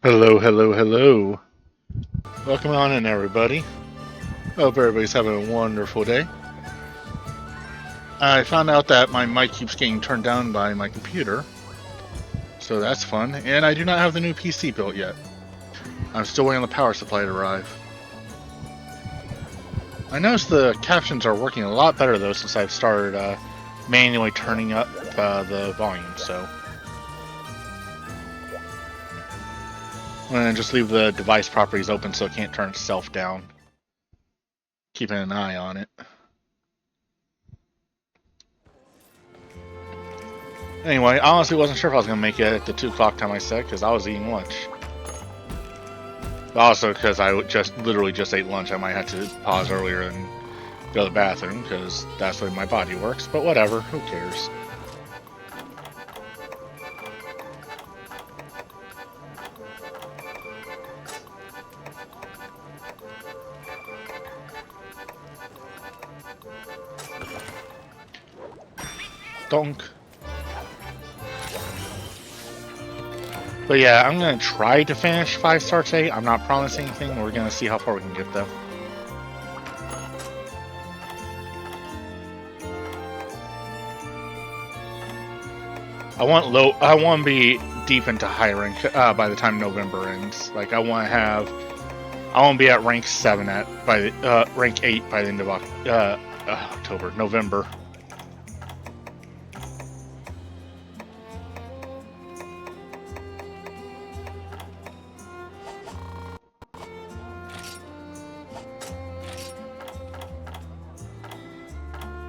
Hello, hello, hello. Welcome on in, everybody. Hope everybody's having a wonderful day. I found out that my mic keeps getting turned down by my computer, so that's fun. And I do not have the new PC built yet. I'm still waiting on the power supply to arrive. I noticed the captions are working a lot better though since I've started manually turning up the volume. So I'm gonna just leave the device properties open so it can't turn itself down. Keeping an eye on it. Anyway, I honestly wasn't sure if I was going to make it at the 2 o'clock time I said because I was eating lunch. But also because I literally just ate lunch, I might have to pause earlier and go to the bathroom because that's the way my body works. But whatever, who cares? Donk. But yeah, I'm going to try to finish 5 Star today. I'm not promising anything. We're going to see how far we can get though. I want to be deep into high rank by the time November ends. Like I want to be at rank 7 rank 8 by the end of November.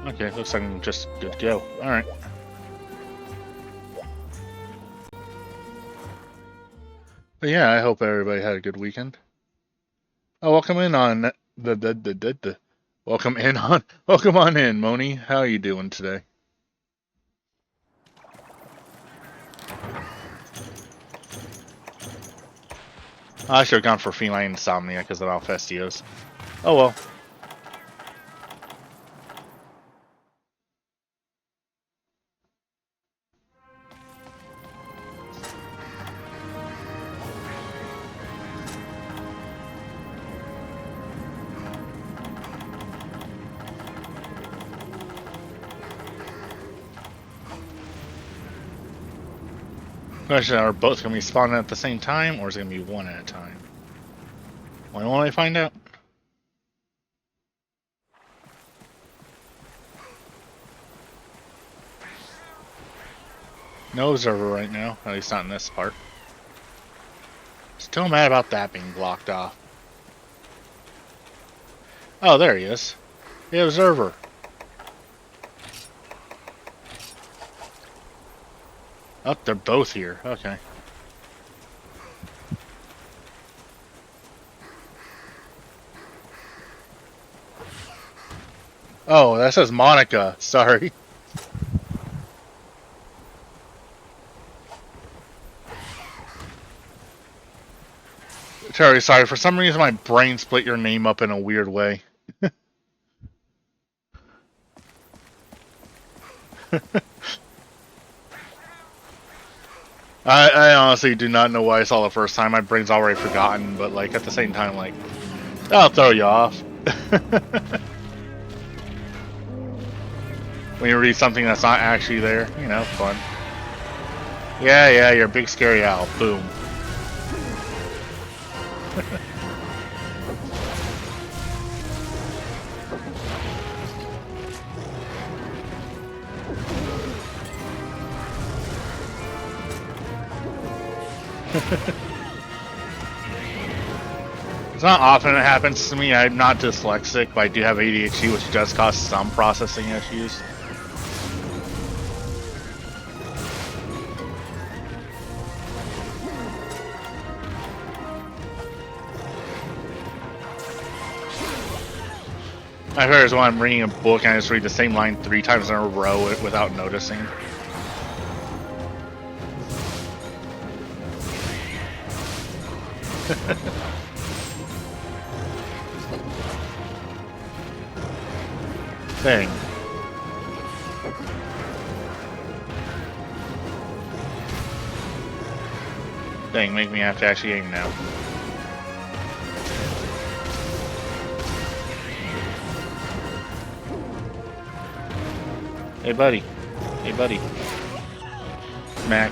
Okay, looks like I'm just good to go. Alright. But yeah, I hope everybody had a good weekend. Oh, welcome on in, Moni. How are you doing today? I should have gone for Feline Insomnia because of Alfestios. Oh well. Question, are both going to be spawning at the same time, or is it going to be one at a time? Why won't I find out? No observer right now, at least not in this part. Still mad about that being blocked off. Oh, there he is. The observer. Oh, they're both here. Okay. Oh, that says Monica. Sorry. Terry, sorry. For some reason, my brain split your name up in a weird way. I honestly do not know why I saw the first time. My brain's already forgotten, but like at the same time, like that'll throw you off. When you read something that's not actually there, you know, fun. Yeah, you're a big scary owl. Boom. It's not often it happens to me. I'm not dyslexic, but I do have ADHD, which does cause some processing issues. My favorite is when I'm reading a book and I just read the same line 3 times in a row without noticing. Thing. Dang, make me have to actually aim now. Hey, buddy. Hey, buddy. Mac.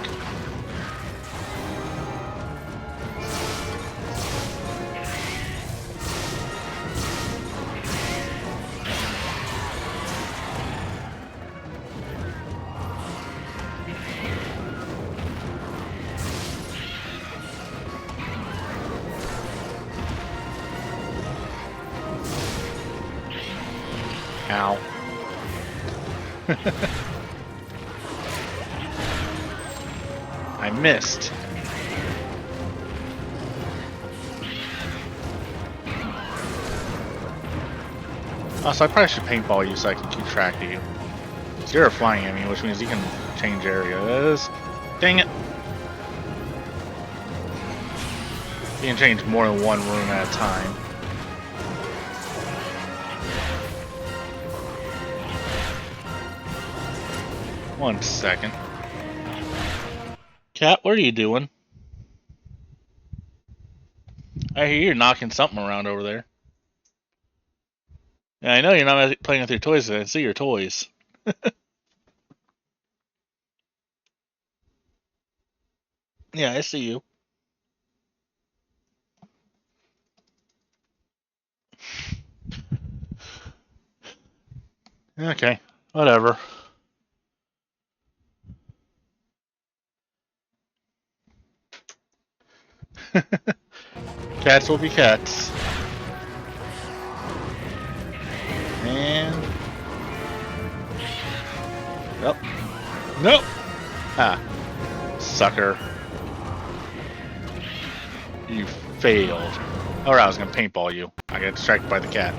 Ow. I missed. Also, I probably should paintball you so I can keep track of you. So you're a flying enemy, which means you can change areas. Dang it! You can change more than one room at a time. One second. Cat, what are you doing? I hear you're knocking something around over there. Yeah, I know you're not playing with your toys. I see your toys. Yeah, I see you. Okay, whatever. Cats will be cats. And... Nope. Nope! Ah. Sucker. You failed. Alright, I was gonna paintball you. I got distracted by the cat.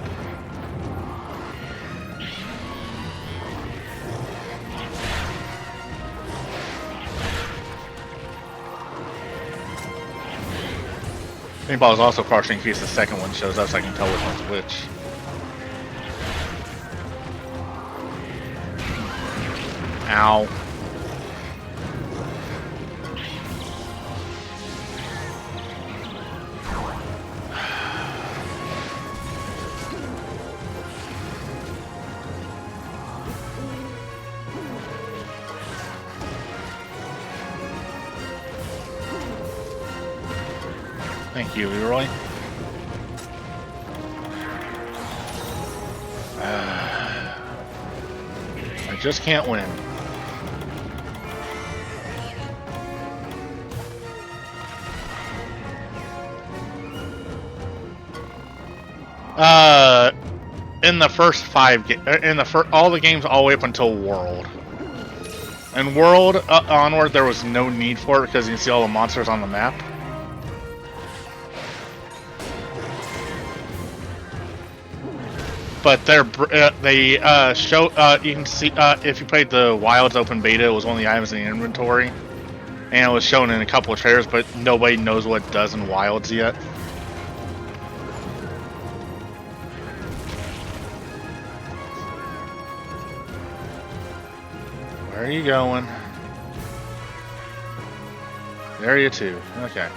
Paintball is also partially in case the second one shows up so I can tell which one's which. Ow. Thank you, Leroy. I just can't win. In the first all the games all the way up until World. In World onward, there was no need for it because you can see all the monsters on the map. But they show you can see if you played the Wilds open beta, it was one of the items in the inventory, and it was shown in a couple of trailers, but nobody knows what it does in Wilds yet. Where are you going? Area 2. Okay.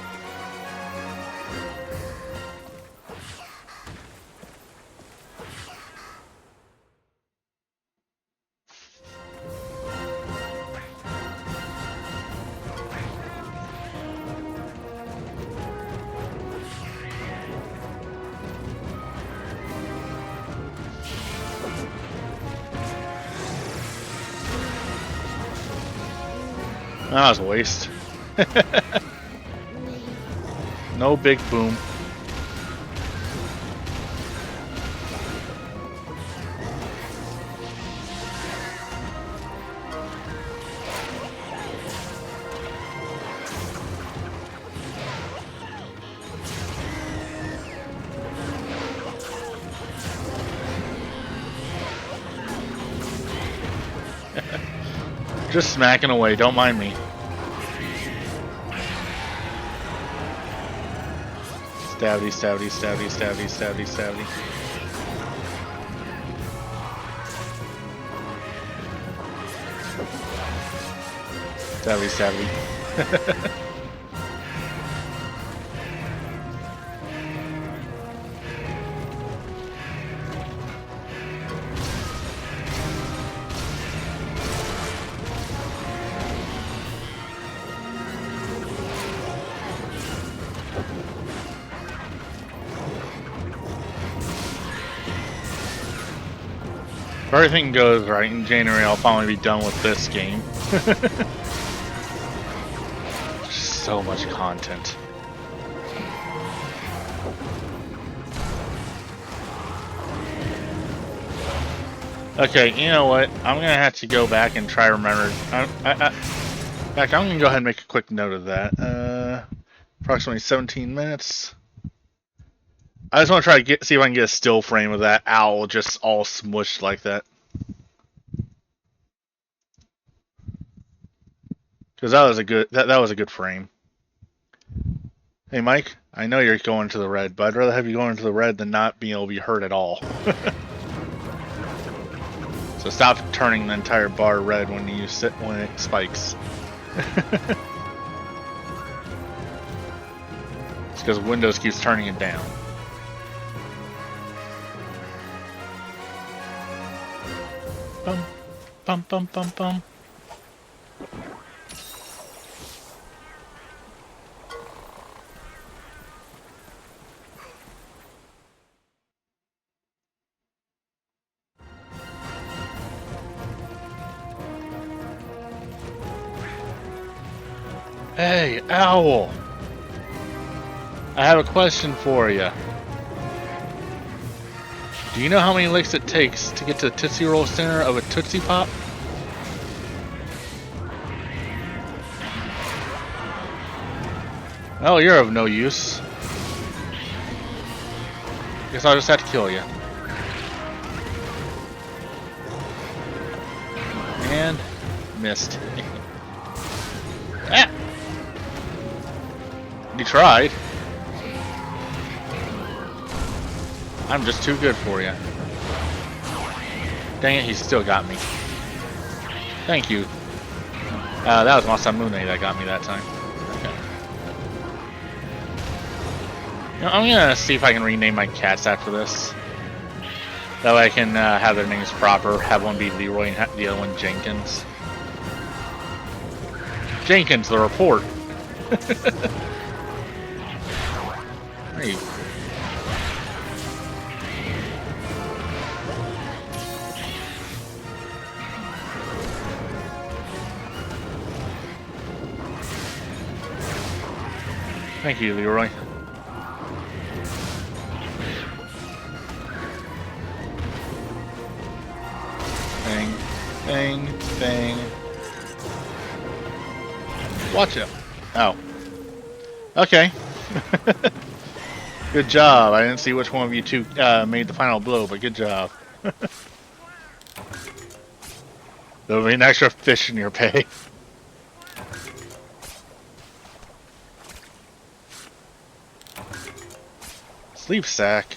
That was a waste. No big boom. Just smacking away, don't mind me. Stabby, stabby, stabby, stabby, stabby, stabby. Stabby, stabby. If everything goes right in January, I'll finally be done with this game. So much content. Okay, you know what? I'm gonna have to go back and try to remember. In fact, I'm gonna go ahead and make a quick note of that. Approximately 17 minutes. I just want to try to see if I can get a still frame of that owl just all smushed like that. Because that was a good that was a good frame. Hey Mike, I know you're going to the red, but I'd rather have you going to the red than not being able to be hurt at all. So stop turning the entire bar red when you sit when it spikes. It's because Windows keeps turning it down. Bum, bum, bum, bum, bum. Hey, Owl! I have a question for you. Do you know how many licks it takes to get to the Tootsie Roll center of a Tootsie Pop? Oh, you're of no use. Guess I'll just have to kill you. And missed. Ah! You tried. I'm just too good for you. Dang it, he still got me. Thank you. That was Masamune that got me that time. Okay. You know, I'm gonna see if I can rename my cats after this. That way I can have their names proper. Have one be Leroy and the other one Jenkins. Jenkins, the report. Hey. Thank you, Leroy. Bang, bang, bang. Watch it. Oh. Okay. Good job. I didn't see which one of you two made the final blow, but good job. There'll be an extra fish in your pay. Sleep sack.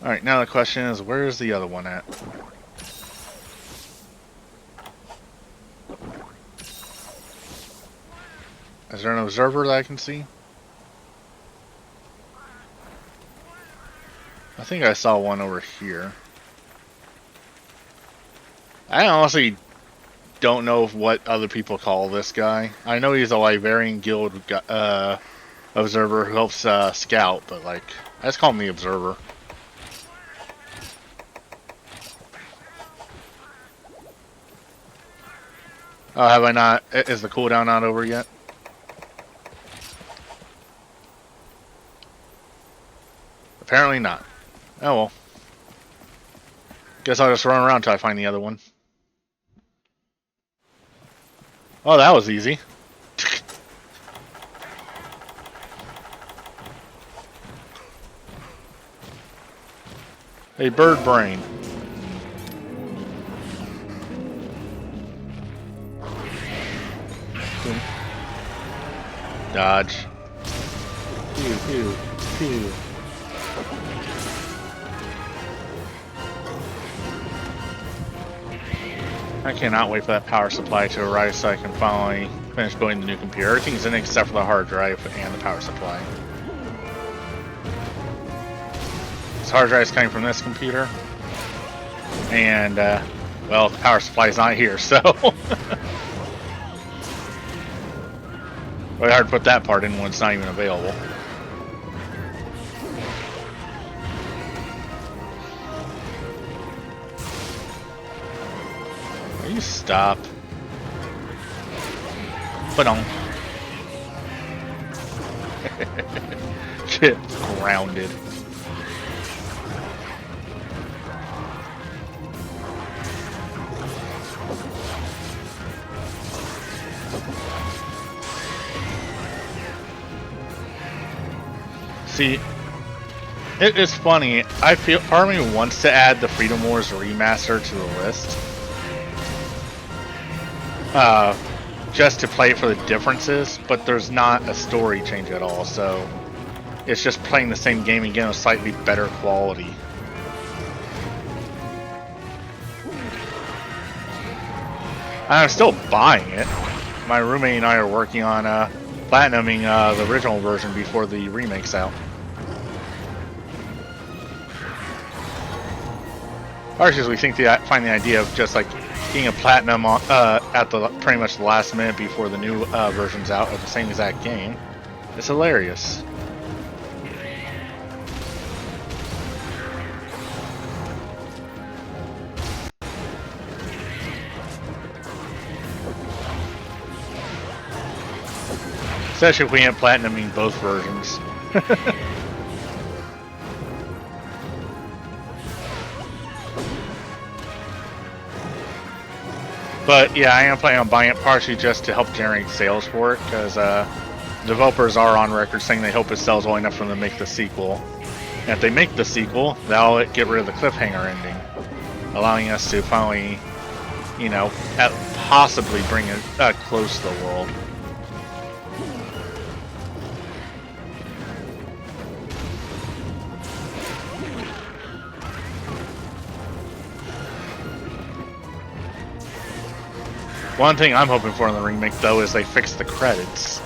Alright, now the question is, where's the other one at? Is there an observer that I can see? I think I saw one over here. I honestly don't know what other people call this guy. I know he's a Liverian Guild observer who helps scout, but like, I just call him the observer. Oh, have I not? Is the cooldown not over yet? Apparently not. Oh well. Guess I'll just run around till I find the other one. Oh, that was easy. Hey, bird brain. Dodge. Pew, pew, pew. I cannot wait for that power supply to arrive so I can finally finish building the new computer. Everything's in it except for the hard drive and the power supply. This hard drive is coming from this computer. And, well, the power supply is not here, so... Really hard to put that part in when it's not even available. you stop? But on. Chip grounded. See, it's funny. I feel part of me wants to add the Freedom Wars remaster to the list, just to play it for the differences. But there's not a story change at all, so it's just playing the same game again with slightly better quality. I'm still buying it. My roommate and I are working on platinuming the original version before the remake's out. Actually, we think find the idea of just like getting a platinum at the pretty much the last minute before the new version's out of the same exact game. It's hilarious. Especially if we end platinuming both versions. But yeah, I am planning on buying it partially just to help generate sales for it, because developers are on record saying they hope it sells well enough for them to make the sequel. And if they make the sequel, that'll get rid of the cliffhanger ending, allowing us to finally, you know, possibly bring it close to the world. One thing I'm hoping for in the remake, though, is they fix the credits,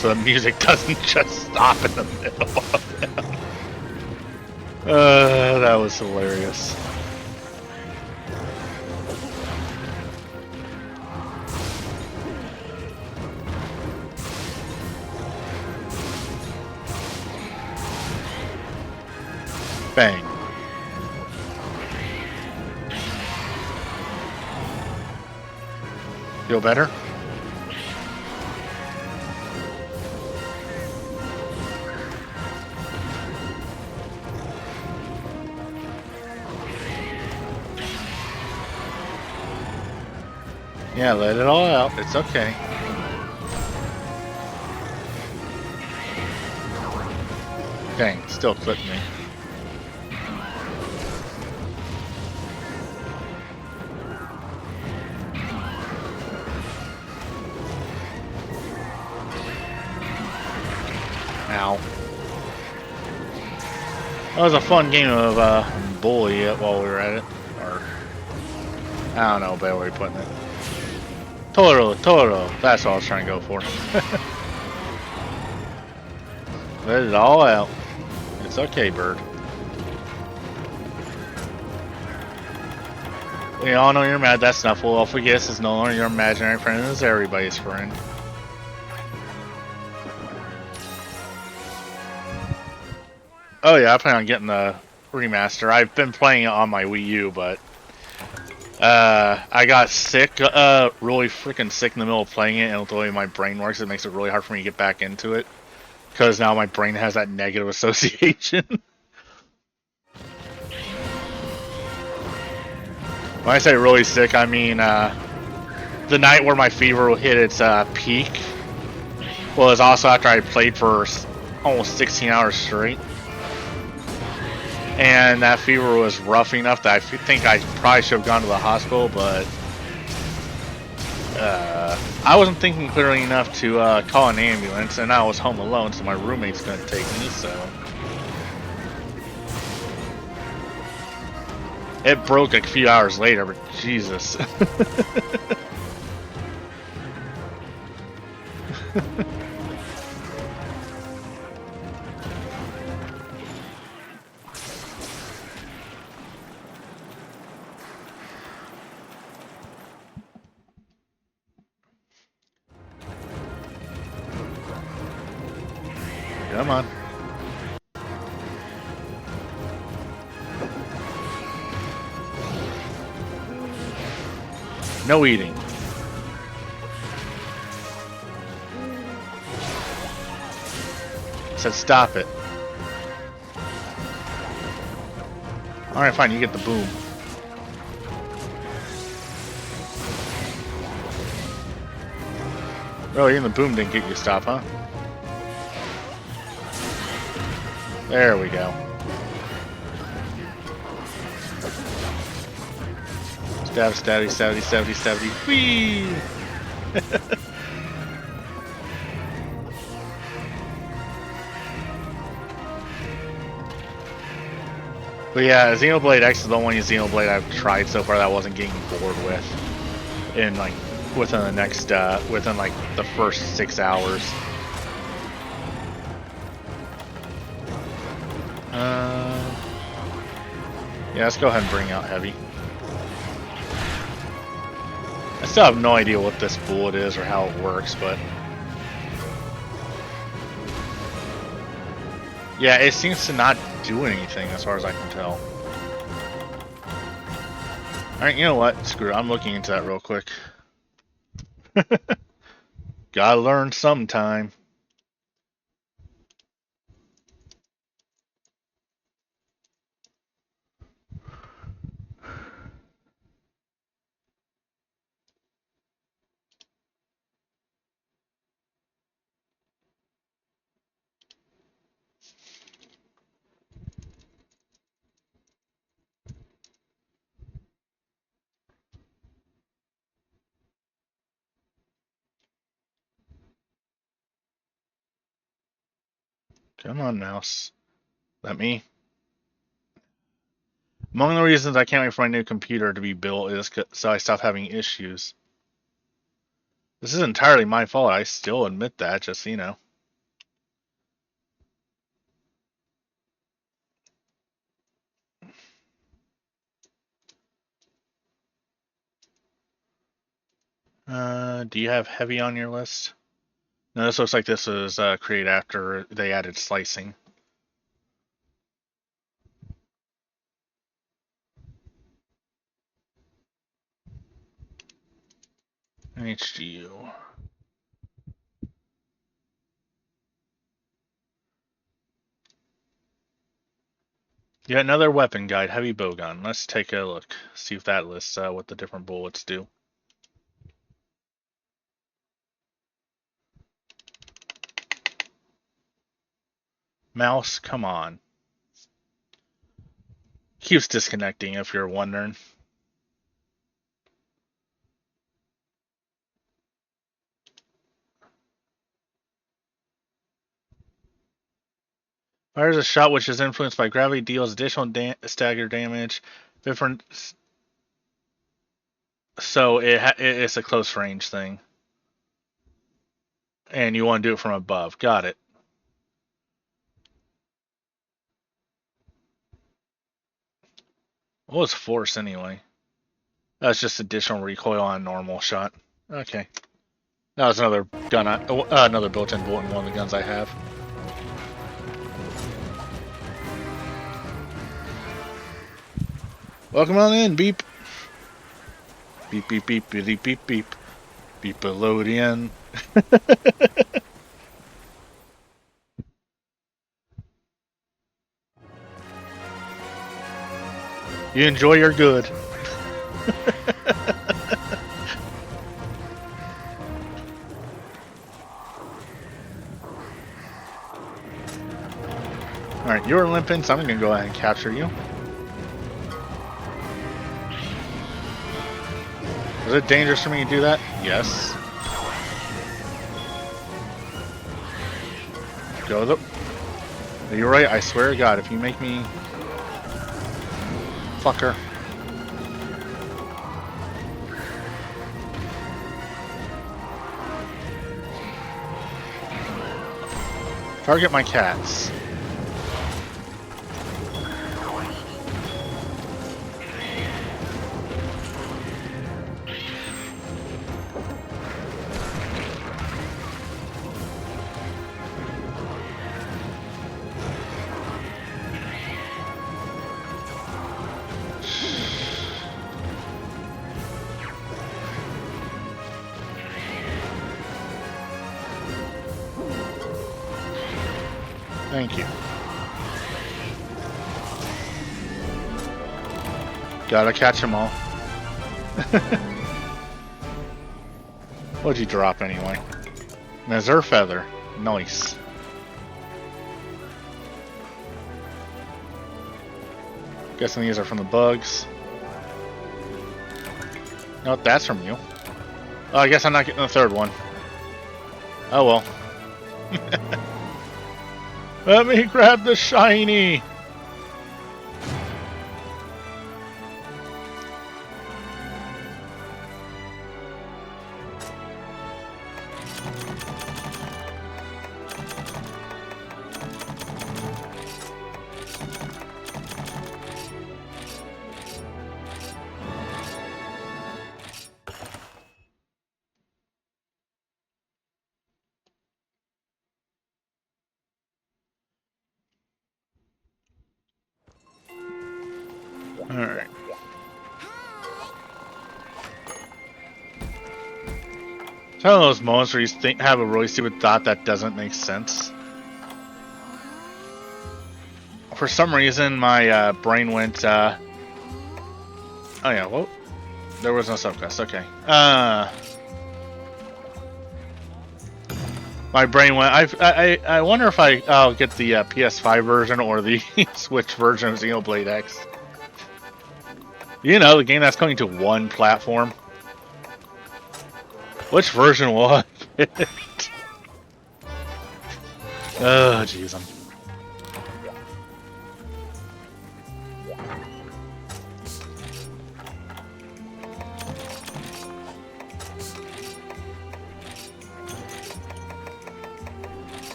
so the music doesn't just stop in the middle of them. That was hilarious. Bang. Feel better? Yeah, let it all out. It's okay. Dang, still clipped me. Ow. That was a fun game of bully while we were at it. Or, I don't know, better way of putting it. Toro. That's what I was trying to go for. Let it all out. It's okay, bird. We all know you're mad. That's enough. Well, forget this is no longer your imaginary friend. It's everybody's friend. Oh yeah, I plan on getting the remaster. I've been playing it on my Wii U, but I got sick, really freaking sick in the middle of playing it, and the way my brain works, it makes it really hard for me to get back into it. Because now my brain has that negative association. When I say really sick, I mean the night where my fever hit its peak was also after I played for almost 16 hours straight. And that fever was rough enough that I think I probably should have gone to the hospital, but I wasn't thinking clearly enough to call an ambulance, and I was home alone, so my roommate's gonna take me, so... It broke a few hours later, but Jesus. Come on. No eating. Said stop it. Alright, fine, you get the boom. Oh, even the boom didn't get you to stop, huh? There we go. Stab, stabby, stabby, stabby, stabby. Whee! But yeah, Xenoblade X is the only Xenoblade I've tried so far that I wasn't getting bored with. In like within the next within like the first 6 hours. Yeah, let's go ahead and bring out Heavy. I still have no idea what this bullet is or how it works, but yeah, it seems to not do anything as far as I can tell. Alright, you know what? Screw it. I'm looking into that real quick. Gotta learn sometime. Come on, mouse. Let me. Among the reasons I can't wait for my new computer to be built is so I stop having issues. This is entirely my fault. I still admit that, just so you know. Do you have Heavy on your list? No, this looks like this was created after they added slicing. HGU. Yeah, another weapon guide, Heavy Bowgun. Let's take a look. See if that lists what the different bullets do. Mouse, come on. Keeps disconnecting if you're wondering. Fires a shot which is influenced by gravity, deals additional stagger damage. Different. So it's a close range thing. And you want to do it from above. Got it. What was force anyway? That's just additional recoil on a normal shot. Okay. That was another gun, another built-in bullet in one of the guns I have. Welcome on in, beep. Beep, beep, beep, beep, beep, beep. Beep-a-load-in. You enjoy your good. Alright, you're limping, so I'm gonna go ahead and capture you. Is it dangerous for me to do that? Yes. Go the... You're right, I swear to God, if you make me... Fucker. Target my cats. Thank you. Gotta catch them all. What'd you drop anyway? Nazir feather. Nice. Guessing these are from the bugs. No, that's from you. Oh, I guess I'm not getting the third one. Oh well. Let me grab the shiny! Alright. It's one of those moments where you have a really stupid thought that doesn't make sense. For some reason, my brain went, oh yeah, well, there was no subquest, okay. My brain went, I wonder if I'll get the PS5 version or the Switch version of Xenoblade X. You know, the game that's coming to one platform. Which version was it? Oh, jeez.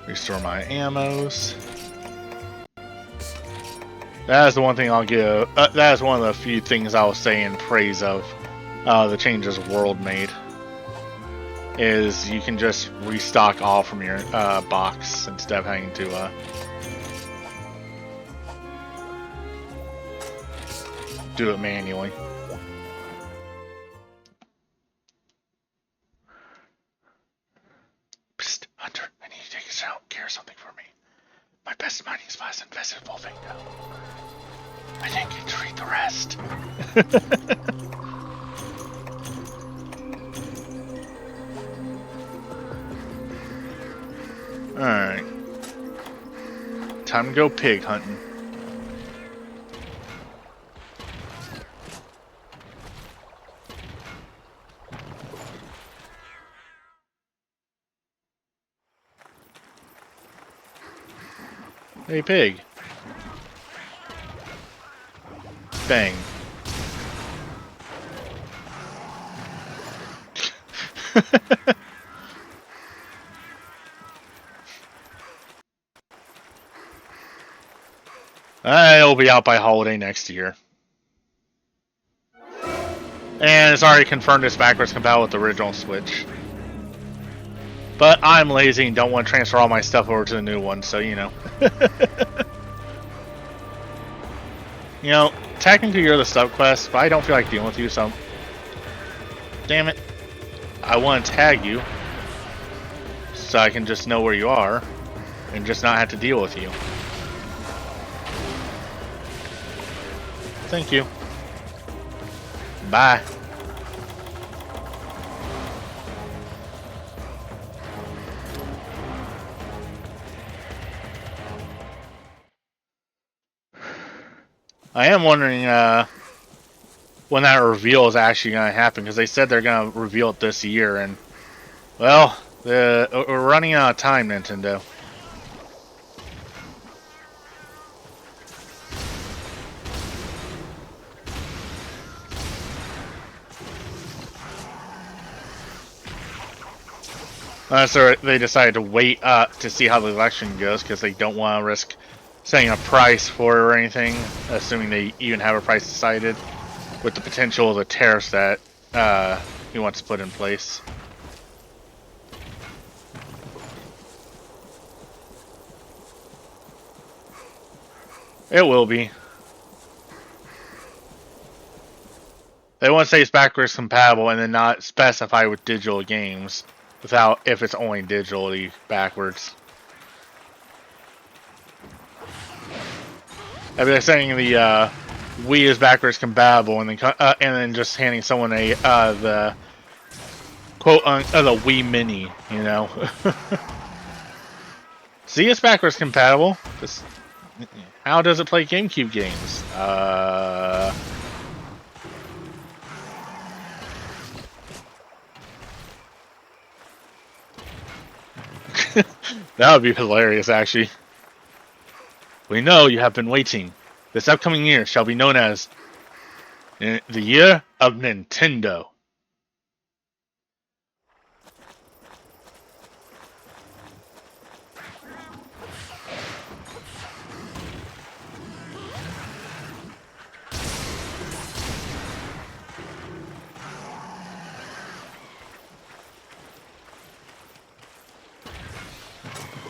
Restore my ammos. That is the one thing I'll give. That is one of the few things I'll say in praise of the changes World made. Is you can just restock all from your box instead of having to do it manually. Psst, Hunter, I need to take care of something for me. My best mining spot is invested in Volvingo. I didn't get to read the rest. Alright. Time to go pig hunting. Hey, pig. Bang. It'll be out by holiday next year. And it's already confirmed it's backwards compatible with the original Switch. But I'm lazy and don't want to transfer all my stuff over to the new one, so you know. You know, technically you're the subquest, but I don't feel like dealing with you, so... Damn it. I want to tag you, so I can just know where you are, and just not have to deal with you. Thank you. Bye. I am wondering when that reveal is actually going to happen, because they said they're going to reveal it this year, and, well, we're running out of time, Nintendo. So they decided to wait to see how the election goes, because they don't want to risk setting a price for it or anything, assuming they even have a price decided, with the potential of the tariffs that he wants to put in place. It will be. They want to say it's backwards compatible and then not specify with digital games without if it's only digitally backwards. I mean, they're saying the Wii is backwards compatible and then just handing someone the quote the Wii Mini, you know. See, it's backwards compatible. Just, how does it play GameCube games? That would be hilarious, actually. We know you have been waiting. This upcoming year shall be known as the Year of Nintendo.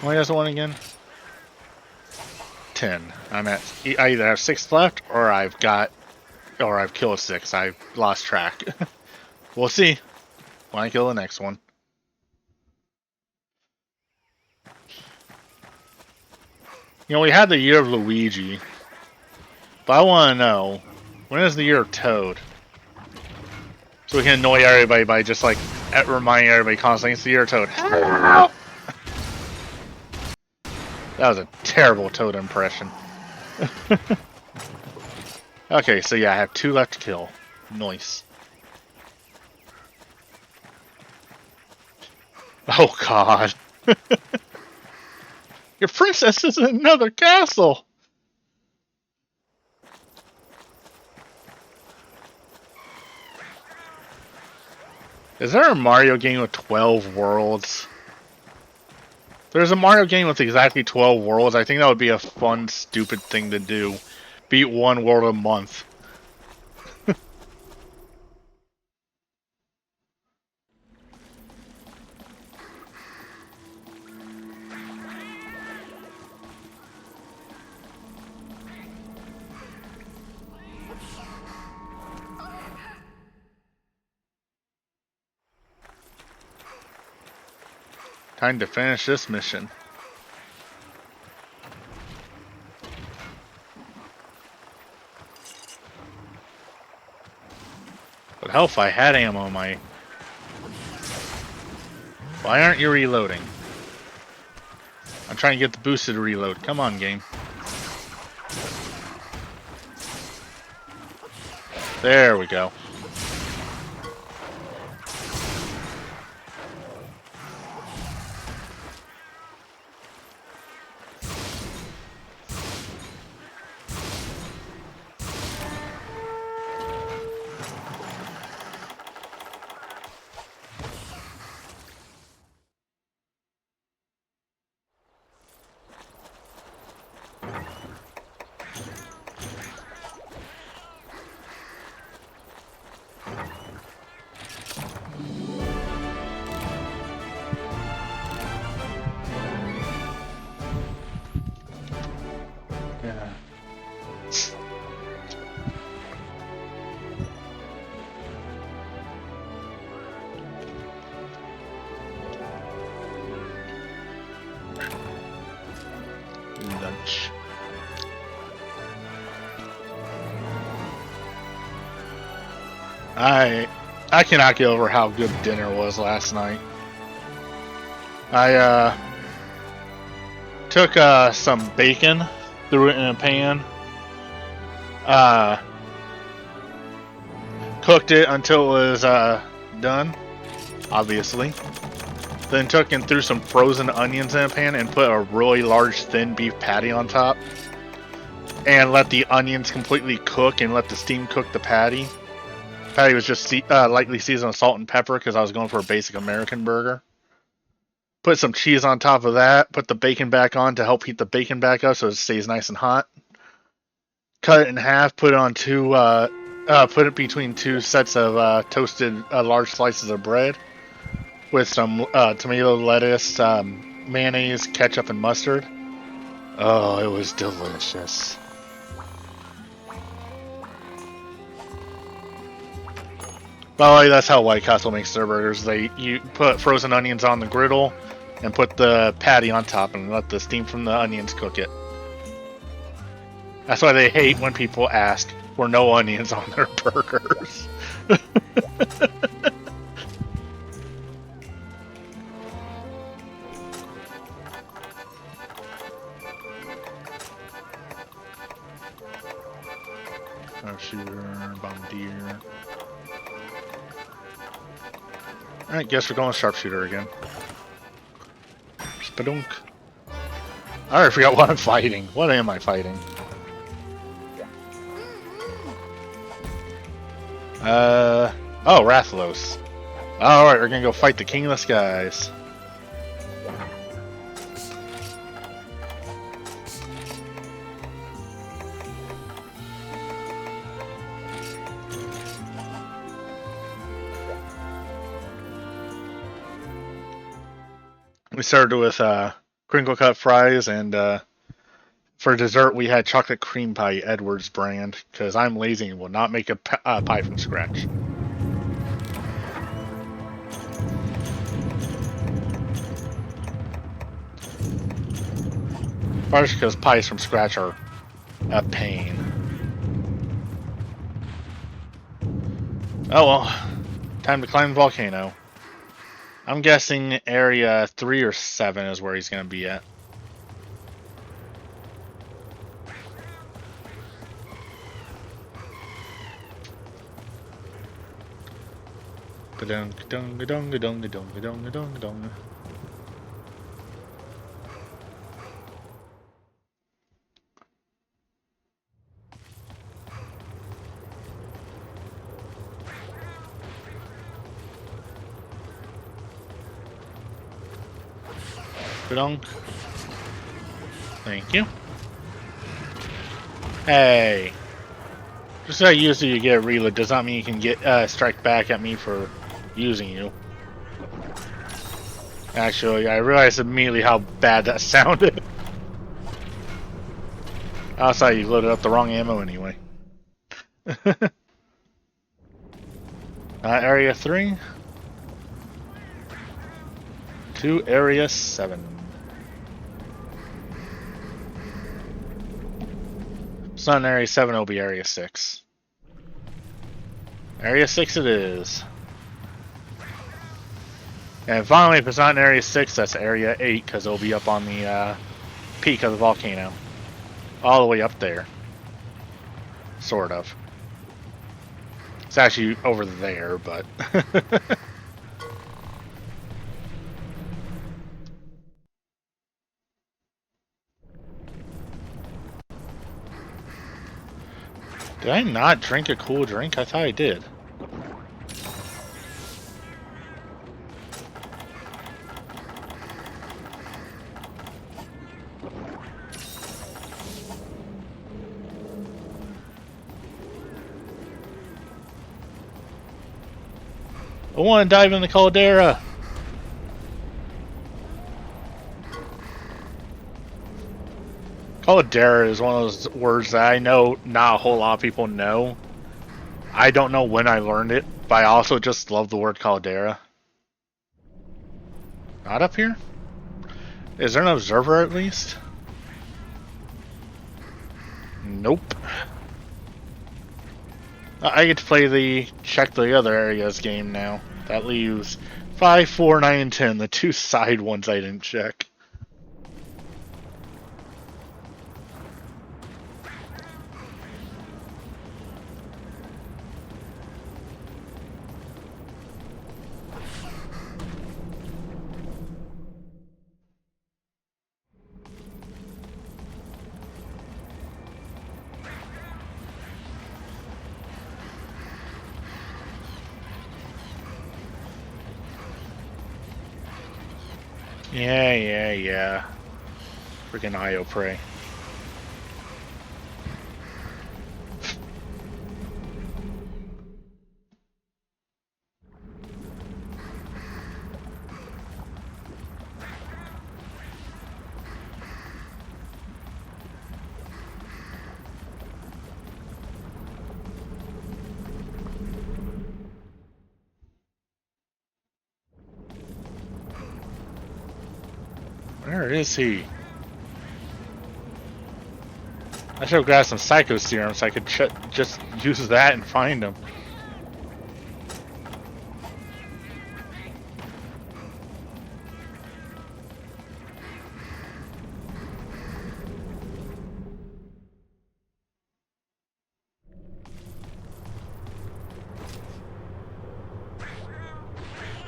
What is the one again? 10. I either have 6 left or I've killed 6. I've lost track. We'll see when I kill the next one. You know, we had the Year of Luigi, but I want to know, when is the Year of Toad? So we can annoy everybody by just like reminding everybody constantly it's the Year of Toad. Help! That was a terrible Toad impression. Okay, so yeah, I have 2 left to kill. Nice. Oh god. Your princess is in another castle! Is there a Mario game with 12 worlds? There's a Mario game with exactly 12 worlds. I think that would be a fun, stupid thing to do. Beat one world a month. Time to finish this mission. But hell, if I had ammo, why aren't you reloading? I'm trying to get the boosted reload. Come on, game. There we go. Lunch. I cannot get over how good dinner was last night. I took some bacon, threw it in a pan, cooked it until it was done, obviously. Then took and threw some frozen onions in a pan and put a really large thin beef patty on top. And let the onions completely cook and let the steam cook the patty. Patty was just lightly seasoned with salt and pepper because I was going for a basic American burger. Put some cheese on top of that. Put the bacon back on to help heat the bacon back up so it stays nice and hot. Cut it in half. Put it on put it between 2 sets of toasted large slices of bread with some tomato, lettuce, mayonnaise, ketchup, and mustard. Oh, it was delicious. By the way, that's how White Castle makes their burgers. You put frozen onions on the griddle and put the patty on top and let the steam from the onions cook it. That's why they hate when people ask for no onions on their burgers. Sharpshooter, bombardier. Alright, guess we're going with sharpshooter again. Spadunk. I already forgot what I'm fighting. What am I fighting? Oh, Rathalos. Alright, we're gonna go fight the King of the Skies. We started with crinkle cut fries, and for dessert we had chocolate cream pie, Edwards brand, because I'm lazy and will not make a pie from scratch. First, because pies from scratch are a pain. Oh well, time to climb the volcano. I'm guessing area 3 or 7 is where he's going to be at. Ga-dung, ga-dung, ga-dung, ga-dung, ga-dung, ga-dung, ga-dung, ga-dung. Ga-dung. Thank you. Hey. Just because usually you get a reload does not mean you can get strike back at me for using you. Actually, I realized immediately how bad that sounded. Outside, you loaded up the wrong ammo anyway. Area 3 to Area 7. It's not in Area 7, it'll be Area 6. Area 6 it is. And finally, if it's not in Area 6, that's Area 8, because it'll be up on the peak of the volcano. All the way up there. Sort of. It's actually over there, but... Did I not drink a cool drink? I thought I did. I want to dive in the caldera! Caldera is one of those words that I know not a whole lot of people know. I don't know when I learned it, but I also just love the word caldera. Not up here? Is there an observer at least? Nope. I get to play the check the other areas game now. That leaves 5, 4, 9, and 10, the 2 side ones I didn't check. Yeah. Freaking IO Prey. Where is he? I should have grabbed some Psycho Serum so I could just use that and find him.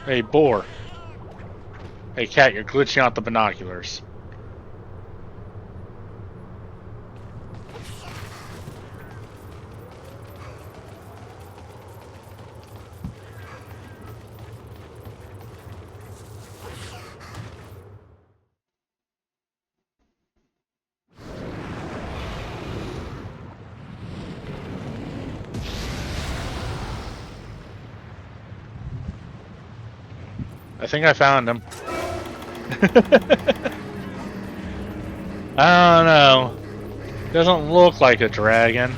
Hey, boar. Hey, cat, you're glitching out the binoculars. I think I found him. I don't know. Doesn't look like a dragon.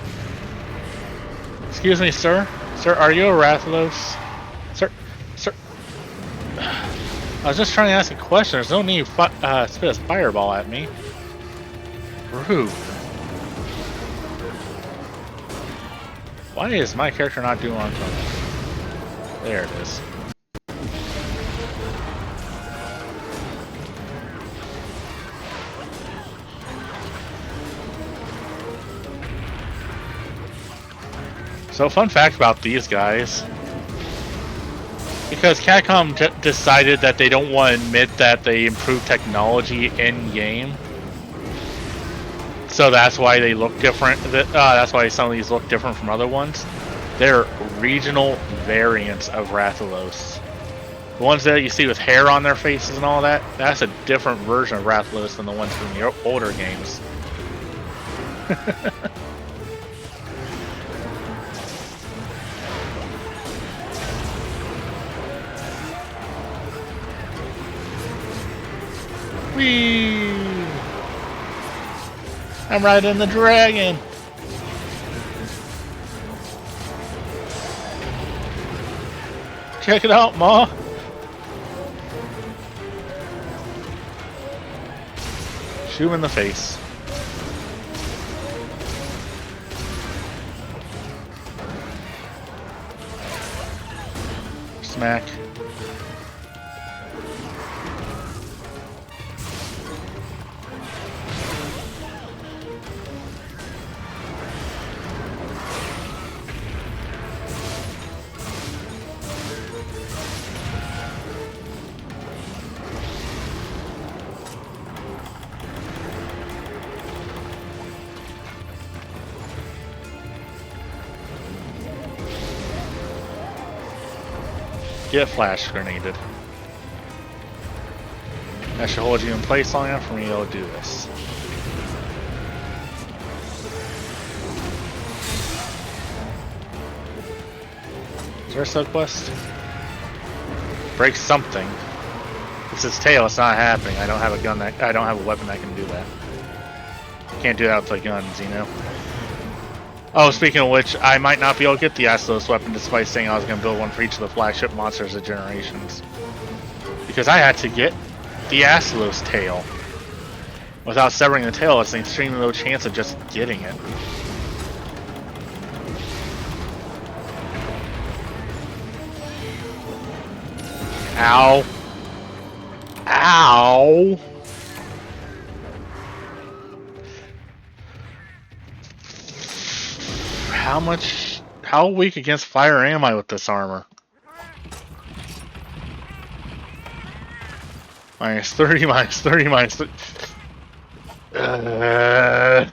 Excuse me, sir? Sir, are you a Rathalos? Sir? Sir? I was just trying to ask a question. There's no need to spit a fireball at me. Rude. Why is my character not doing what I'm talking about? There it is. So, fun fact about these guys. Because Capcom decided that they don't want to admit that they improved technology in-game. So that's why they look different. That's why some of these look different from other ones. They're regional variants of Rathalos. The ones that you see with hair on their faces and all that, that's a different version of Rathalos than the ones from the older games. Whee! I'm riding the dragon! Check it out, Ma! Shoot him in the face. Smack. Get flash grenaded. That should hold you in place long enough for me to be able to do this. Is there a sub quest? Break something. It's its tail, it's not happening. I don't have a gun I don't have a weapon that can do that. Can't do that with the guns, you know? Oh, speaking of which, I might not be able to get the Astalos weapon despite saying I was going to build one for each of the flagship monsters of Generations. Because I had to get the Astalos tail. Without severing the tail, it's an extremely low chance of just getting it. Ow. Ow! How weak against fire am I with this armor? Minus 30, minus 30, minus 30.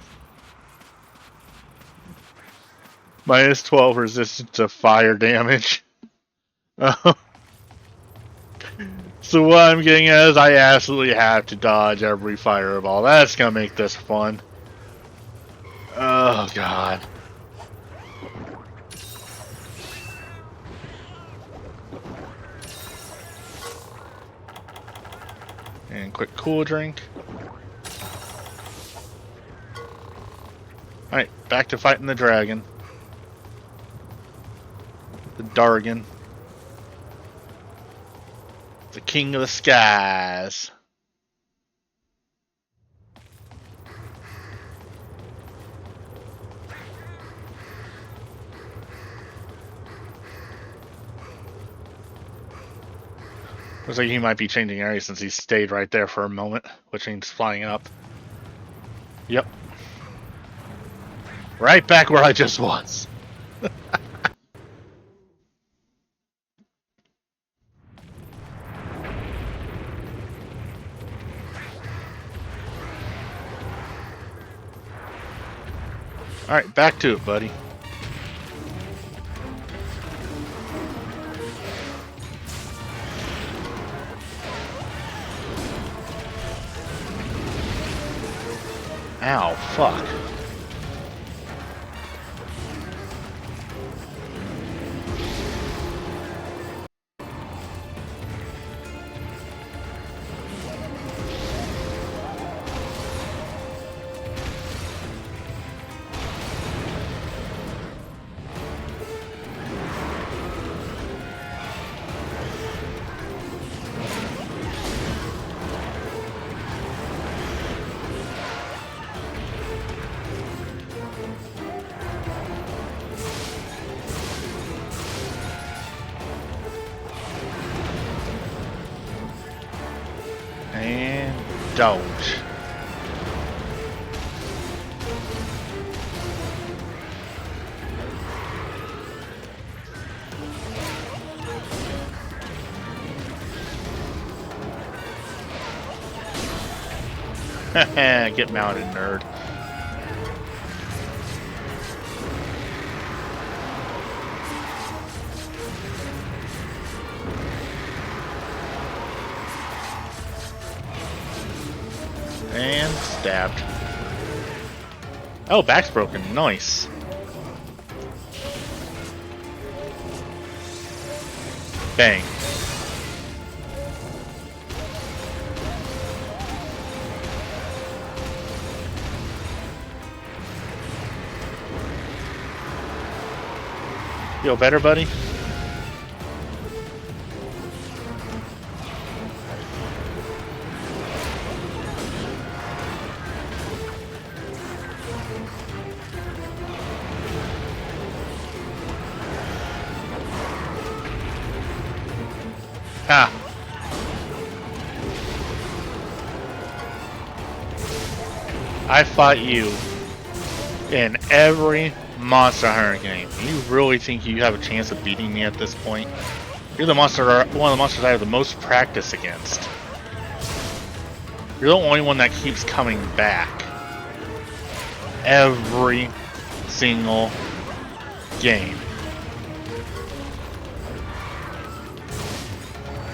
Minus 12 resistance to fire damage. So what I'm getting at is I absolutely have to dodge every fireball. That's gonna make this fun. Oh god. And quick cool drink. Alright, back to fighting the dragon. The Dargan. The king of the skies. Looks like he might be changing areas since he stayed right there for a moment, which means flying up. Yep. Right back where I just was. Alright, back to it, buddy. Ow, fuck. And dodge. Get mounted, nerd. And stabbed. Oh, back's broken. Nice. Bang. Feel better, buddy? Ah. I fought you in every Monster Hunter game. You really think you have a chance of beating me at this point? You're the monster, one of the monsters I have the most practice against. You're the only one that keeps coming back. Every single game.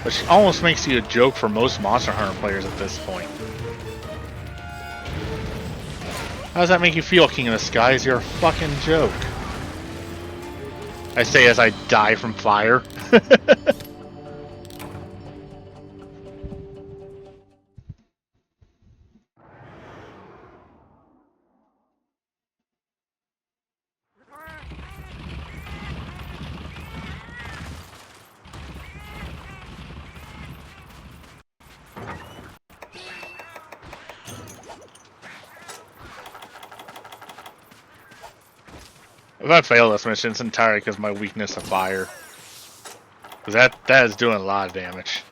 Which almost makes you a joke for most Monster Hunter players at this point. How does that make you feel, King of the Skies? You're a fucking joke. I say as I die from fire. If I fail this mission, it's entirely because of my weakness to fire. Because that is doing a lot of damage.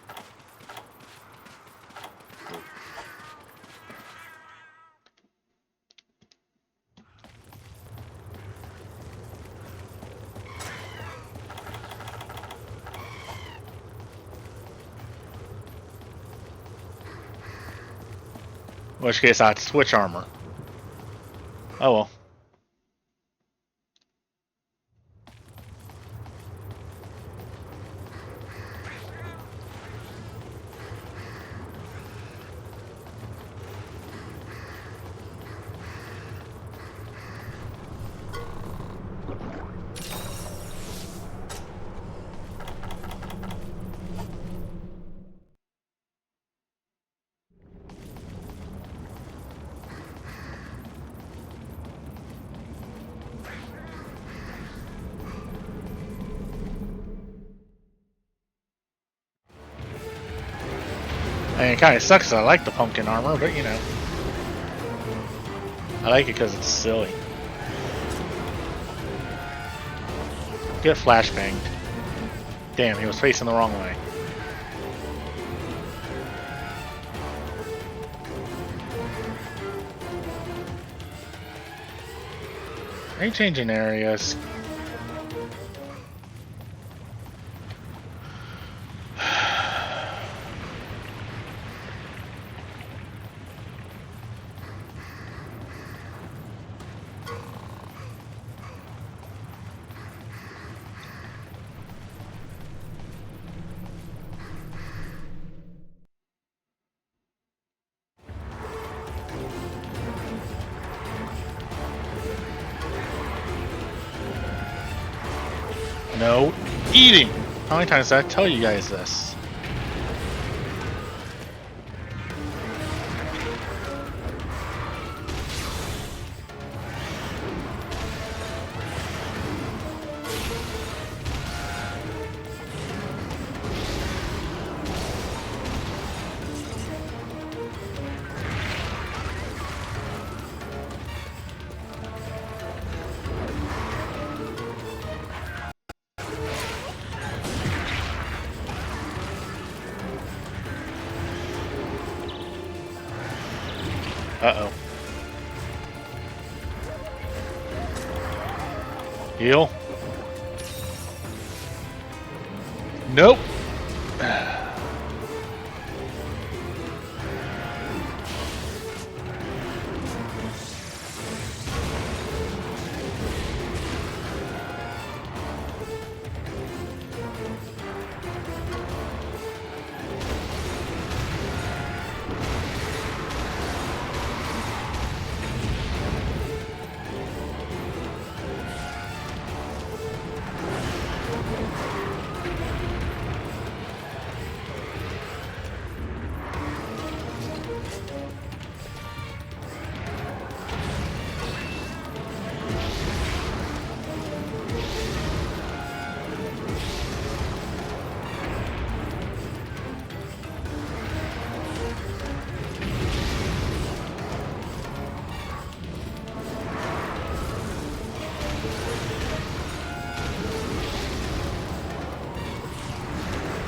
In which case I'd switch armor. Oh well. I mean, it kind of sucks that I like the pumpkin armor, but you know. I like it because it's silly. Get flashbanged. Damn, he was facing the wrong way. Are you changing areas? No eating! How many times did I tell you guys this? Uh-oh. Heal. Nope.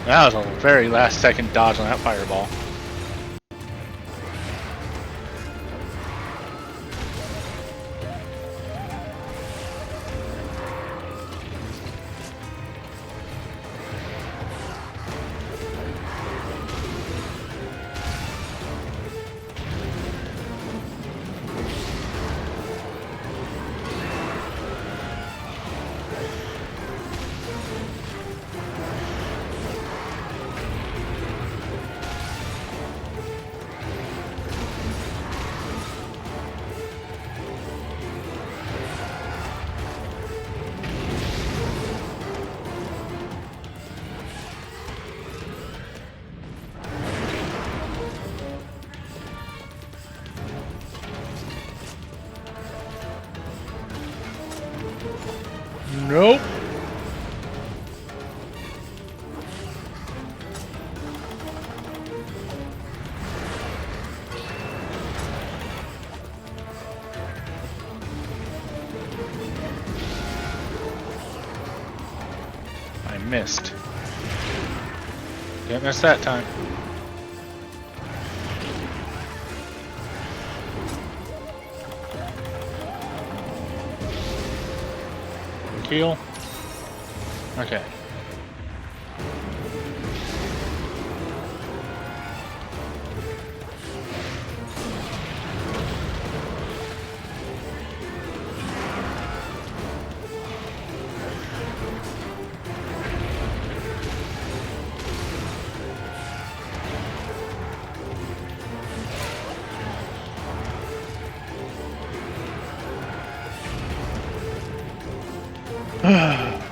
That was a very last second dodge on that fireball. Nope. I missed. Didn't miss that time. Heal. Okay.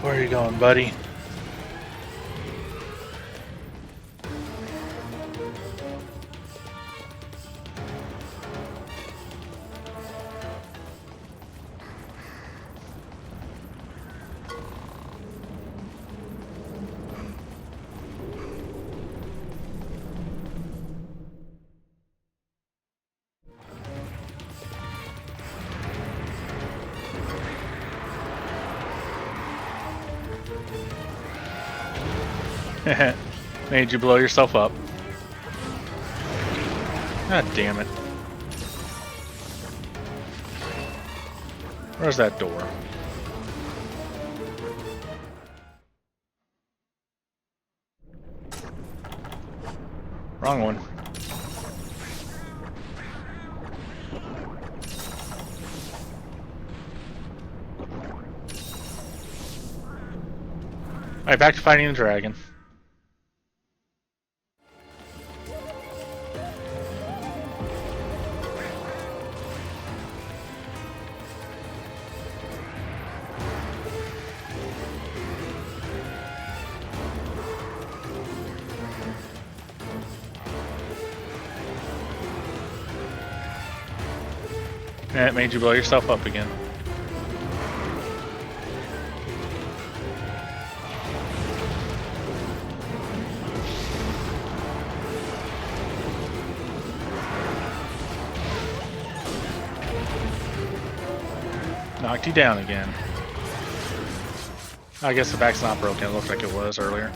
Where are you going, buddy? Made you blow yourself up. God damn it. Where's that door? Wrong one. Alright, back to fighting the dragon. And it made you blow yourself up again. Knocked you down again. I guess the back's not broken. It looked like it was earlier.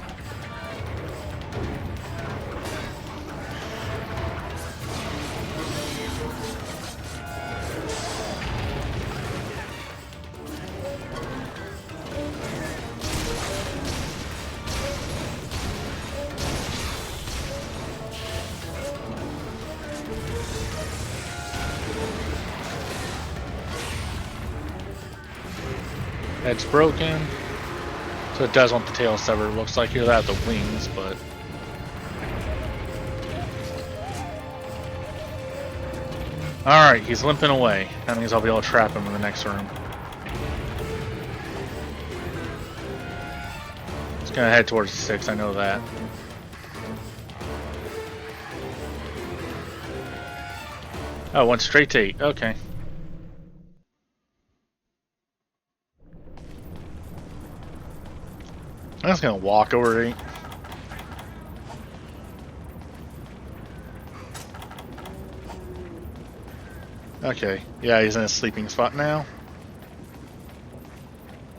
Head's broken. So it does want the tail severed. It looks like he'll have the wings, but... Alright, he's limping away. That means I'll be able to trap him in the next room. It's gonna head towards 6, I know that. Oh, went straight to 8. Okay. I'm just gonna walk over to 8. Okay, yeah, he's in a sleeping spot now.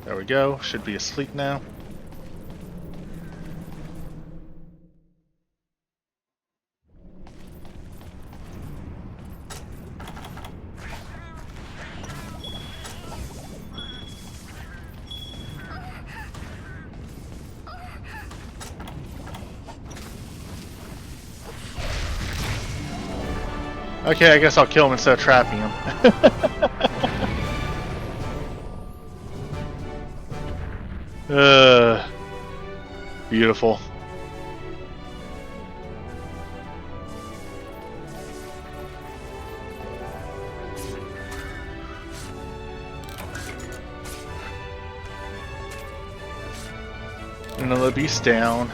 There we go, should be asleep now. Okay, I guess I'll kill him instead of trapping him. Beautiful. Another beast down.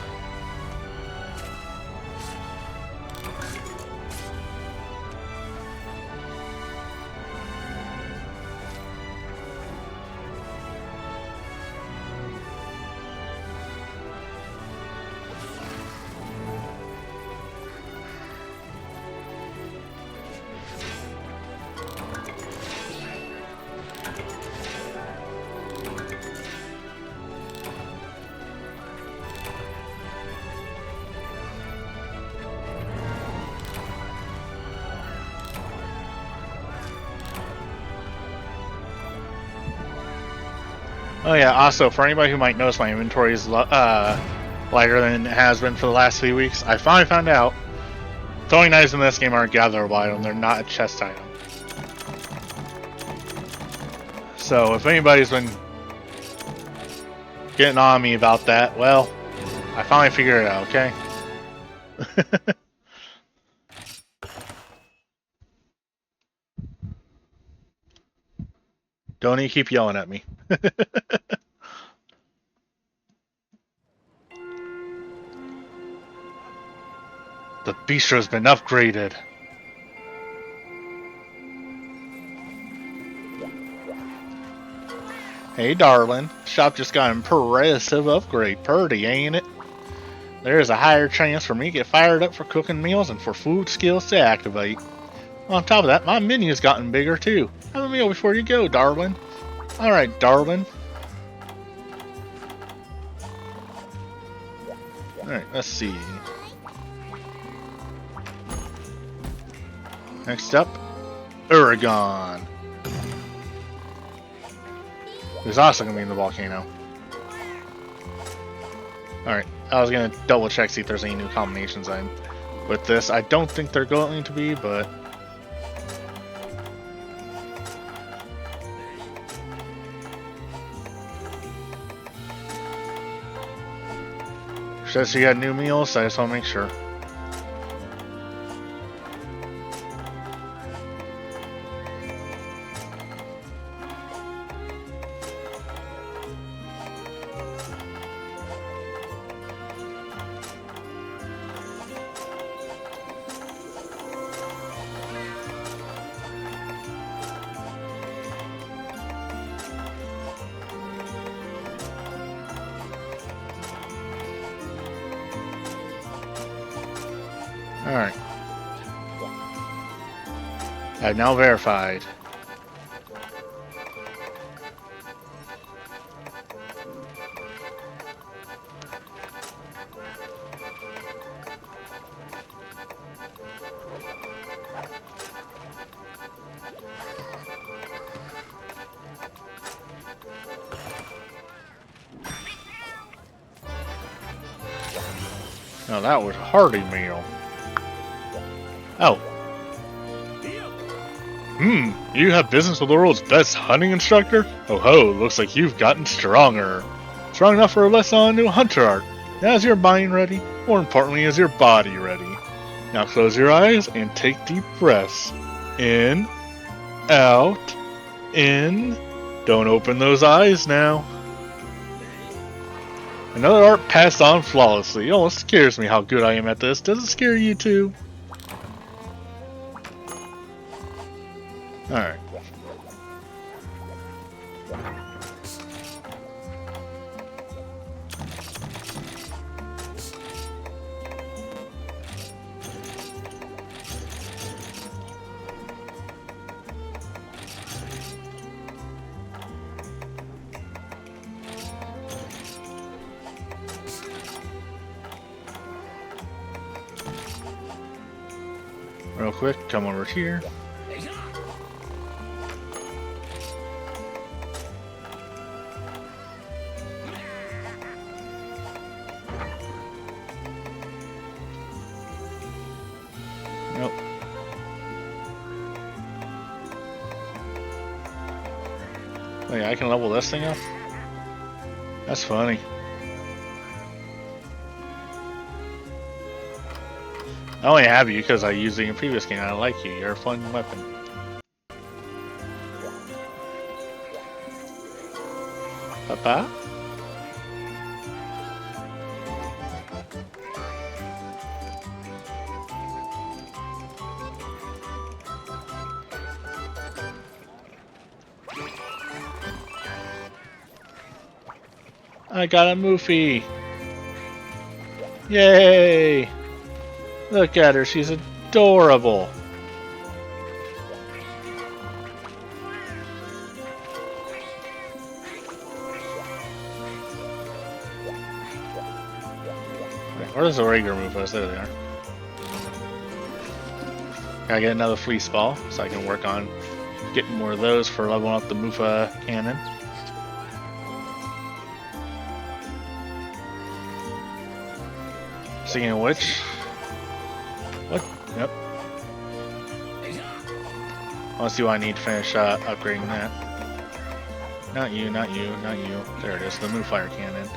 Oh yeah, also, for anybody who might notice my inventory is lighter than it has been for the last few weeks, I finally found out throwing knives in this game aren't a gatherable item, they're not a chest item. So if anybody's been getting on me about that, well, I finally figured it out, okay? Don't even keep yelling at me. The bistro's been upgraded. Hey darling, shop just got an impressive upgrade. Purdy, ain't it? There's a higher chance for me to get fired up for cooking meals and for food skills to activate. On top of that, my menu's gotten bigger too. Have a meal before you go, darling. Alright, darling. Alright, let's see. Next up, Uragon. There's also gonna be in the volcano. Alright, I was gonna double check, see if there's any new combinations in with this. I don't think they're going to be, but says you got new meals, so I just want to make sure. Alright. I've now verified. Now that was a hearty meal. Oh. You have business with the world's best hunting instructor? Oh ho, looks like you've gotten stronger. Strong enough for a lesson on new hunter art. Now is your mind ready? More importantly, is your body ready? Now close your eyes and take deep breaths. In, out, in. Don't open those eyes now. Another art passed on flawlessly. It almost scares me how good I am at this. Does it scare you too? Alright. Real quick, come over here. Nope. Oh yeah, I can level this thing up? That's funny. I only have you because I used it in a previous game. I like you. You're a fun weapon. Papa? I got a Moofy! Yay! Look at her, she's adorable! Where's the regular Moofas? There they are. Gotta get another fleece ball so I can work on getting more of those for leveling up the Moofa cannon. Speaking of which, what? Yep. I want to see what I need to finish upgrading that. Not you, not you, not you. There it is, the Moonfire Cannon.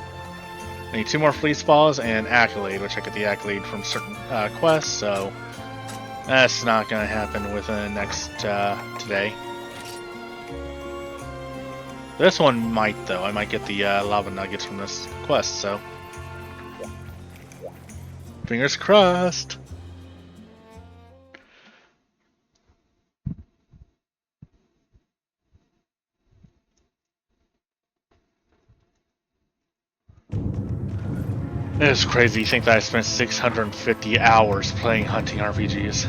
I need 2 more Fleece Balls and Accolade, which I get the Accolade from certain quests, so that's not going to happen within the next today. This one might, though. I might get the Lava Nuggets from this quest, so fingers crossed. It's crazy to think that I spent 650 hours playing hunting RPGs.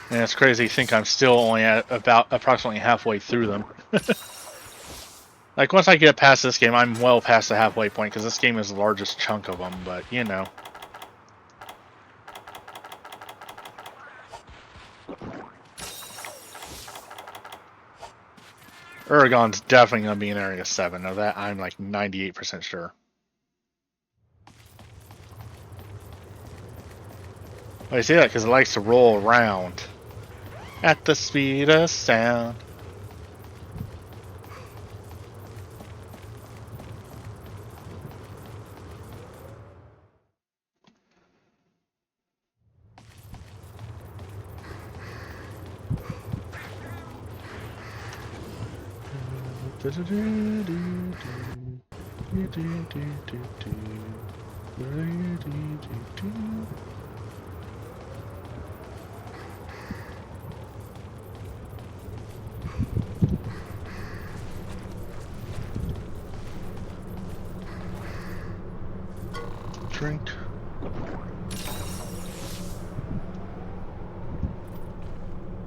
And it's crazy to think I'm still only at about approximately halfway through them. Like, once I get past this game, I'm well past the halfway point, because this game is the largest chunk of them, but, you know. Uragon's definitely going to be in Area 7. Of that, I'm like 98% sure. I say that because it likes to roll around at the speed of sound. Drink.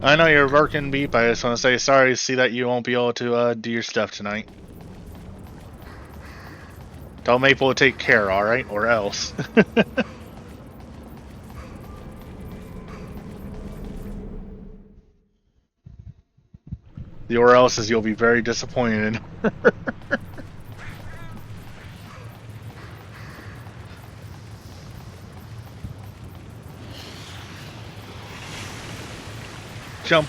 I know you're working, Beep. I just want to say sorry to see that you won't be able to do your stuff tonight. Tell Maple to take care, alright? Or else. The or else is you'll be very disappointed in her. Jump.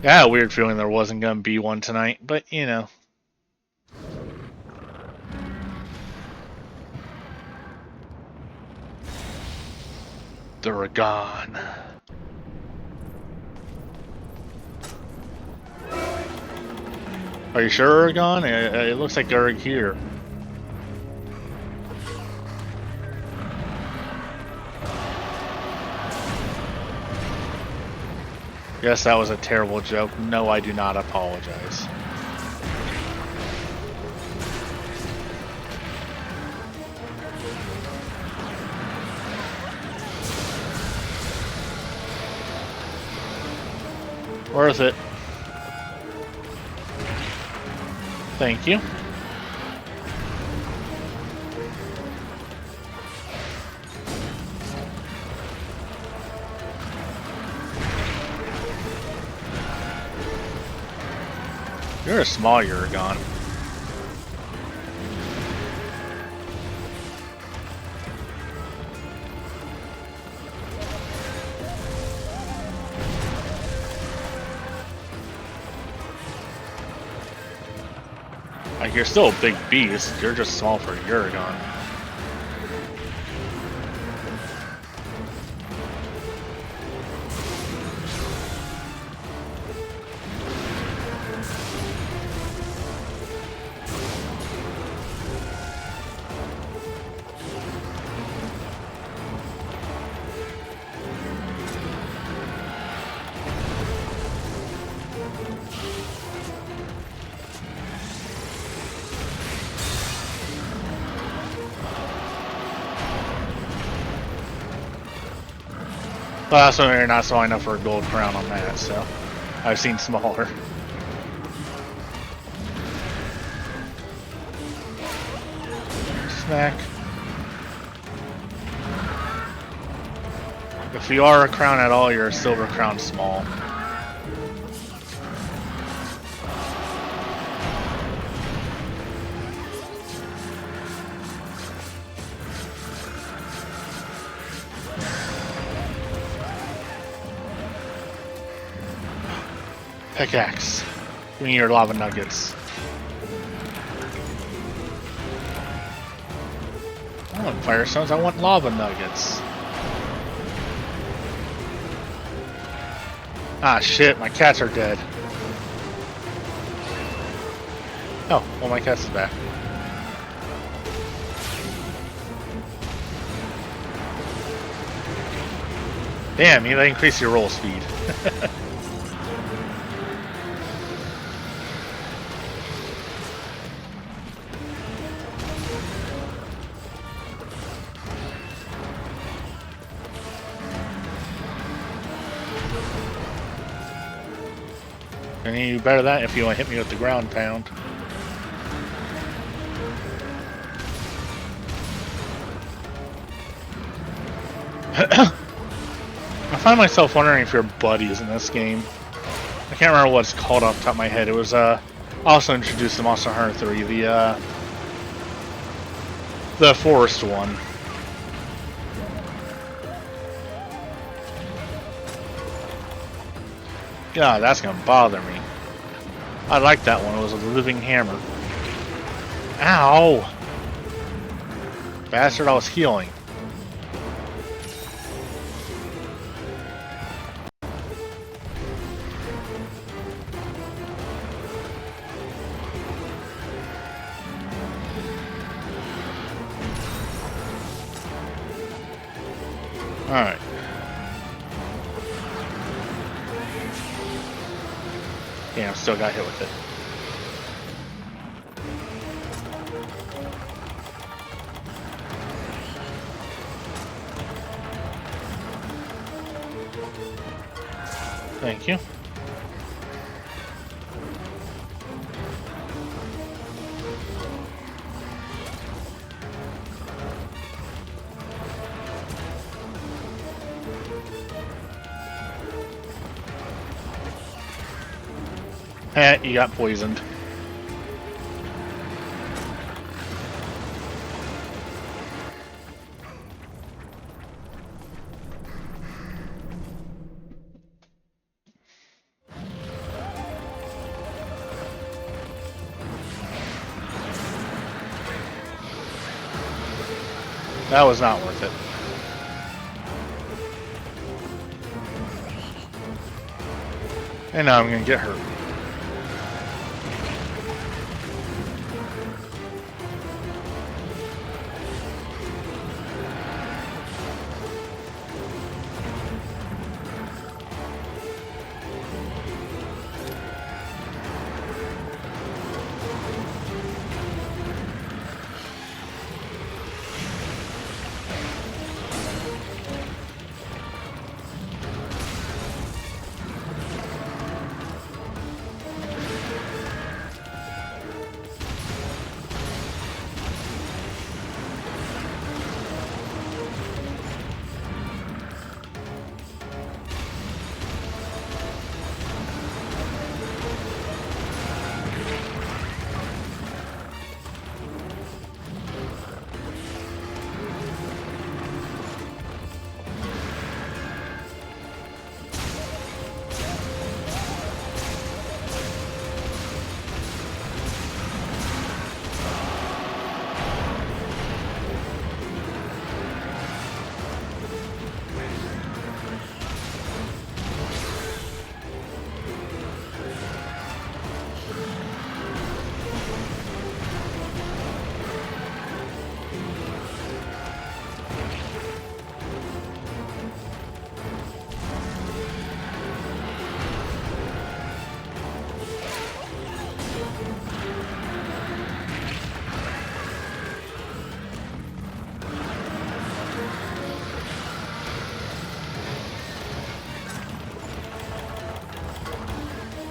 Yeah, I had a weird feeling there wasn't going to be one tonight, but you know. Duragon. Are you sure, Duragon? It looks like they're here. Yes, that was a terrible joke. No, I do not apologize. Worth it. Thank you. You're a small Uragon. Like, you're still a big beast, you're just small for a Uragon. Well, that's when you're not small enough for a gold crown on that, so I've seen smaller. Smack. If you are a crown at all, you're a silver crown small. Pickaxe. Give me your lava nuggets. I don't want firestones, I want lava nuggets. Ah shit, my cats are dead. Oh, well my cats is back. Damn, you increase your roll speed. And you better that if you want to hit me with the ground pound. I find myself wondering if your buddies in this game. I can't remember what it's called off the top of my head. It was also introduced in Monster Hunter 3, the forest one. God, that's gonna bother me. I liked that one. It was a living hammer. Ow! Bastard, I was healing. Alright. Yeah, I still got hit with it. Thank you. You got poisoned. That was not worth it. And now I'm gonna get hurt.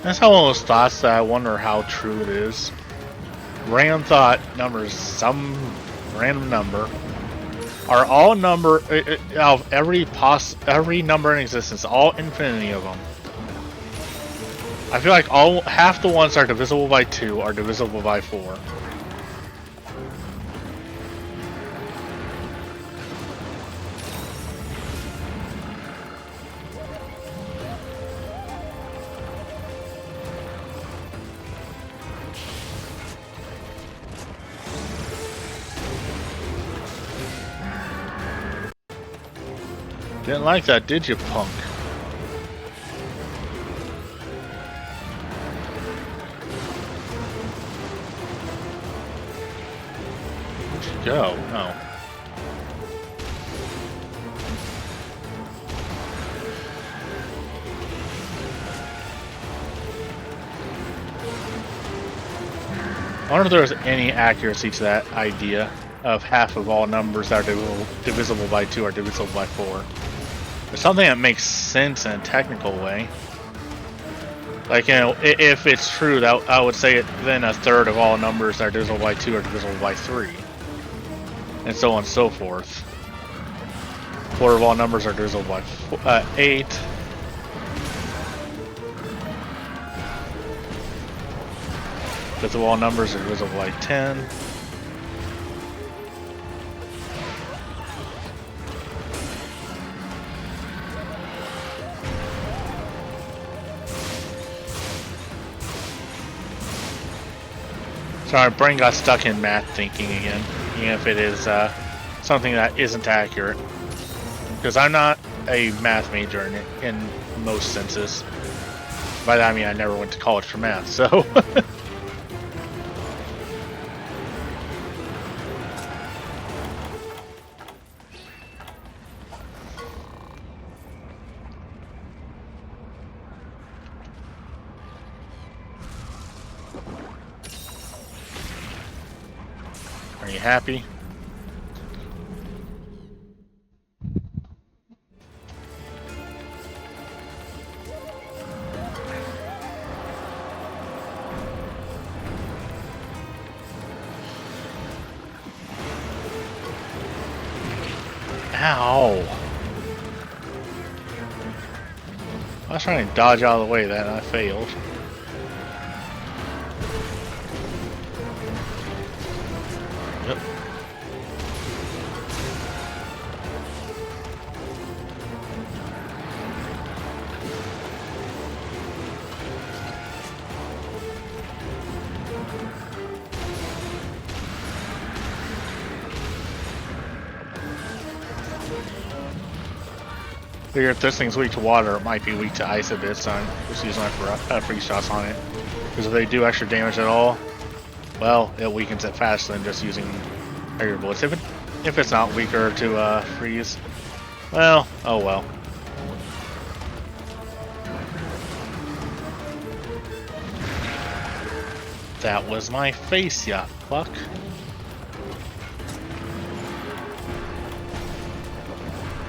That's how one of those thoughts that I wonder how true it is. Random thought numbers, some random number. Are all number out of every number in existence, all infinity of them? I feel like half the ones that are divisible by 2 are divisible by 4. Didn't like that, did you, punk? Where'd you go? Oh. I wonder if there was any accuracy to that idea of half of all numbers that are divisible by 2 are divisible by 4. There's something that makes sense in a technical way. Like, you know, if it's true, that I would say it, then a third of all numbers that are divisible by 2 are divisible by 3. And so on and so forth. Quarter of all numbers are divisible by 8. Fifth of all numbers are divisible by 10. So my brain got stuck in math thinking again, even if it is something that isn't accurate. Because I'm not a math major in most senses. By that I mean I never went to college for math, so... Are you happy? Ow! I was trying to dodge out of the way that and I failed. Yep. Figure if this thing's weak to water, it might be weak to ice a bit, so I'm just using my free shots on it. Because if they do extra damage at all, well, it weakens it faster than just using regular bullets. If it's not weaker to freeze, well, oh well. That was my face, ya fuck.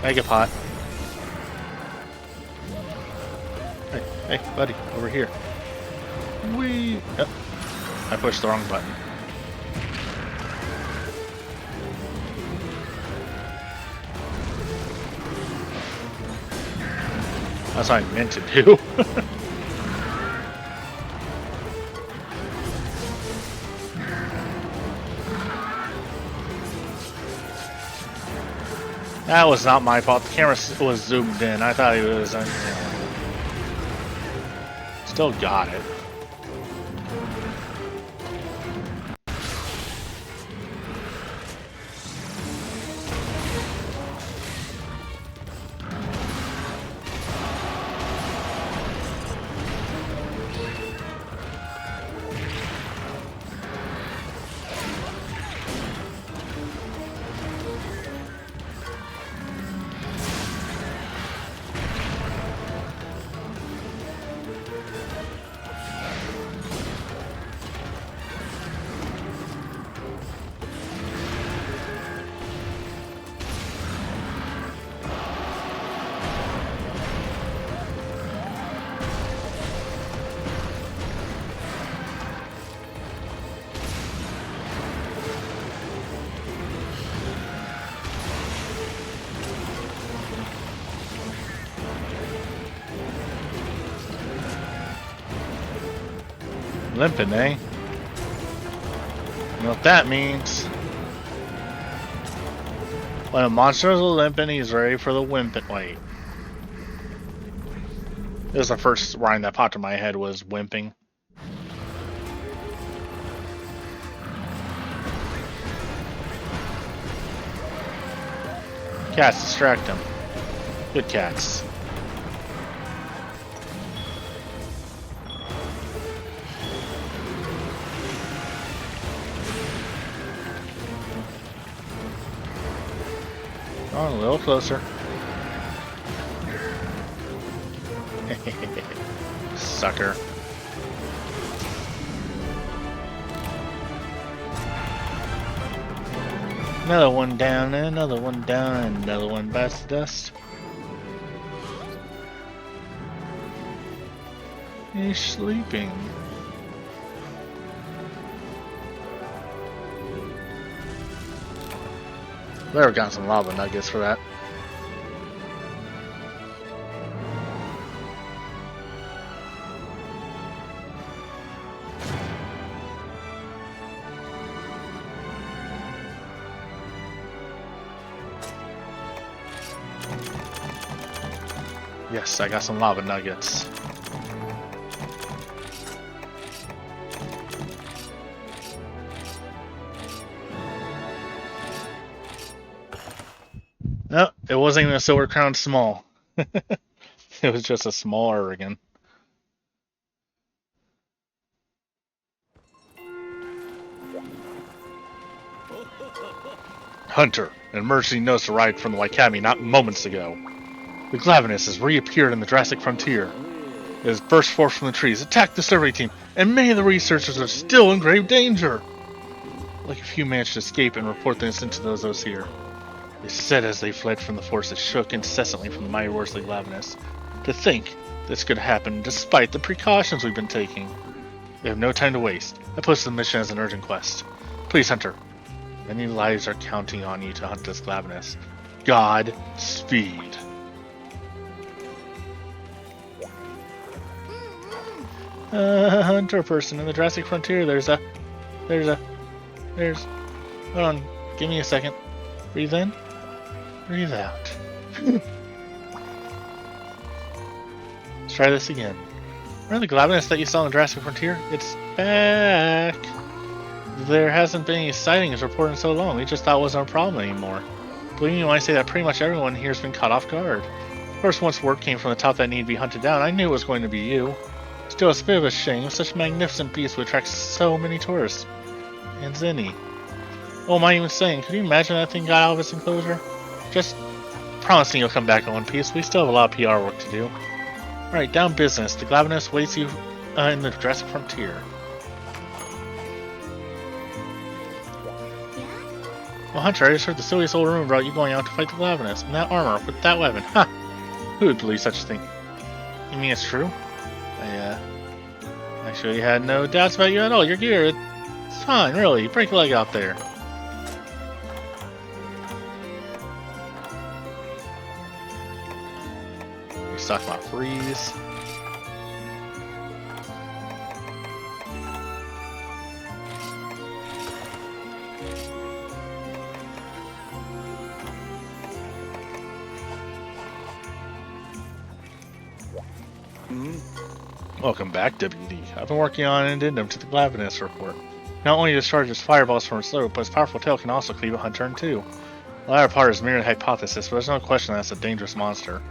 Megapot. Hey, buddy, over here. Whee! Yep. I pushed the wrong button. That's what I meant to do. That was not my fault. The camera was zoomed in. I thought he was... Still got it. Limping, eh? You know what that means? When a monster is limping, he's ready for the wimping. Wait. This is the first rhyme that popped in my head was wimping. Cats, distract him. Good cats. Oh, a little closer. Sucker. Another one down, another one down, another one bites the dust. He's sleeping. Better have gotten some lava nuggets for that. Yes, I got some lava nuggets. No, it wasn't even a Silver Crown small. It was just a small Urigan. Hunter, an emergency notice arrived from the Waikami not moments ago. The Glavenus has reappeared in the Jurassic frontier. It has burst forth from the trees, attacked the survey team, and many of the researchers are still in grave danger. Like a few managed to escape and report the incident to those here. They said as they fled from the force that shook incessantly from the mighty Worsley Glavenus. To think this could happen despite the precautions we've been taking. We have no time to waste. I posted the mission as an urgent quest. Please, Hunter. Many lives are counting on you to hunt this Glavenus. God speed. Hunter person in the Jurassic frontier. There's. Hold on. Give me a second. Breathe in. Breathe out. Let's try this again. Remember the Glavenus that you saw in the Jurassic frontier? It's back. There hasn't been any sightings reported in so long. We just thought it wasn't a problem anymore. Believe me when I say that pretty much everyone here has been caught off guard. Of course, once word came from the top that needed to be hunted down, I knew it was going to be you. Still, it's a bit of a shame. Such a magnificent beast would attract so many tourists. And Zinni. Oh, am I even saying? Could you imagine that thing got out of its enclosure? Just promising you'll come back in one piece. We still have a lot of PR work to do. Alright, down business. The Glavenus waits you in the Jurassic frontier. Well, Hunter, I just heard the silliest old rumor about you going out to fight the Glavenus in that armor with that weapon. Ha! Who would believe such a thing? You mean it's true? I actually had no doubts about you at all. Your gear, it's fine, really. Break a leg out there. Restock my freeze. Welcome back, WD. I've been working on an addendum to the Glavenus report. Not only discharges fireballs from its throat, but its powerful tail can also cleave a hunter in two. The latter part is merely hypothesis, but there's no question that's a dangerous monster.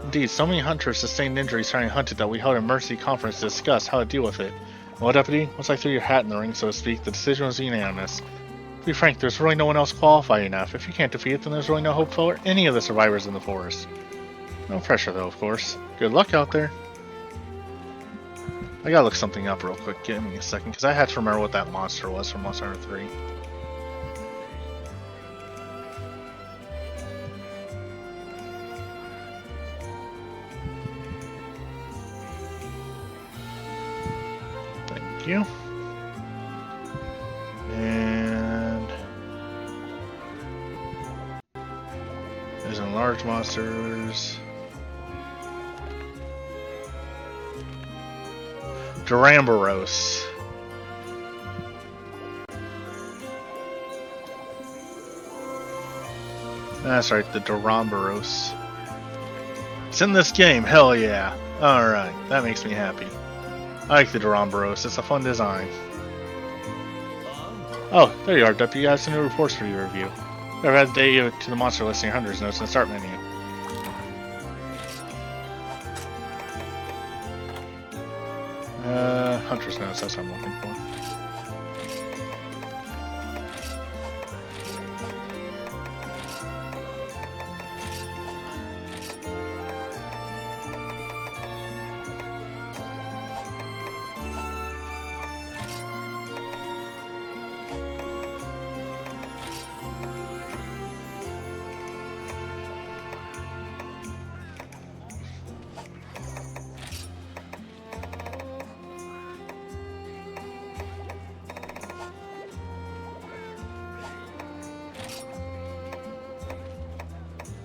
Indeed, so many hunters sustained injuries trying to hunt it that we held an emergency conference to discuss how to deal with it. Well, Deputy, once I threw your hat in the ring, so to speak, the decision was unanimous. To be frank, there's really no one else qualified enough. If you can't defeat it, then there's really no hope for any of the survivors in the forest. No pressure, though, of course. Good luck out there. I gotta look something up real quick. Give me a second, because I had to remember what that monster was from Monster Hunter 3. Thank you. And there's some large monsters. Duramboros. That's right, the Duramboros. It's in this game, hell yeah. Alright, that makes me happy. I like the Duramboros, it's a fun design. Oh, there you are, Deputy. I have some new reports for you to review. I've added data to the monster listing hunters notes in the start menu. Hunter's notes, that's what I'm looking for.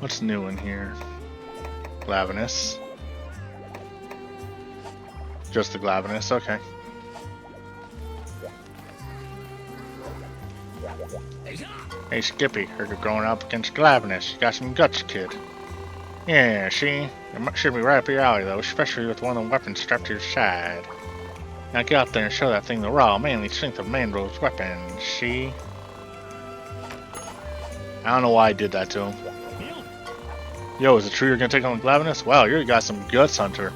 What's new in here? Glavenus. Just the Glavenus, okay. Hey Skippy, heard you're going up against Glavenus. You got some guts, kid. Yeah, see? It should be right up your alley, though, especially with one of the weapons strapped to your side. Now get out there and show that thing the raw, manly strength of Mandrill's weapons, see? I don't know why I did that to him. Yo, is it true you're gonna take on Glavenus? Wow, you got some guts, Hunter.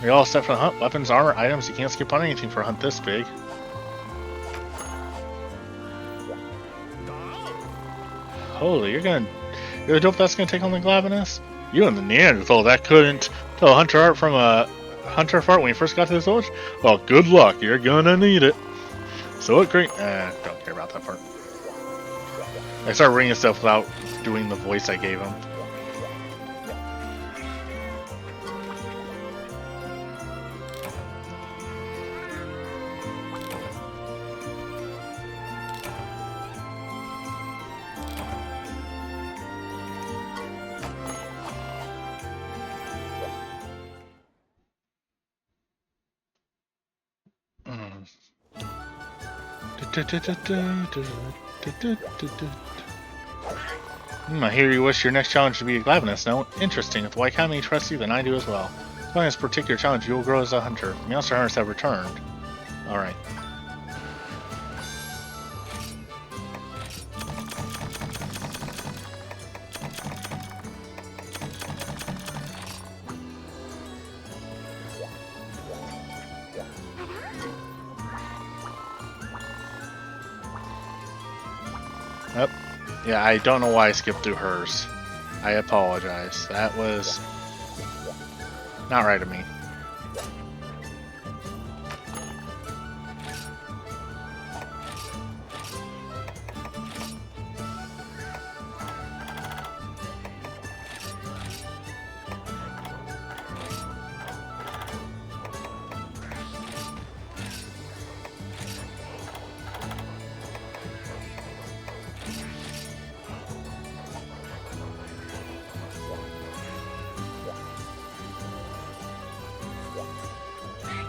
Are you all set for the hunt? Weapons, armor, items, you can't skip on anything for a hunt this big. Holy, you're the dope that's gonna take on the Glavenus? You and the Neanderthal that couldn't tell Hunter art from a Hunter fart when you first got to this village? Well, good luck, you're gonna need it. So what great don't care about that part. I started reading stuff without doing the voice I gave him. I hear you wish your next challenge to be a Glavenus. No, interesting. If the White Academy trusts you, then I do as well. Following this particular challenge, you will grow as a hunter. The monster hunters have returned. Alright. Yep. Yeah, I don't know why I skipped through hers. I apologize. That was not right of me.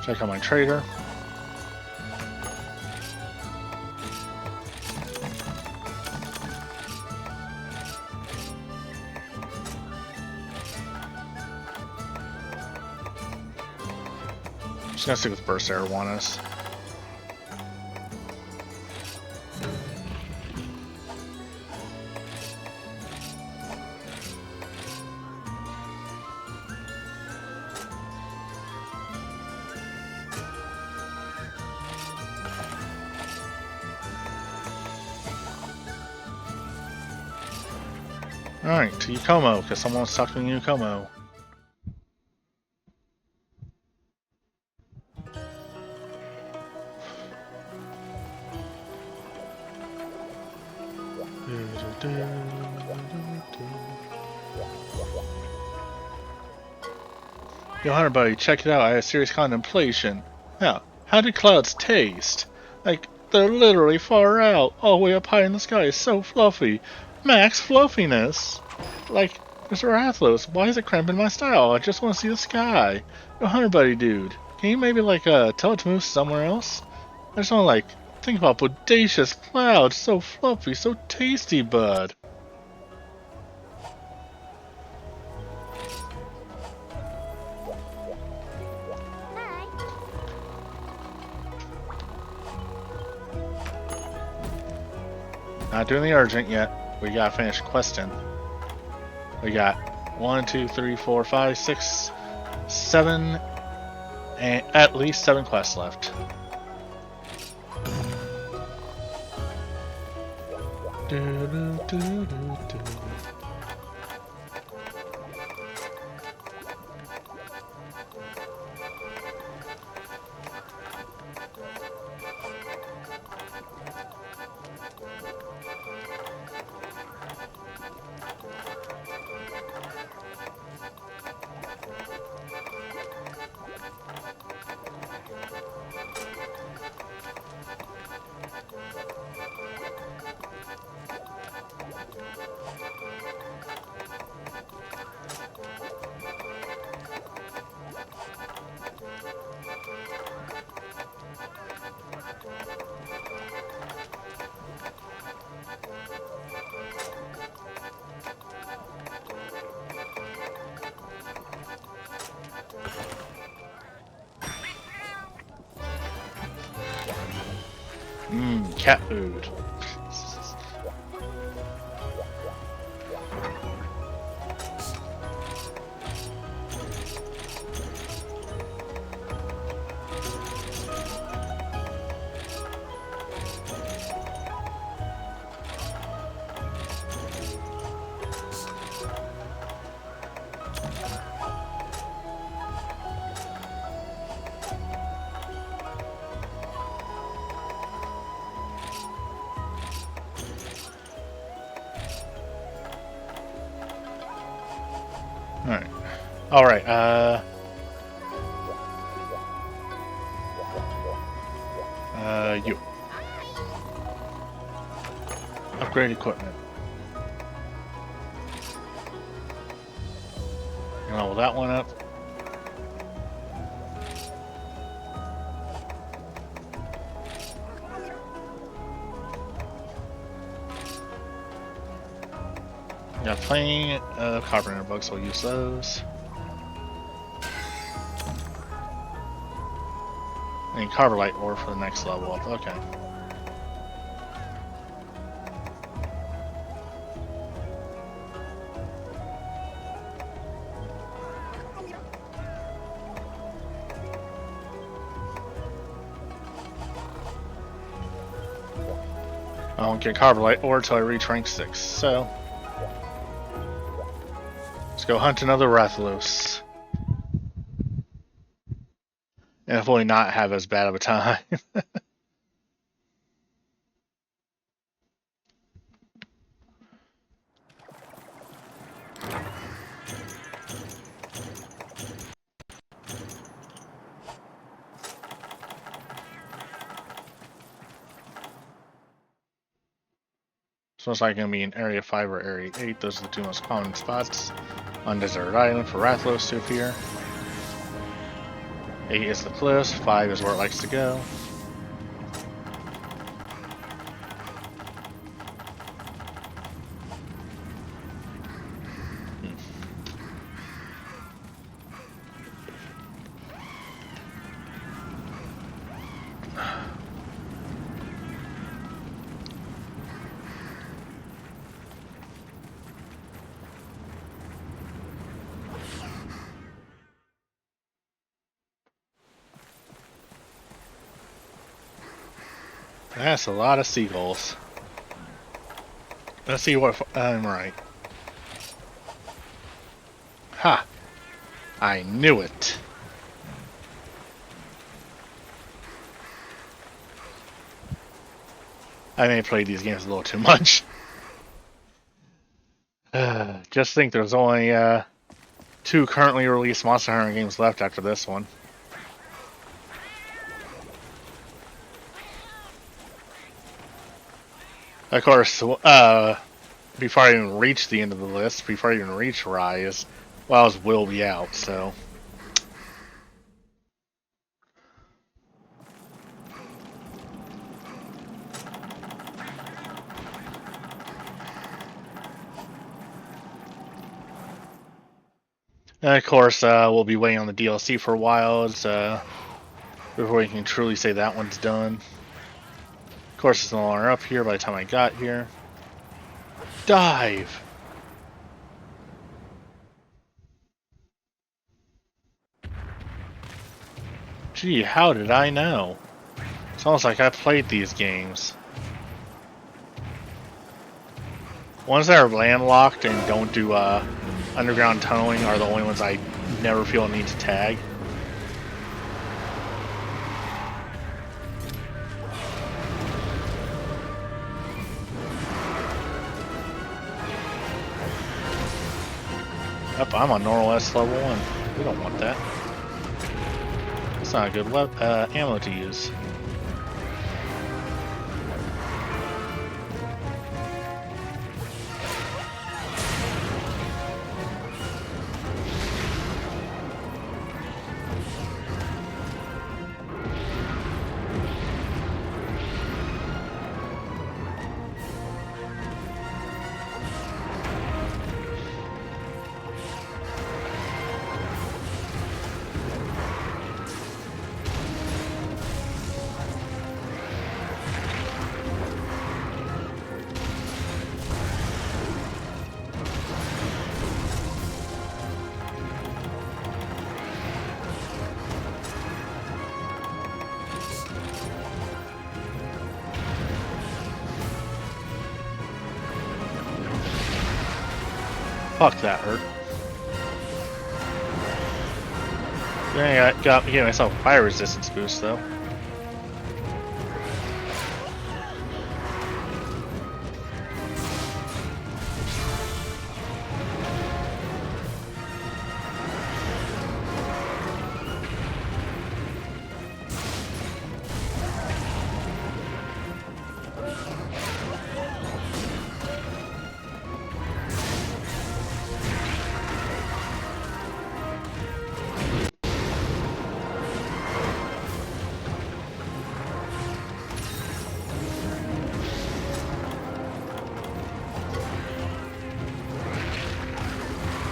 Check out my trader. Just gonna stick with Burst Arowanus. Alright, to Yukomo, because someone's talking to Yukomo. Yo, Hunter buddy, check it out. I had serious contemplation. Now, how do clouds taste? Like, they're literally far out, all the way up high in the sky. It's so fluffy. Max fluffiness. Like, Mr. Athlos, why is it cramping my style? I just want to see the sky. Yo, Hunter buddy, dude, can you maybe tell it to move somewhere else? I just want to think about bodacious clouds, so fluffy, so tasty, bud. Not doing the urgent yet. We gotta finish questing. We got 1, 2, 3, 4, 5, 6, 7, and at least 7 quests left. cat food. Alright, you. Upgrade equipment. Level that one up. Got plenty of carpenter bugs, so we'll use those. And carbonite ore for the next level up. Okay. I won't get carbonite ore until I reach rank 6, so let's go hunt another Rathalos. And hopefully not have as bad of a time. So it's like going to be in Area 5 or Area 8. Those are the two most common spots on Desert Island for Rathalos to appear. 8 is the cliffs, 5 is where it likes to go. That's a lot of seagulls. Let's see what I'm right. Ha! I knew it. I may have played these games a little too much. Just think there's only 2 currently released Monster Hunter games left after this one. Of course, before I even reach the end of the list, before I even reach Rise, Wells will be out, so. And of course, we'll be waiting on the DLC for a while before we can truly say that one's done. Of course, it's no longer up here by the time I got here. Dive! Gee, how did I know? It's almost like I played these games. Ones that are landlocked and don't do underground tunneling are the only ones I never feel a need to tag. Yep, I'm on normal S level 1. We don't want that. It's not a good ammo to use. Fuck, that hurt. Then I gave myself a fire resistance boost though.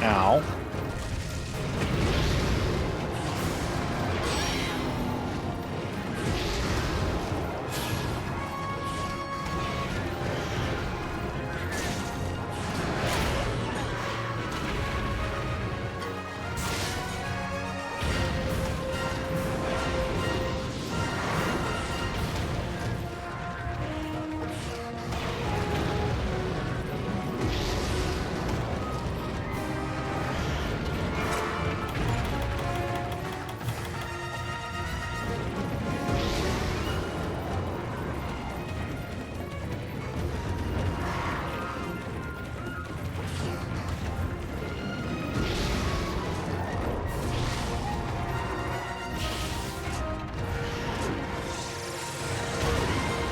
Ow.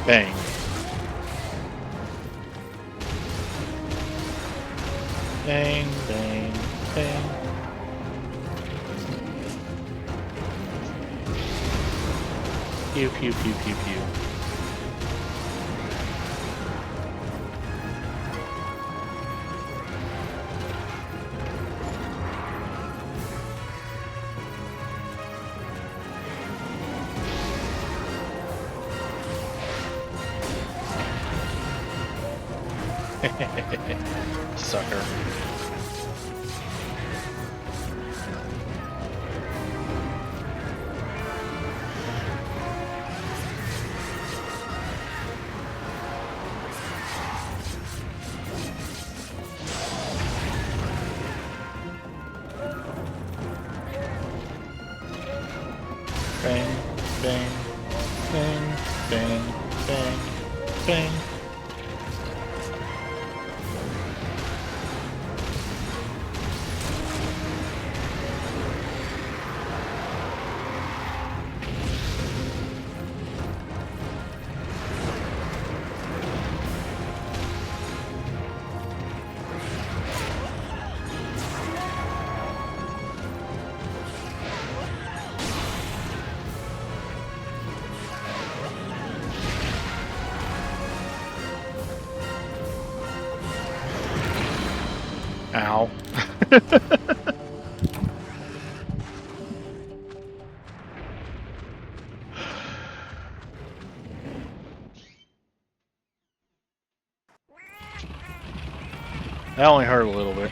Bang. Bang, bang, bang. Pew, pew, pew, pew, pew. Sucker. Bang, bang, bang, bang, bang, bang. Ow. That only hurt a little bit.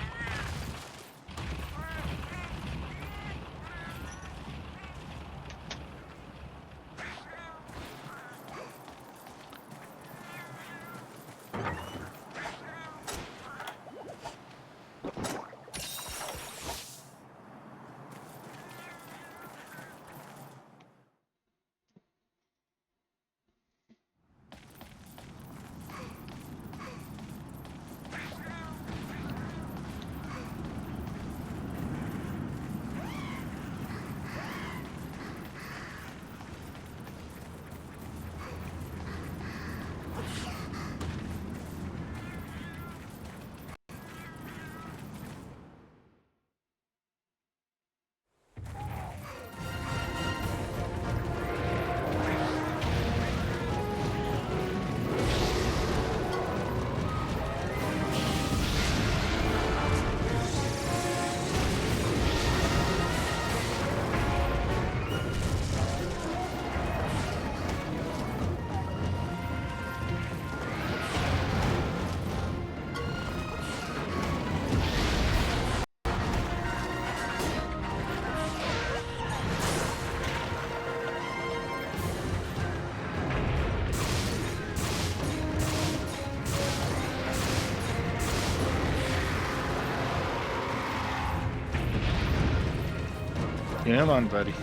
Come on, buddy.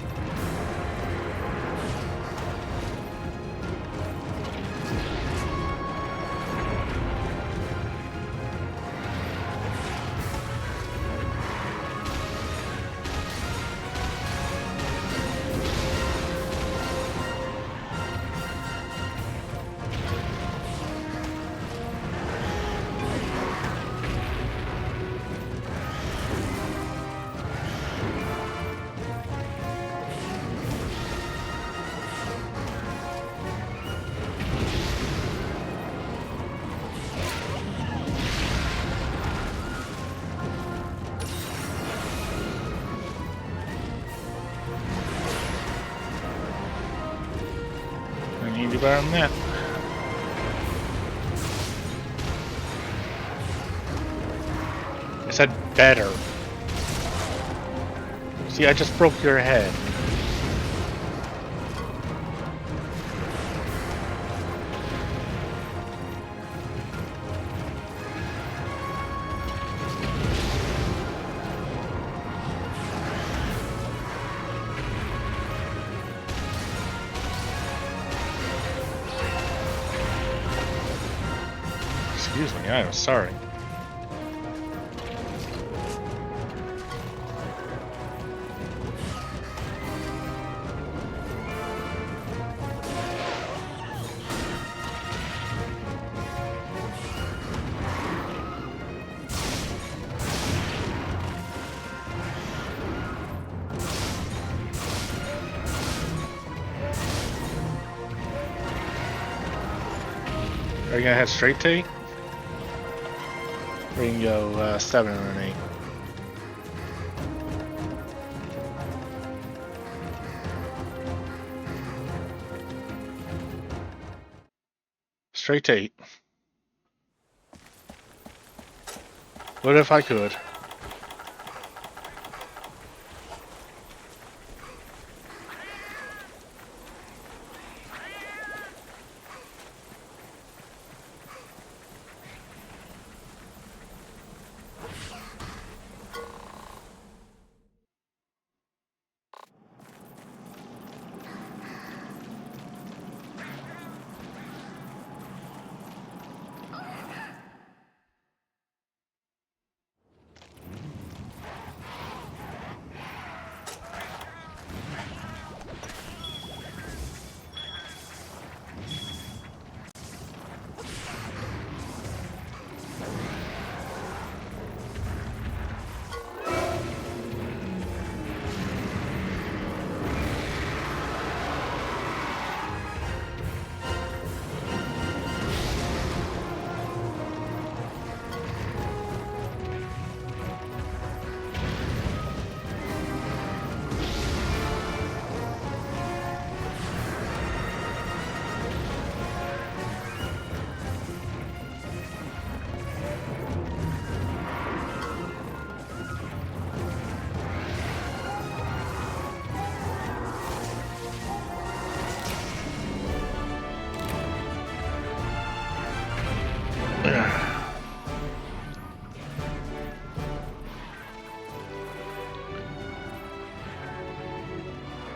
I need to better than that. I said better. See, I just broke your head. Excuse me, I am sorry. Are you gonna head straight to 8? Or you can go 7 and 8. Straight to 8. What if I could?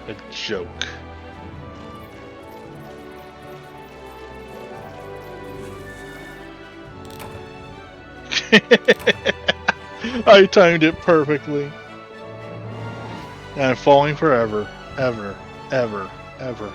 A joke. I timed it perfectly. And I'm falling forever. Ever. Ever. Ever.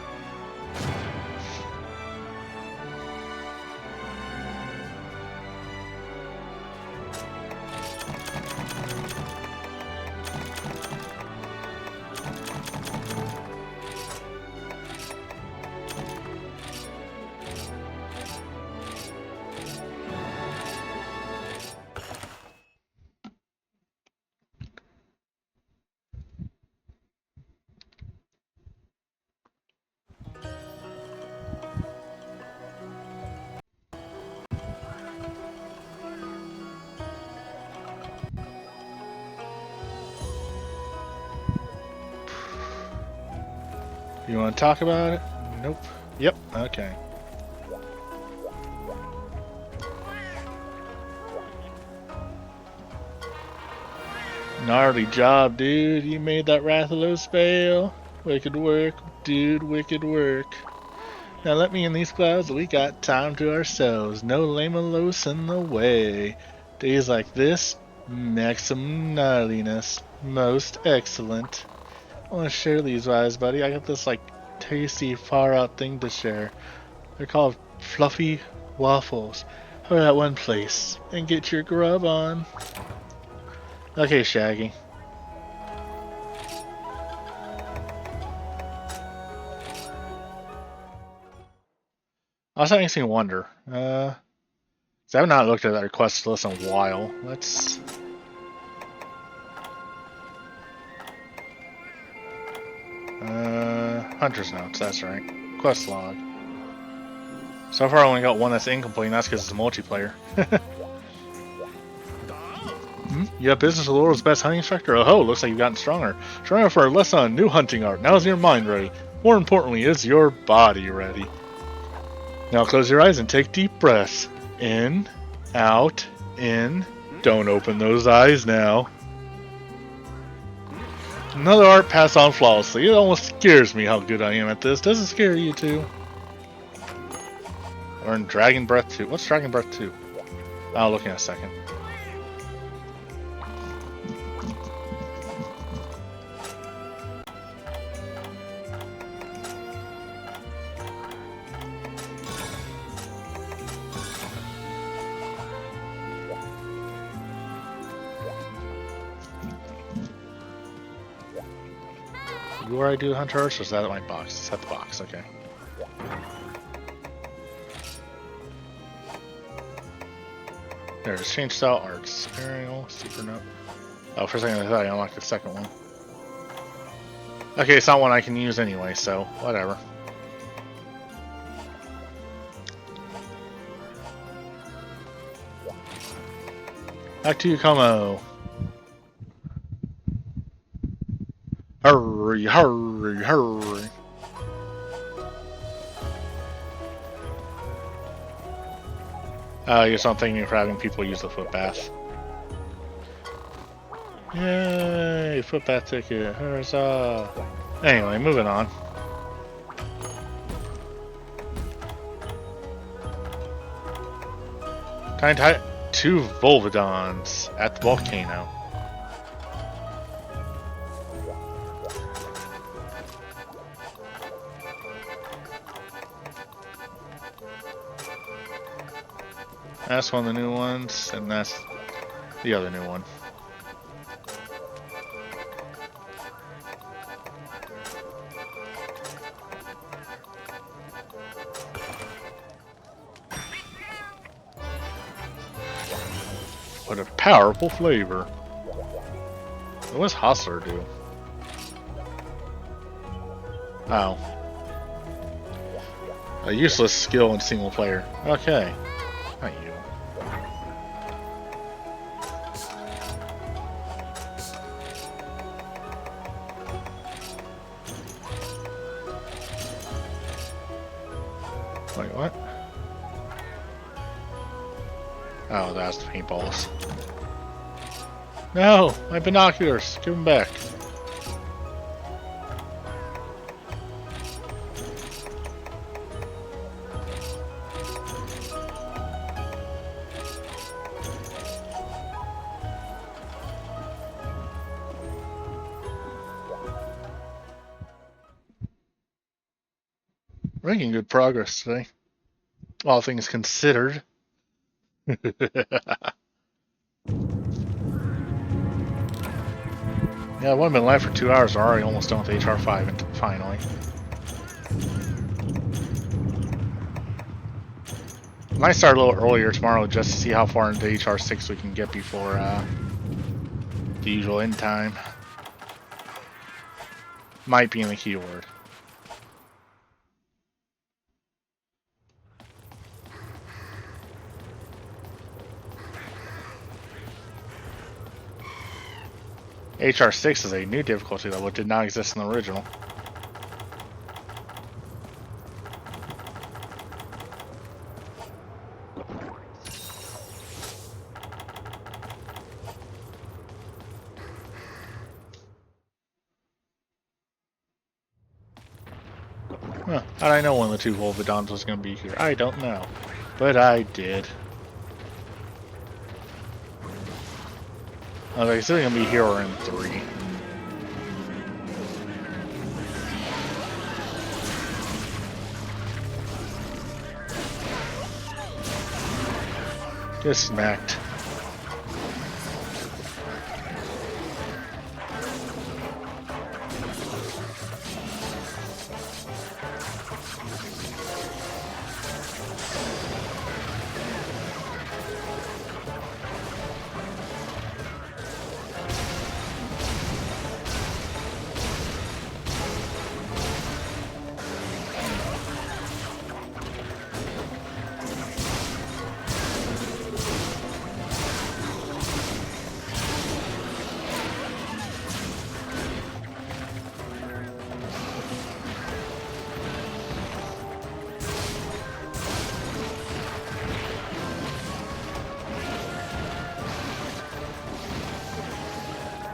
You want to talk about it? Nope. Yep. Okay. Gnarly job, dude. You made that Rathalos fail. Wicked work, dude. Wicked work. Now let me in these clouds. We got time to ourselves. No Lamalos in the way. Days like this, maximum gnarliness. Most excellent. I want to share these vibes, buddy. I got this, like, tasty, far-out thing to share. They're called fluffy waffles. Hurry at one place and get your grub on. Okay, Shaggy. I was having to wonder. I have not looked at that request list in a while. Let's. Hunter's notes. That's right. Quest log. So far, I only got one that's incomplete. And that's because it's a multiplayer. You have business with the world's best hunting instructor? Oh ho, looks like you've gotten stronger. Stronger for a lesson on new hunting art. Now is your mind ready? More importantly, is your body ready? Now close your eyes and take deep breaths. In, out, in. Don't open those eyes now. Another art passed on flawlessly. It almost scares me how good I am at this. Does it scare you too? Learn Dragon Breath 2. What's Dragon Breath 2? I'll look in a second. Where I do Hunter Arts, or is that at my box? It's at the box, okay. There's change style arts. Aerial, super note. Oh, for a second I thought I unlocked the second one. Okay, it's not one I can use anyway, so whatever. Back to you, Como. Hurry, hurry, hurry. I guess I'm thanking you for having people use the footbath. Yay, footbath ticket. Huzzah. Anyway, moving on. Time to tie 2 Volvidons at the volcano. That's one of the new ones, and that's the other new one. What a powerful flavor. What does Hostler do? Oh. A useless skill in single player. Okay. Not you. Wait, what? Oh, that's the paintballs. No! My binoculars! Give them back. We're making good progress today. All things considered. Yeah, I would have been live for 2 hours. We're already almost done with HR5 and finally. Might start a little earlier tomorrow just to see how far into HR6 we can get before the usual end time. Might be in the keyword. HR6 is a new difficulty level. It did not exist in the original. Huh, how'd I know one of the two Volvidons was going to be here? I don't know. But I did. I was like, it's either going to be here or in 3. Just smacked.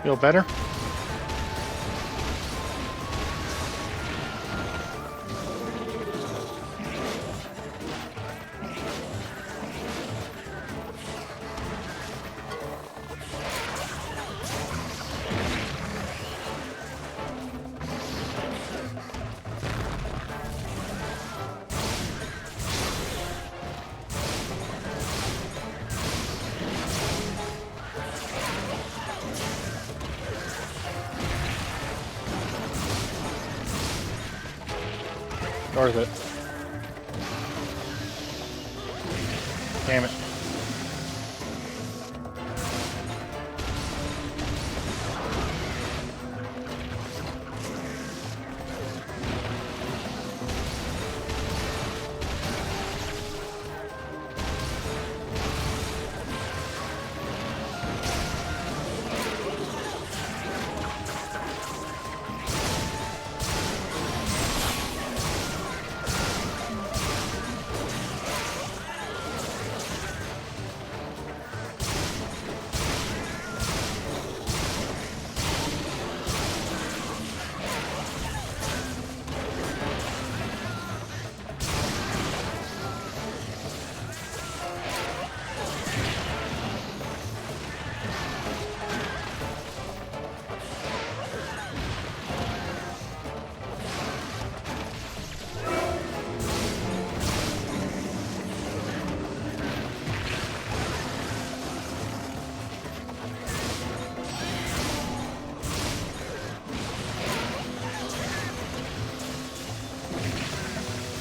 Feel better? Worth it. Damn it.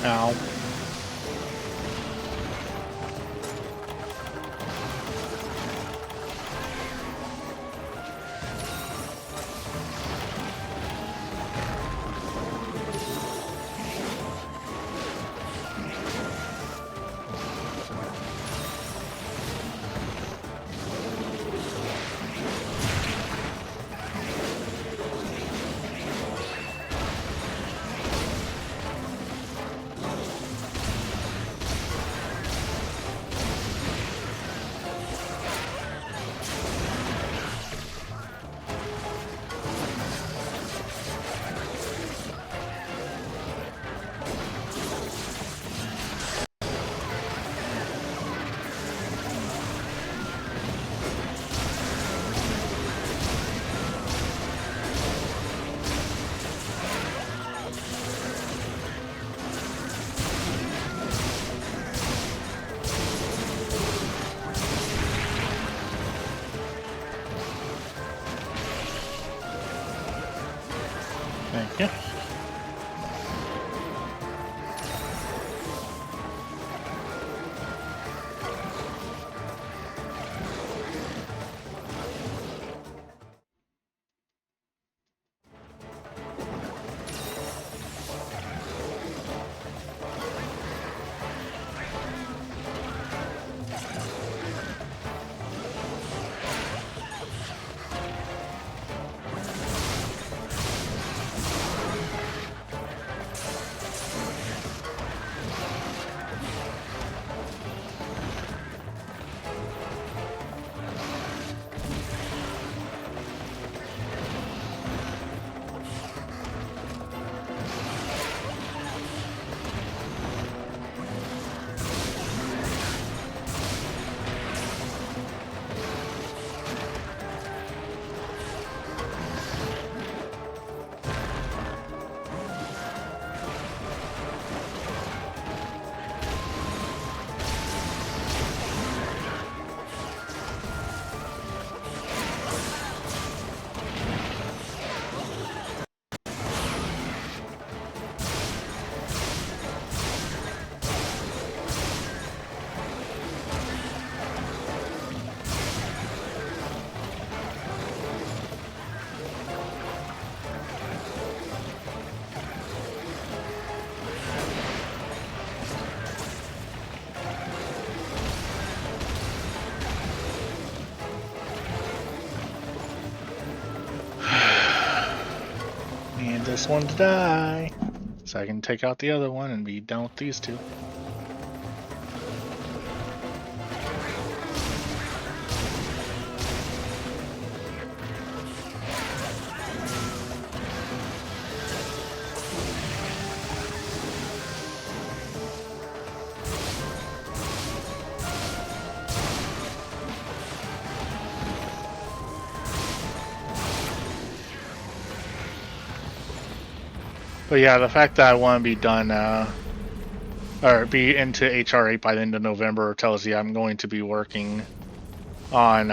Ow. Thank you. need this one to die, so I can take out the other one and be done with these two. But yeah, the fact that I want to be done, or be into HR8 by the end of November tells you I'm going to be working on,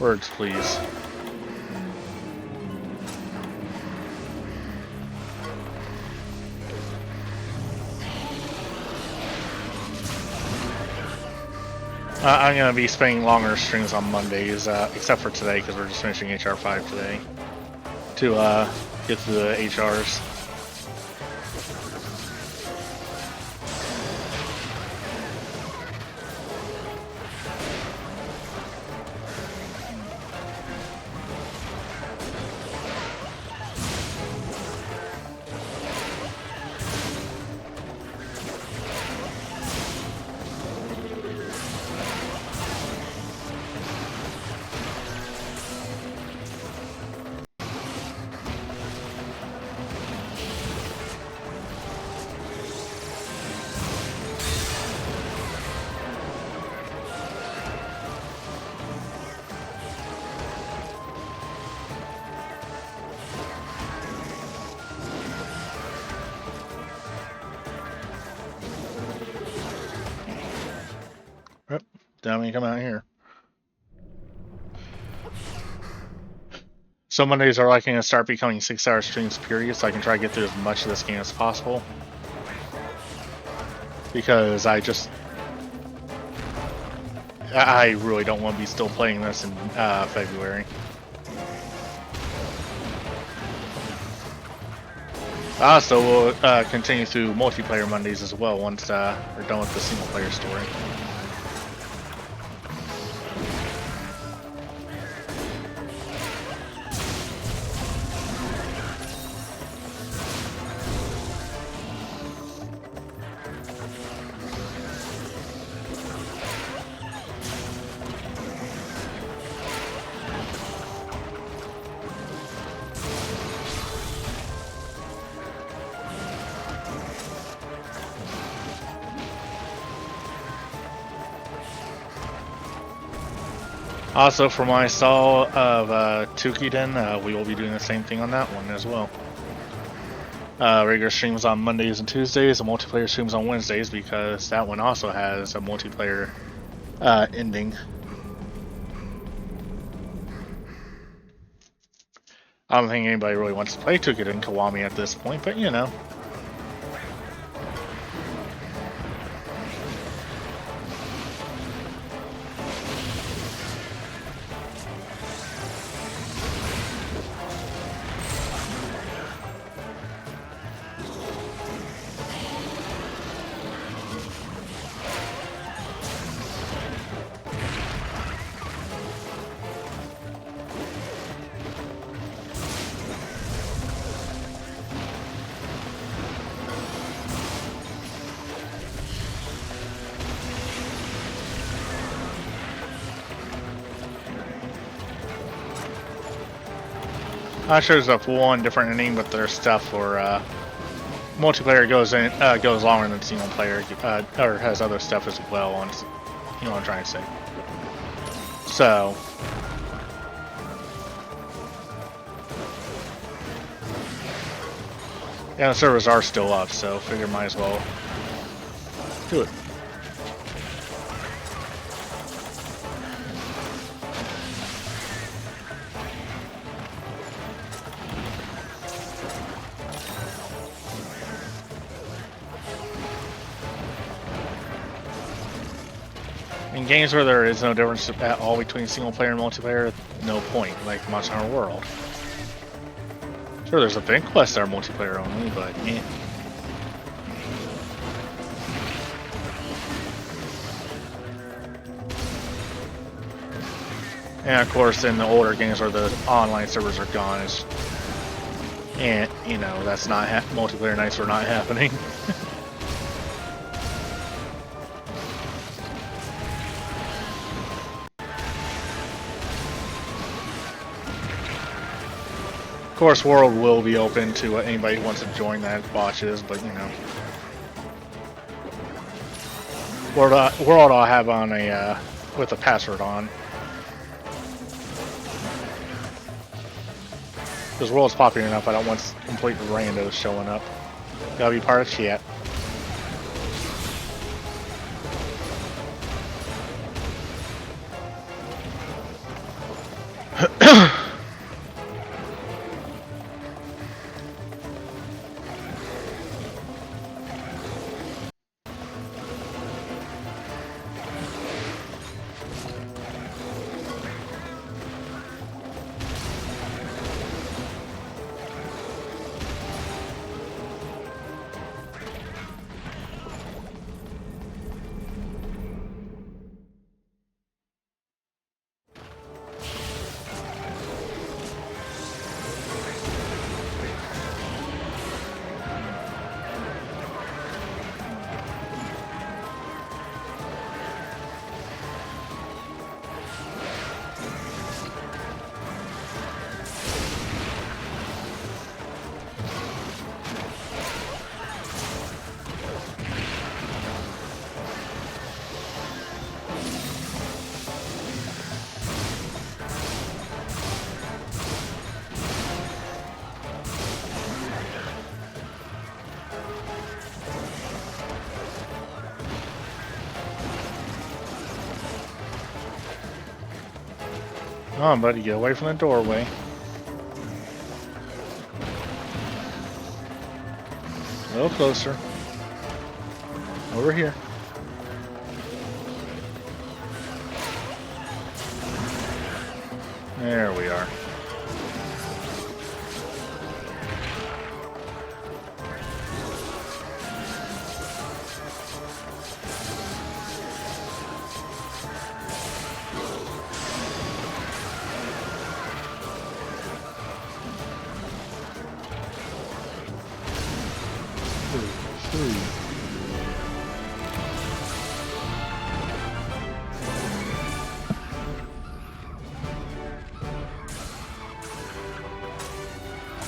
words please. I'm going to be spending longer streams on Mondays, except for today because we're just finishing HR5 today, to get to the HRs. Down when you come out here. So Mondays are likely to start becoming 6-hour streams period, so I can try to get through as much of this game as possible. Because I really don't want to be still playing this in February. So we'll continue through multiplayer Mondays as well once we're done with the single player story. Also, for my stall of Tukiden, we will be doing the same thing on that one as well. Regular streams on Mondays and Tuesdays, and multiplayer streams on Wednesdays, because that one also has a multiplayer ending. I don't think anybody really wants to play Tukiden Kiwami at this point, but you know. I'm sure there's a full-on different ending, but there's stuff for multiplayer goes longer than single player, or has other stuff as well. On, you know what I'm trying to say. So, yeah, the servers are still up, so figure might as well do it. In games where there is no difference at all between single player and multiplayer, no point, like Monster Hunter World. Sure, there's event quests that are multiplayer only, but eh. And of course, in the older games where the online servers are gone, and you know that's not multiplayer nights are not happening. Of course, World will be open to anybody who wants to join that watches, but you know, World I'll have on a with a password on. Because World's popular enough, I don't want complete randos showing up. Gotta be part of chat. Come on, buddy, get away from the doorway. A little closer. Over here. There we are.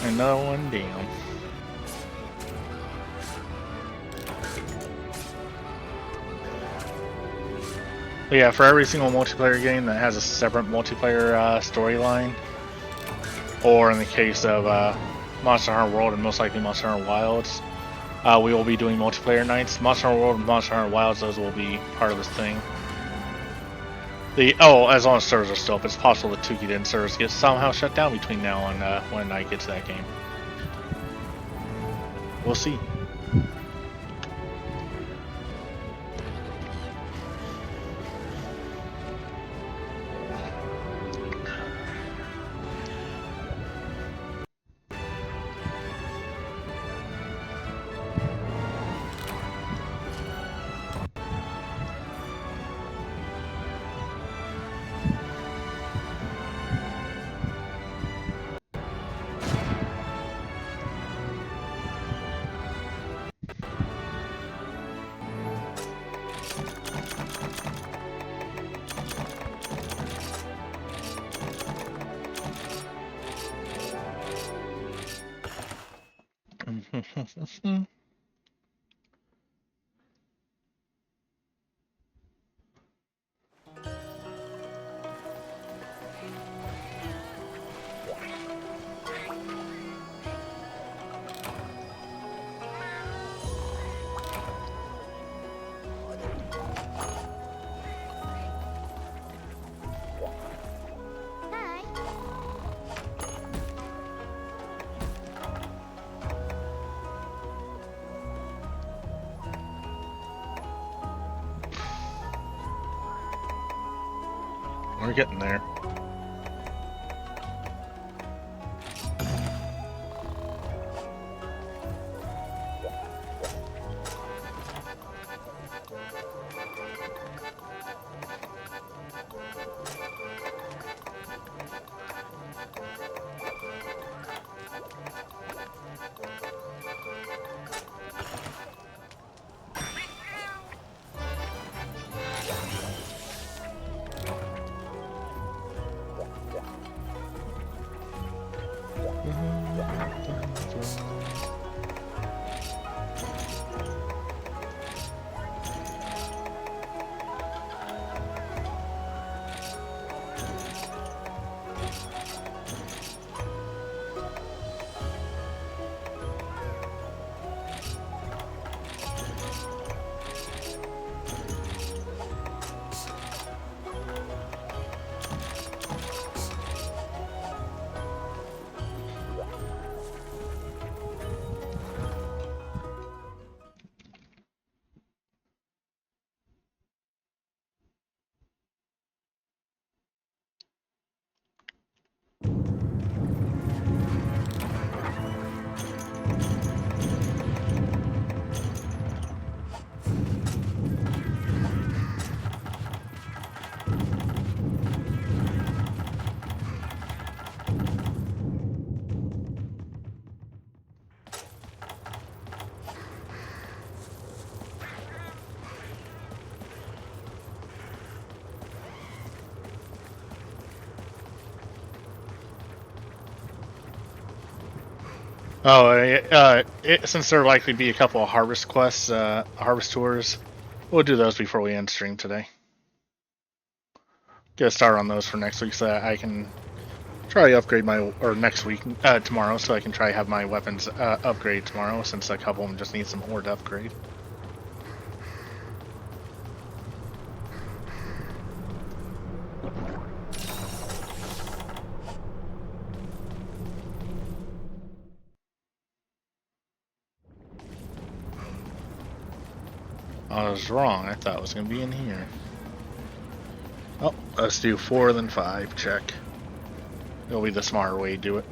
Another one down. But yeah, for every single multiplayer game that has a separate multiplayer storyline, or in the case of Monster Hunter World and most likely Monster Hunter Wilds, we will be doing multiplayer nights. Monster Hunter World and Monster Hunter Wilds, those will be part of this thing. As long as servers are still up, it's possible the Tukiden servers get somehow shut down between now and when I get to that game. We'll see. We're getting there. Oh, since there likely be a couple of harvest quests, harvest tours, we'll do those before we end stream today. Get a start on those for next week so that I can try upgrade my, or next week, tomorrow, so I can try have my weapons upgrade tomorrow, since a couple of them just need some ore to upgrade. I was wrong. I thought it was going to be in here. Oh, let's do 4 then 5. Check. It'll be the smarter way to do it.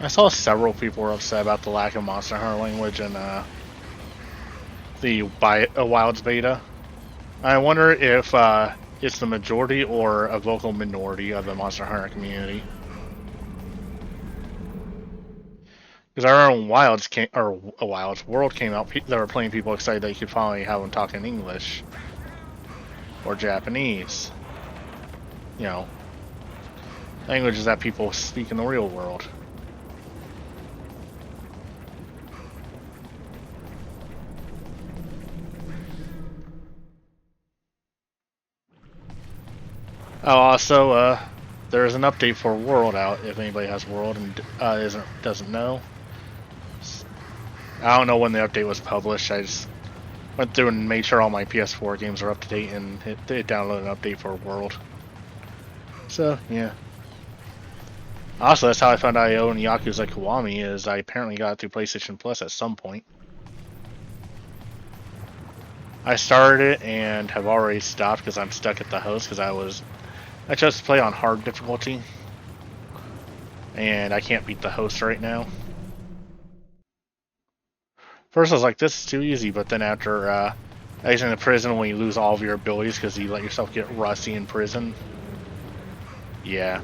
I saw several people were upset about the lack of Monster Hunter language in the Wilds beta. I wonder if it's the majority or a vocal minority of the Monster Hunter community. Because I remember when World came out, there were plenty of people excited that you could finally have them talk in English or Japanese. You know, languages that people speak in the real world. Oh, also, there's an update for World out, if anybody has World and doesn't know. I don't know when the update was published. I just went through and made sure all my PS4 games are up to date and it downloaded an update for World. So, yeah. Also, that's how I found out I own Yakuza Kiwami, is I apparently got it through PlayStation Plus at some point. I started it and have already stopped because I'm stuck at the host because I chose to play on hard difficulty, and I can't beat the host right now. First I was like, this is too easy, but then after exiting the prison when you lose all of your abilities because you let yourself get rusty in prison, yeah.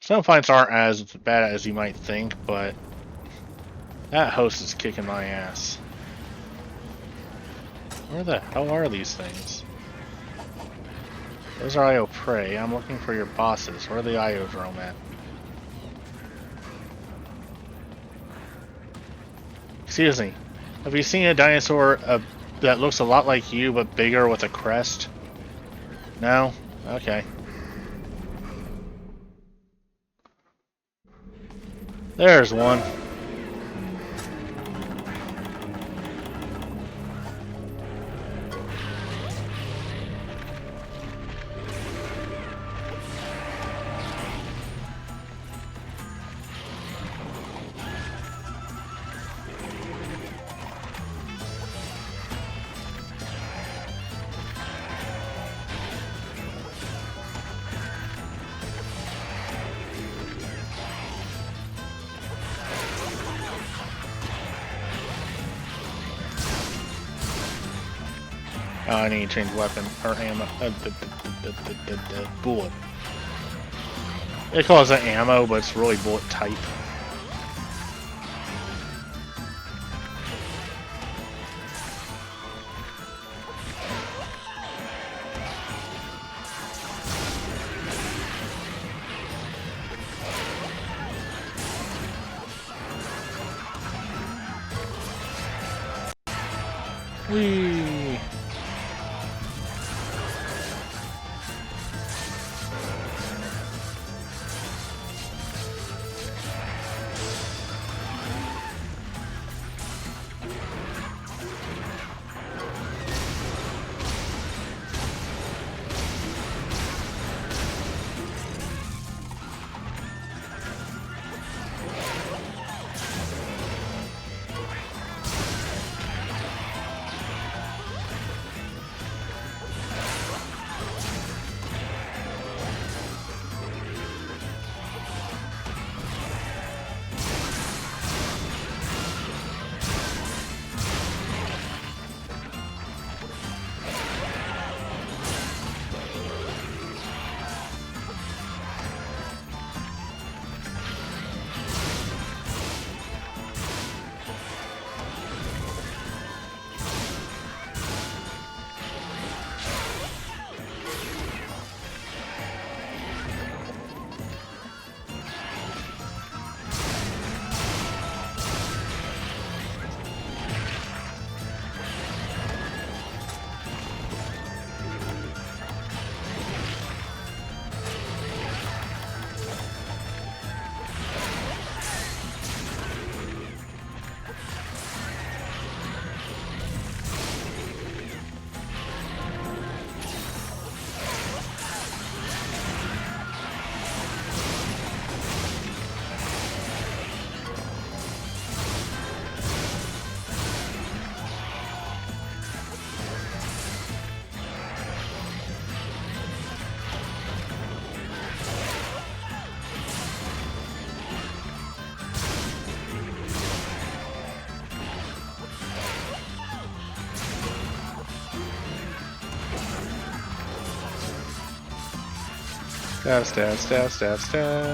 Some fights aren't as bad as you might think, but that host is kicking my ass. Where the hell are these things? Those are IO prey. I'm looking for your bosses. Where are the Iodrome at? Excuse me. Have you seen a dinosaur that looks a lot like you but bigger with a crest? No? Okay. There's one. I need to change weapon or ammo. Bullet. It calls it ammo, but it's really bullet type. Whee! Stab.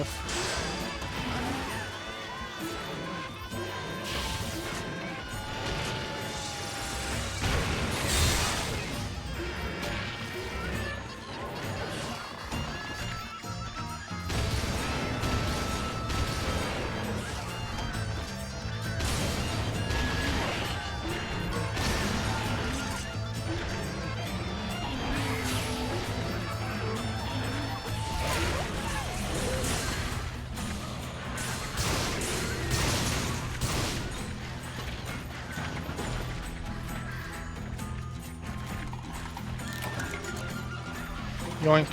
Yoink.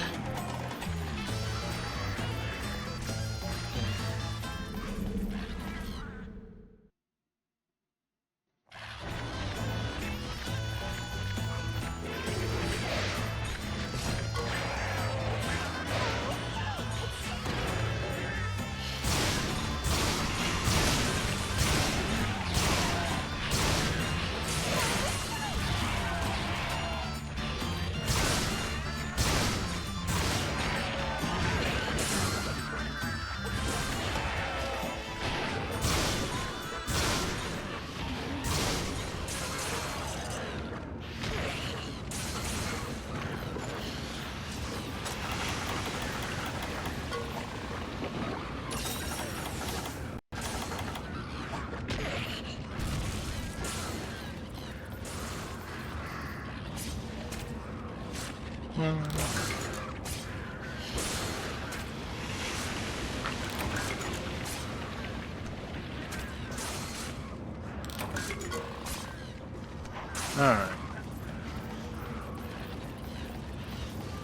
Alright.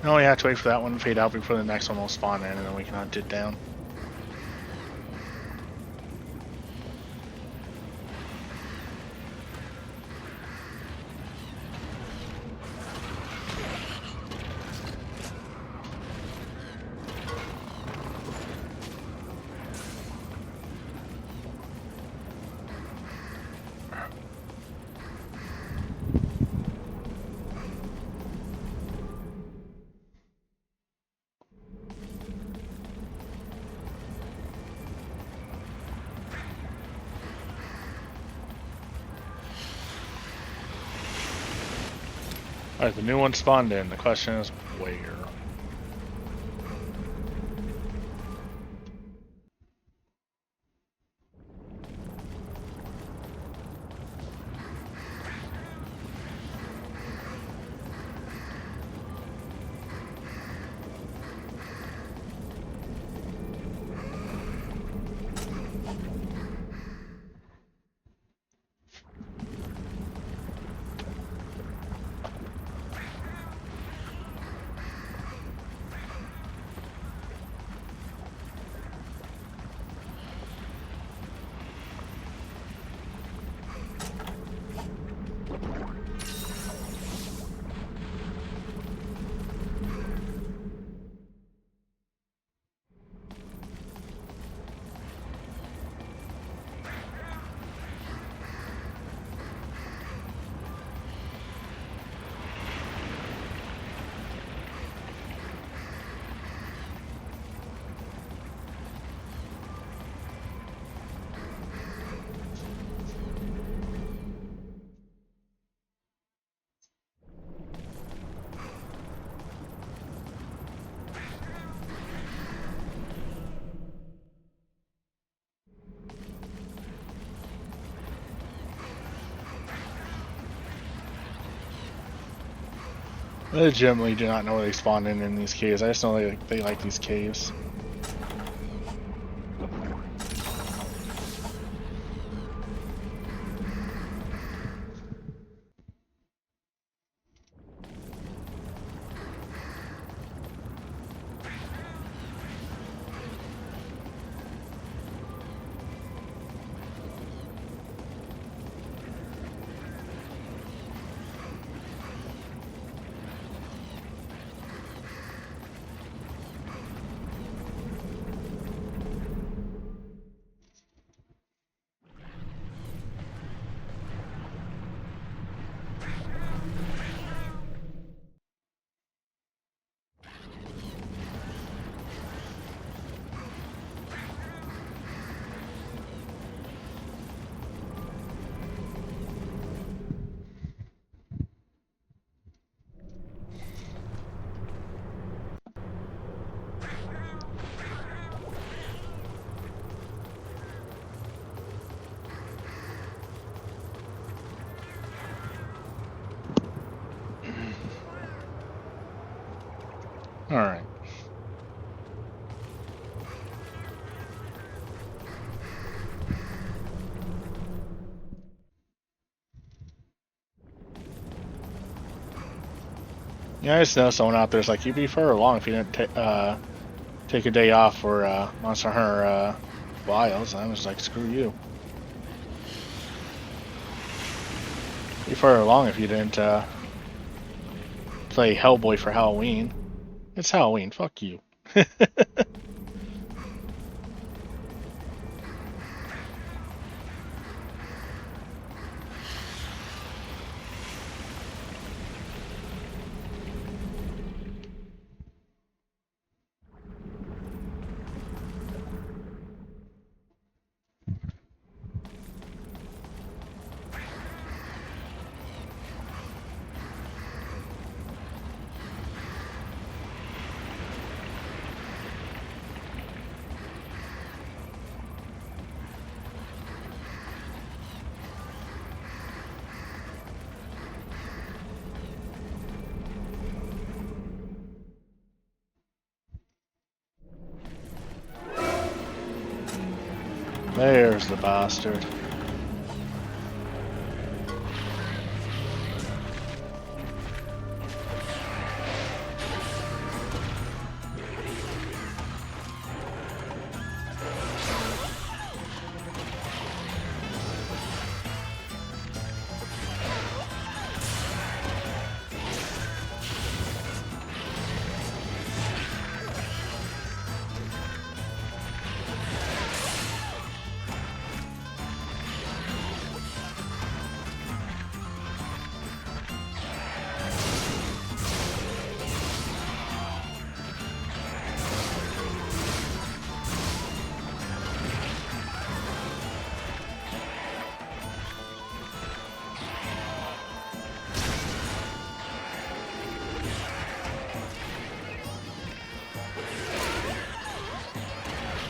Now we have to wait for that one to fade out before the next one will spawn in, and then we can hunt it down. Alright, the new one spawned in. The question is where? I legitimately do not know where they spawned in these caves. I just know they like these caves. Alright. Yeah, I just know someone out there's like, you'd be further along if you didn't take a day off for Monster Hunter Wilds. I was like, screw you. Be further along if you didn't play Hellboy for Halloween. It's Halloween, fuck you. There's the bastard.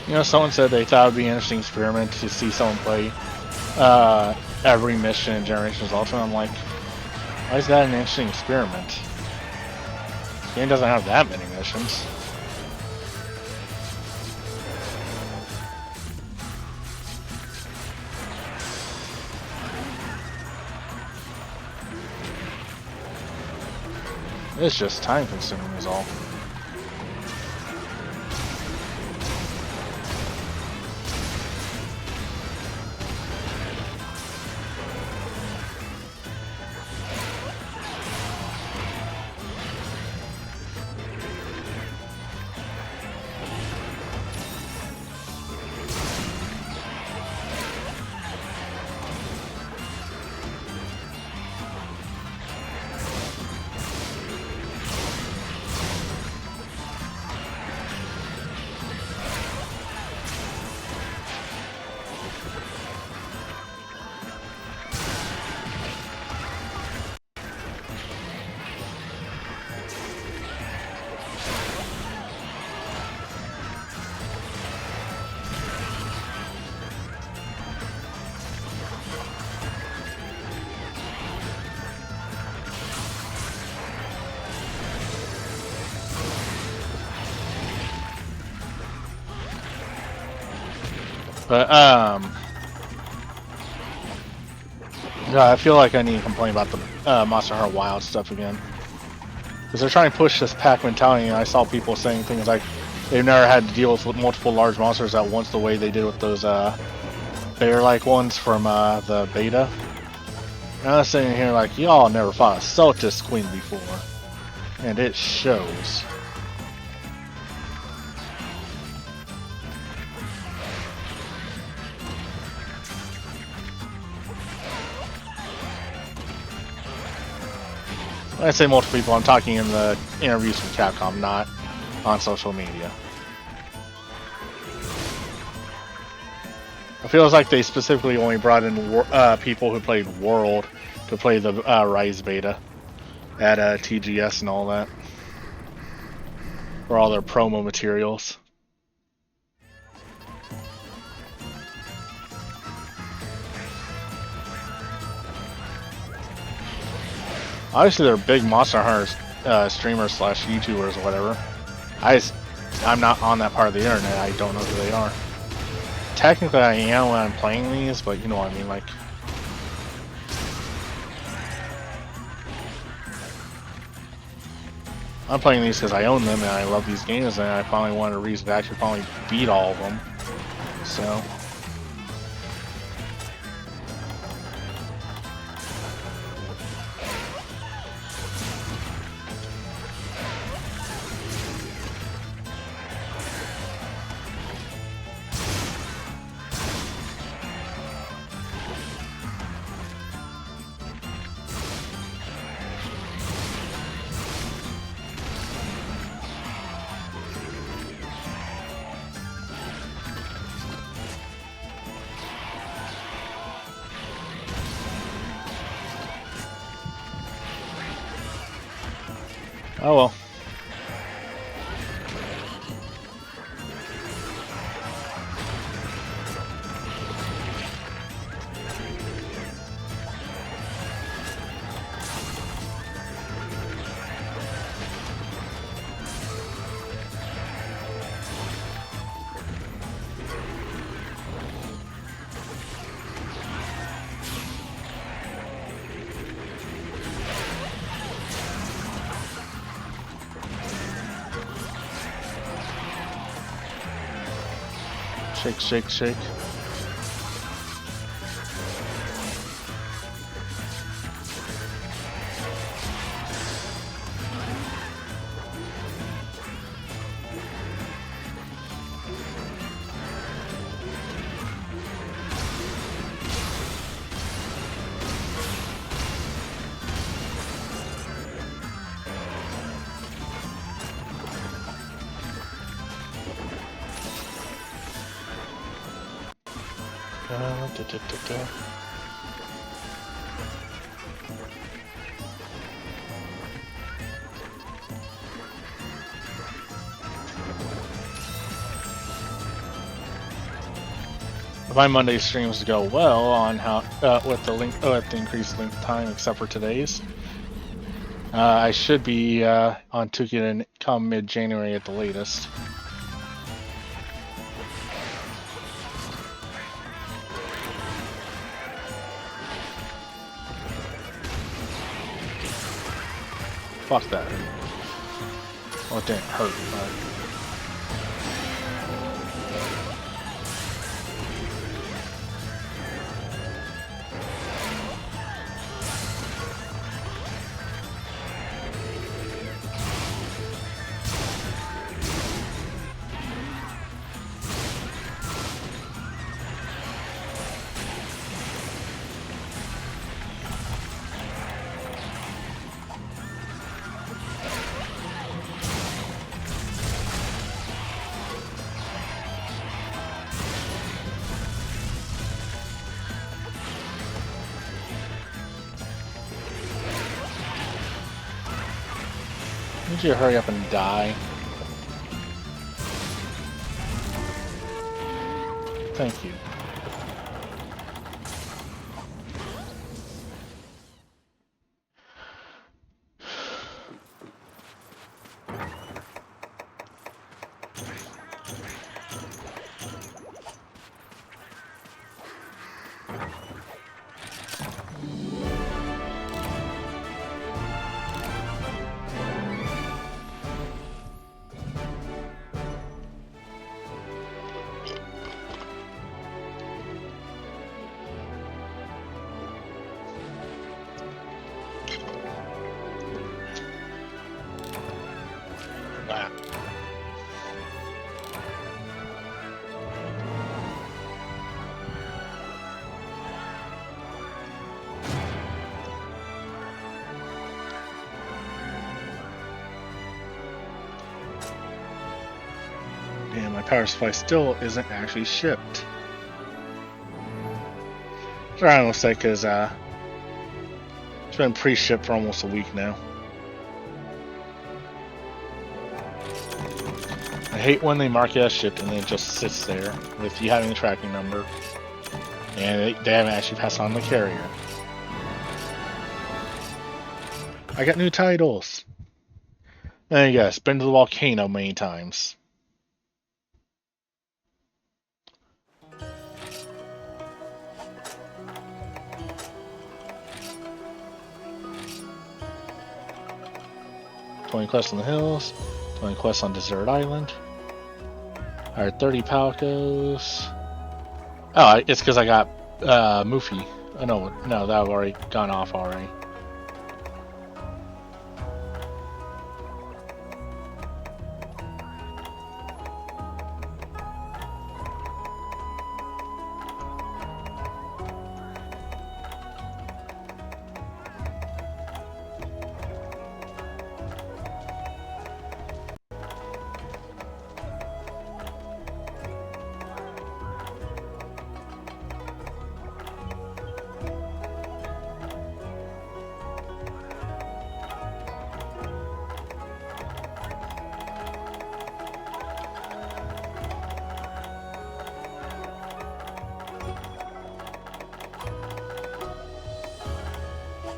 You know, someone said they thought it would be an interesting experiment to see someone play every mission in Generations Ultimate. I'm like, why is that an interesting experiment? The game doesn't have that many missions. It's just time consuming is all. But, yeah, I feel like I need to complain about the Monster Hunter Wild stuff again. Because they're trying to push this pack mentality, and I saw people saying things like they've never had to deal with multiple large monsters at once the way they did with those bear-like ones from the beta. And I was sitting here like, y'all never fought a Celtis Queen before. And it shows. When I say multiple people, I'm talking in the interviews from Capcom, not on social media. It feels like they specifically only brought in people who played World to play the Rise beta at TGS and all that. For all their promo materials. Obviously, they're big Monster Hunter streamers slash YouTubers or whatever. I'm not on that part of the internet. I don't know who they are. Technically, I am when I'm playing these, but you know what I mean. Like, I'm playing these because I own them and I love these games, and I finally wanted a reason to actually finally beat all of them. So. Oh well. Shake, shake, shake. Da, da, da, da. If my Monday streams go well on how with the increased length time, except for today's, I should be on Tukiden come mid-January at the latest. Fuck that. Well, it didn't hurt, but... Need you to hurry up and die. Thank you. Damn, my power supply still isn't actually shipped. Or I will say, because it's been pre-shipped for almost a week now. I hate when they mark it as shipped and it just sits there with you having the tracking number, and they haven't actually passed on the carrier. I got new titles. There you go. Been to the volcano many times. $20 quests on the hills, 20 quests on Desert Island. Alright, 30 Palcos. Oh, it's because I got Mufi. Oh, no, that I've already gone off already.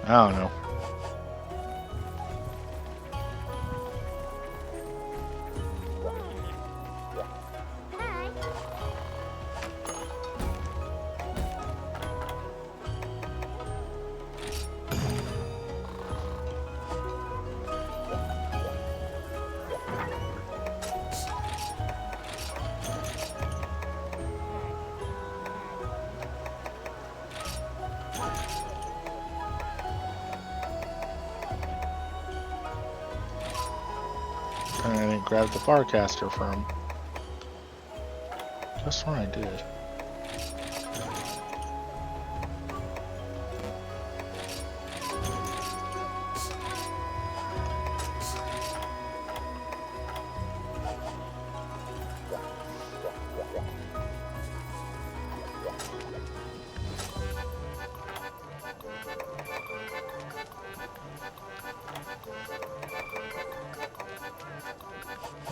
I don't know. I didn't grab the Farcaster from. Guess what I did.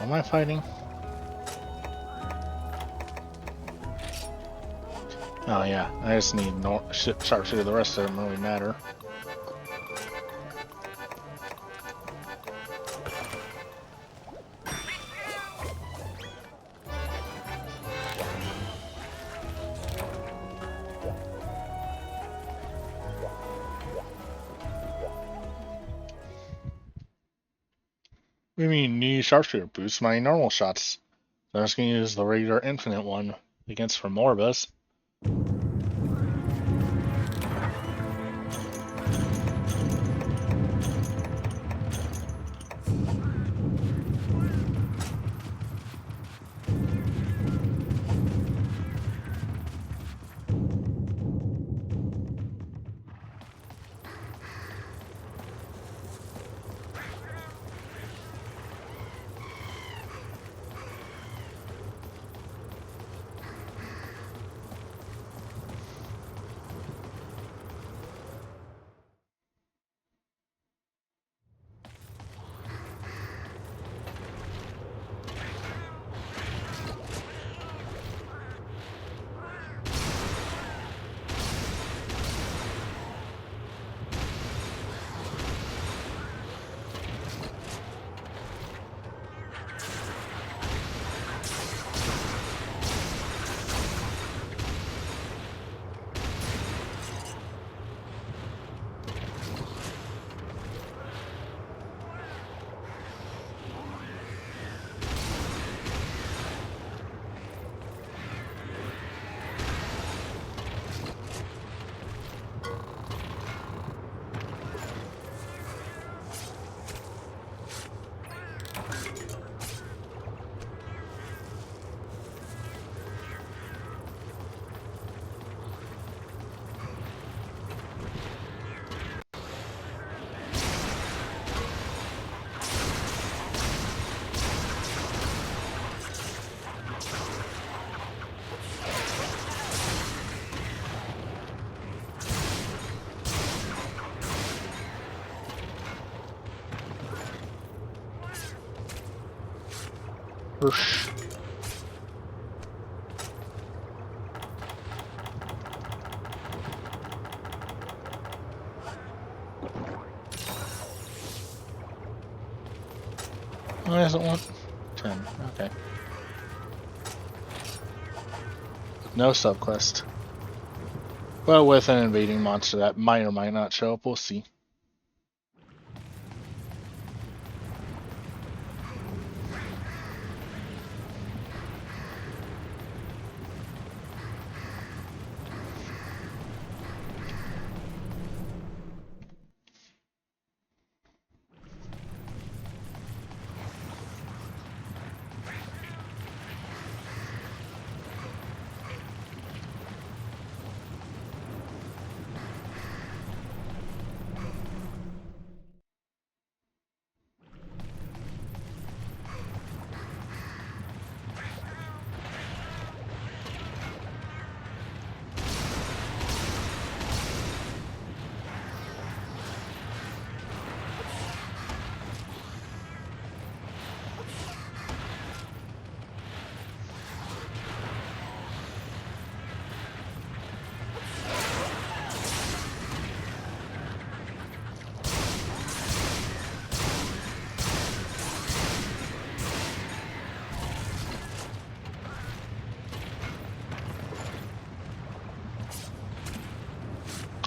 Am I fighting? Oh yeah, I just need sharpshooter. The rest of them really matter. What do you mean need sharpshooter boosts my normal shots? So I'm just gonna use the regular infinite one against Remorbus. Whoosh. Why does it want 10? Okay. No subquest. Well, with an invading monster that might or might not show up, we'll see.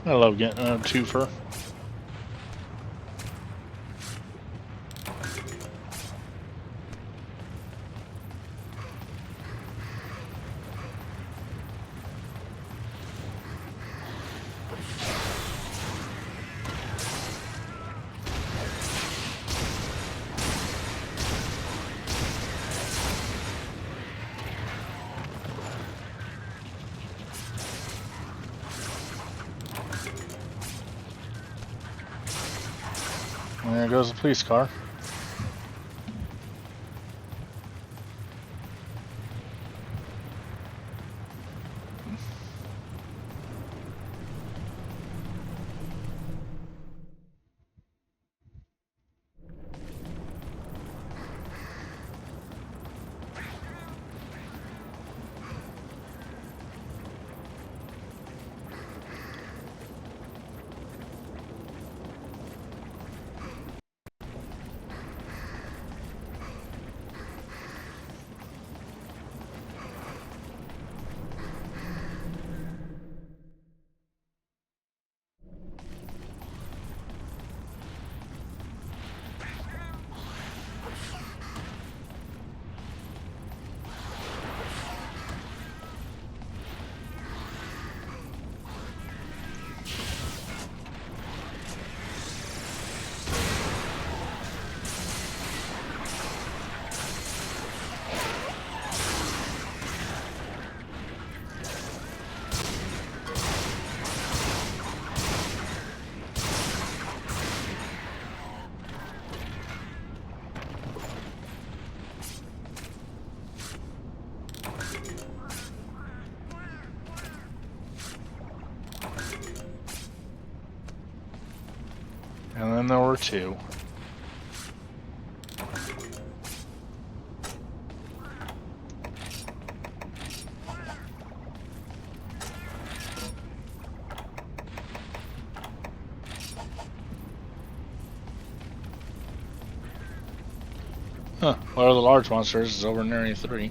I love getting a twofer. There goes the police car. then there were two. Huh, what are the large monsters is over in Area 3.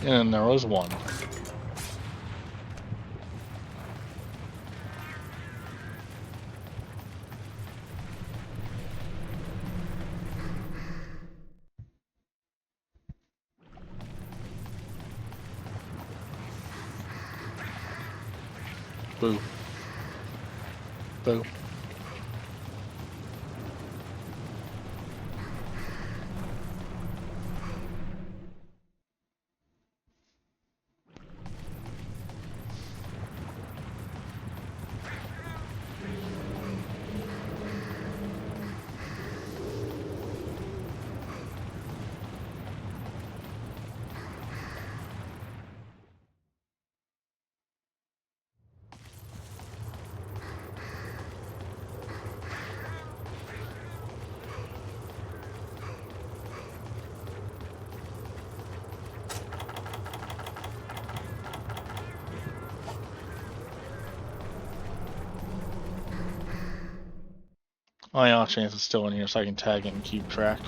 And there was one. Boo. Boo. Oh yeah, Chance is still in here so I can tag it and keep track.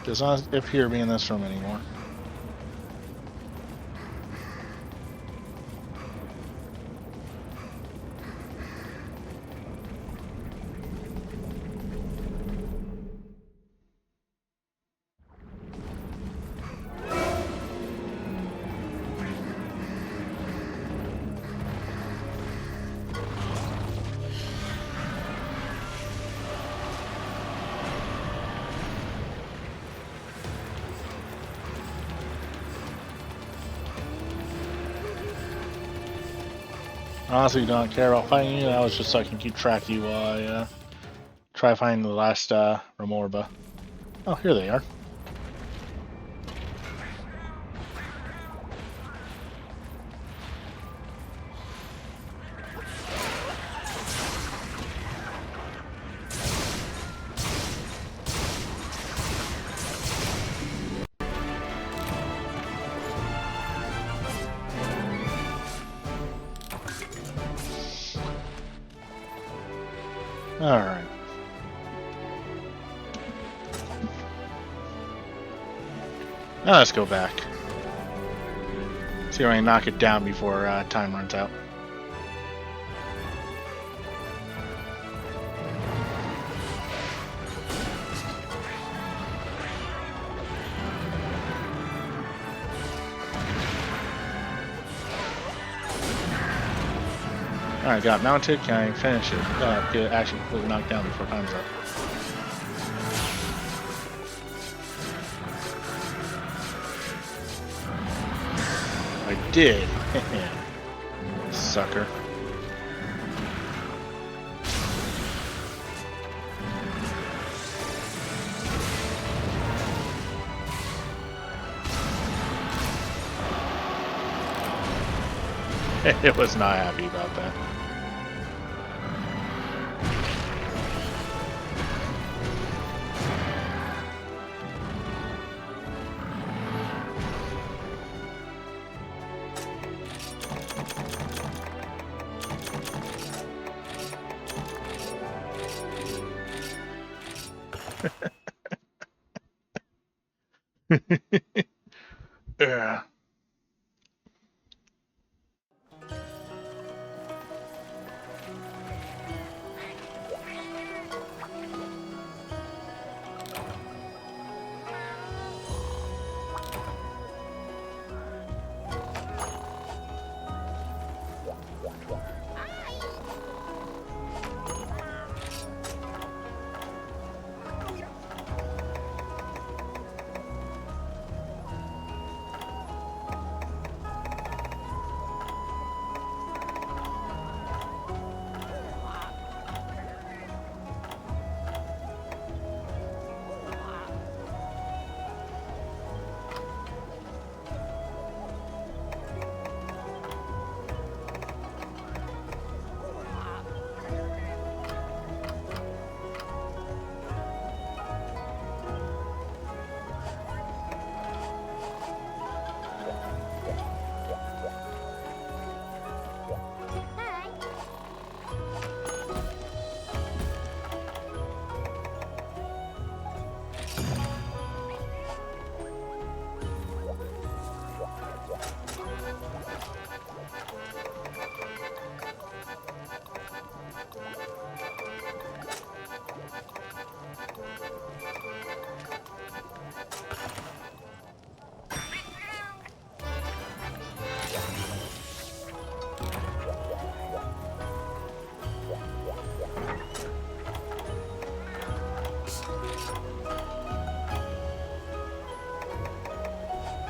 Does not appear to be in this room anymore. Honestly, don't care about fighting you. That was just so I can keep track of you while I try finding the last Remorba. Oh, here they are. Alright. Now let's go back. See if I can knock it down before time runs out. Alright, got mounted. Can I finish it? Get it actually completely knocked down before time's up. I did. Sucker. It was not happy about that. Yeah.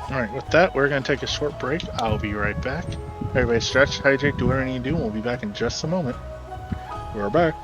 Alright, with that, we're going to take a short break. I'll be right back. Everybody stretch, hydrate, do whatever you need to do, and we'll be back in just a moment. We're back.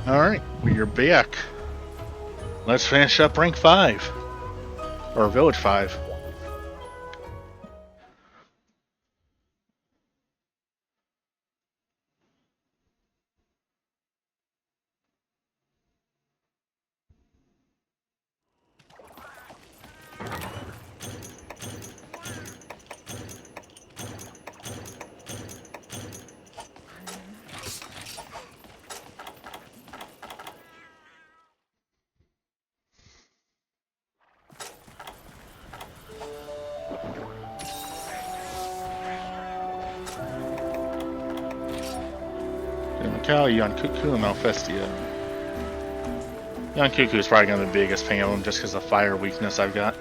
Alright, we're back. Let's finish up rank 5. Or village 5. Macau, Yankuku, and Malfestia. Yankuku is probably going to be the biggest pain of them just because of the fire weakness I've got.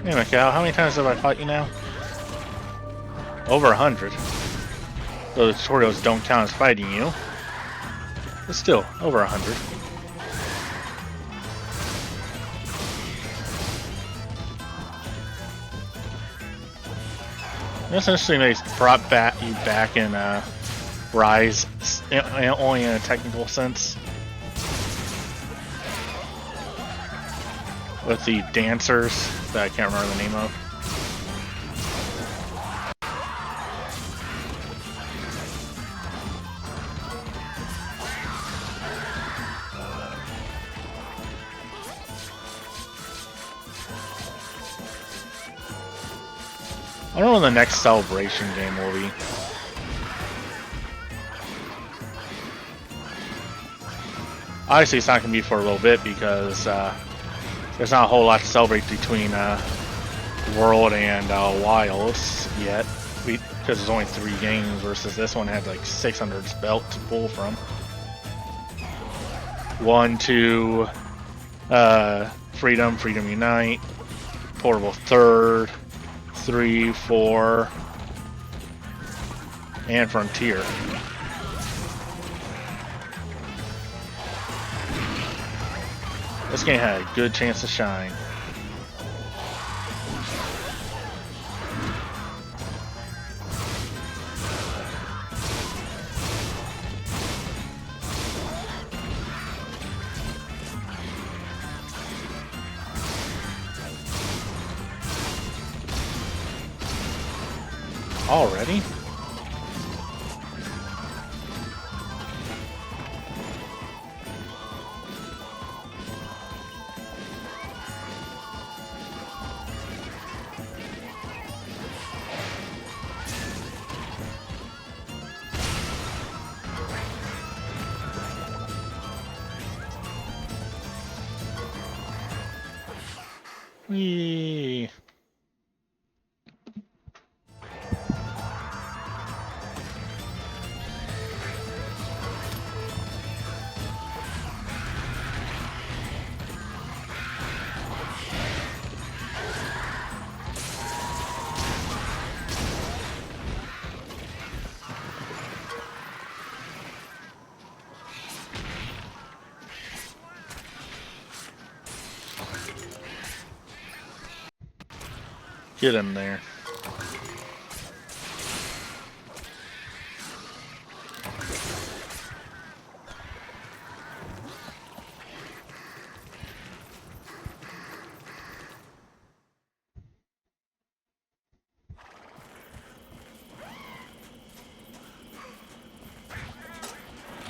Hey Macau, how many times have I fought you now? Over 100. Those tutorials don't count as fighting you. But still, over 100. That's interesting they brought you back in Rise, only in a technical sense. With the dancers that I can't remember the name of. I don't know when the next Celebration game will be. Obviously, it's not going to be for a little bit because there's not a whole lot to celebrate between World and Wilds yet. Because there's only 3 games versus this one had like 600 belts to pull from. 1, 2, Freedom, Freedom Unite, Portable Third, 3, 4, and Frontier. This game had a good chance to shine. Already? Whee! Get him there.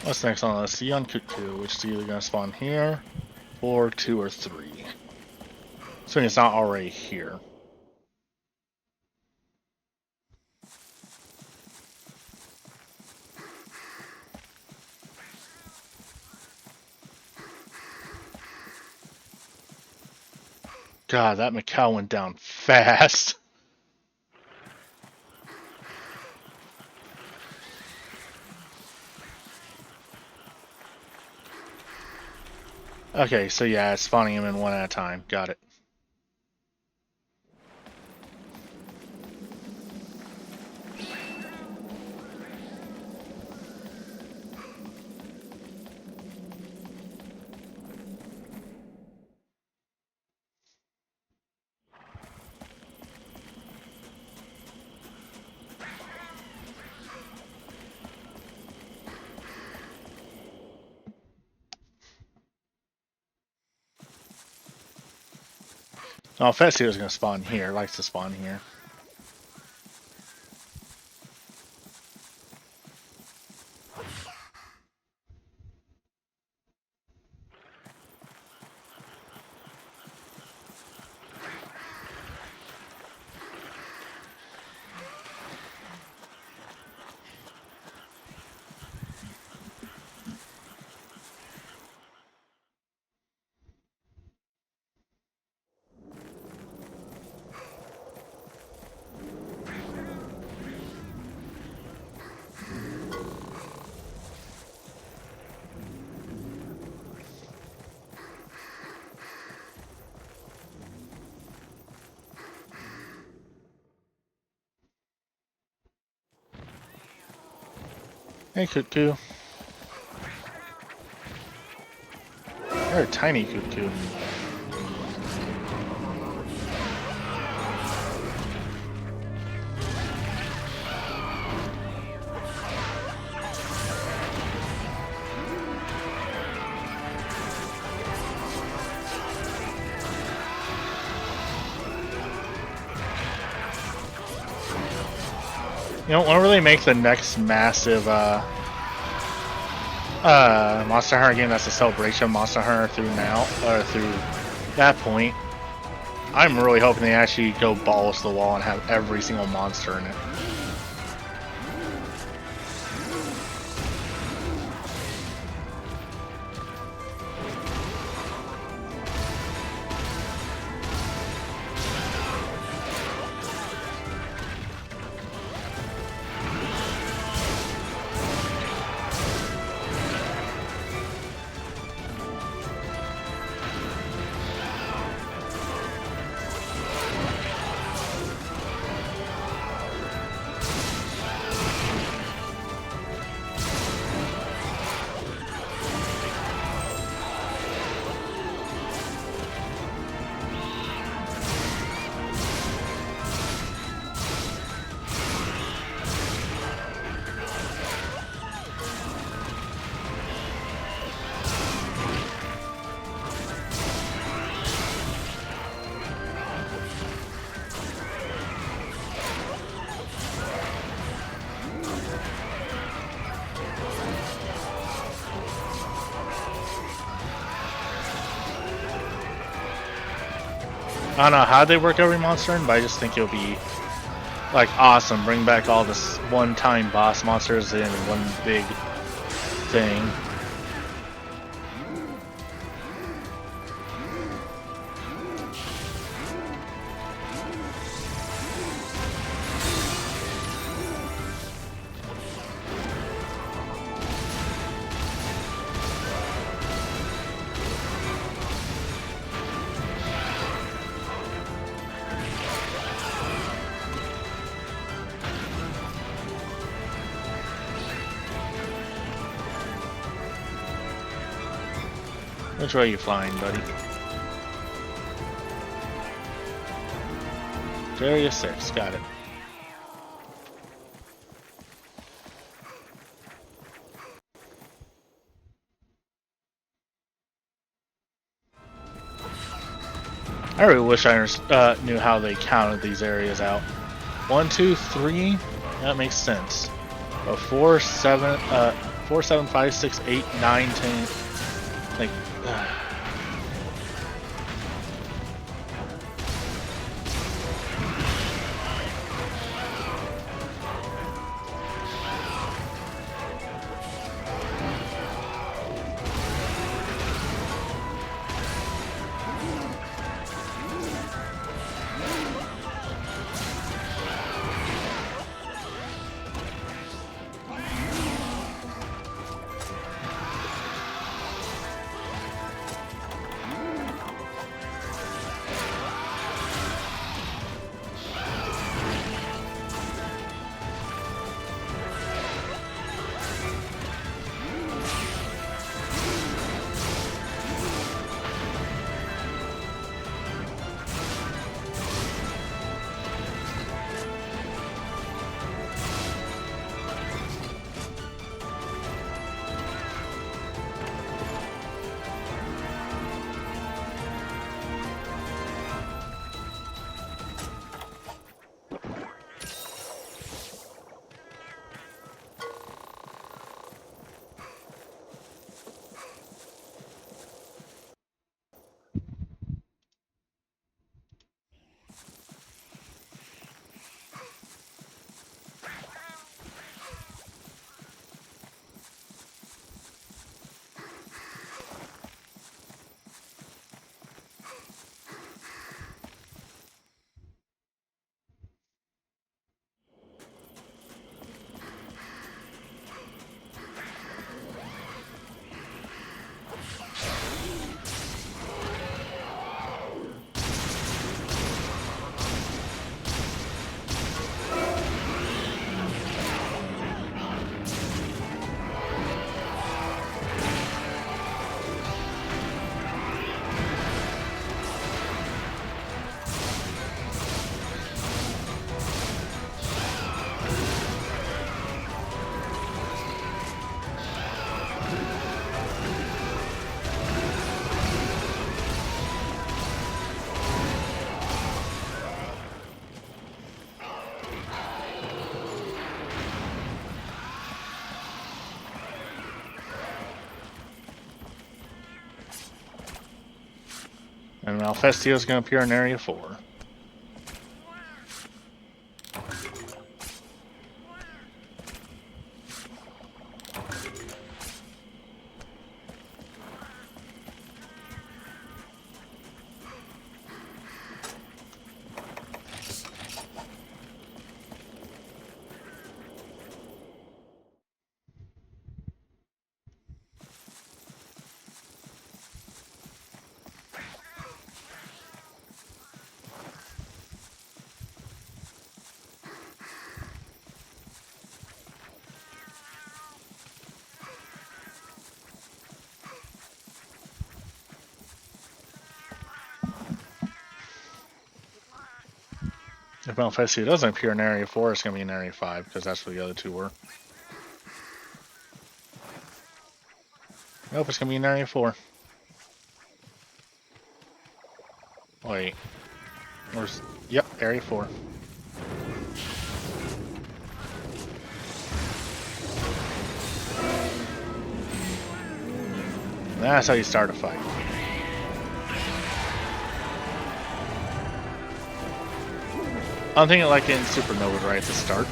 What's next on the list? Yankuku, which is either going to spawn here, or 2 or 3. So it's not already here. God, that Mikau went down fast. Okay, so yeah, spawning him in one at a time. Got it. Oh, Fetsio's gonna spawn here. Likes to spawn here. Hey, Cuckoo. You're a tiny Cuckoo. You know, whenever they make the next massive Monster Hunter game that's a celebration of Monster Hunter through now, or through that point, I'm really hoping they actually go balls to the wall and have every single monster in it. I don't know how they work every monster in, but I just think it'll be like awesome. Bring back all this one-time boss monsters in one big thing. Which way are you flying, buddy? Area 6, got it. I really wish I knew how they counted these areas out. 1, 2, 3, that makes sense. But 4, 7, 4, 7, 5, 6, 8, 9, 10, like, And Malfestio is going to appear in Area 4. If Malfestio doesn't appear in Area 4, it's going to be in Area 5, because that's where the other two were. Nope, it's going to be in Area 4. Wait. Where's... Yep, Area 4. That's how you start a fight. I'm thinking like in Supernova right at the start.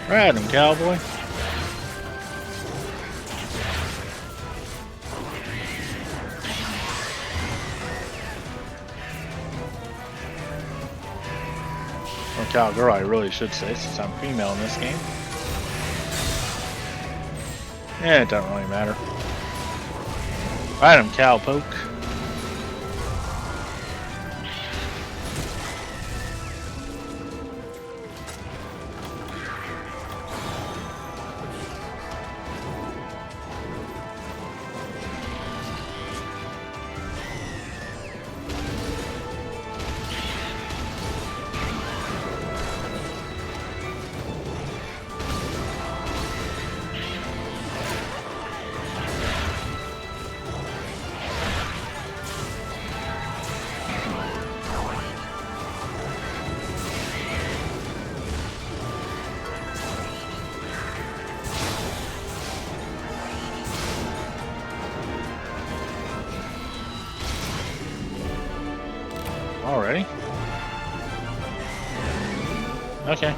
Ride him, cowboy. Or cowgirl, I really should say, since I'm female in this game. Yeah, it doesn't really matter. Ride him, cowpoke. Already? Okay.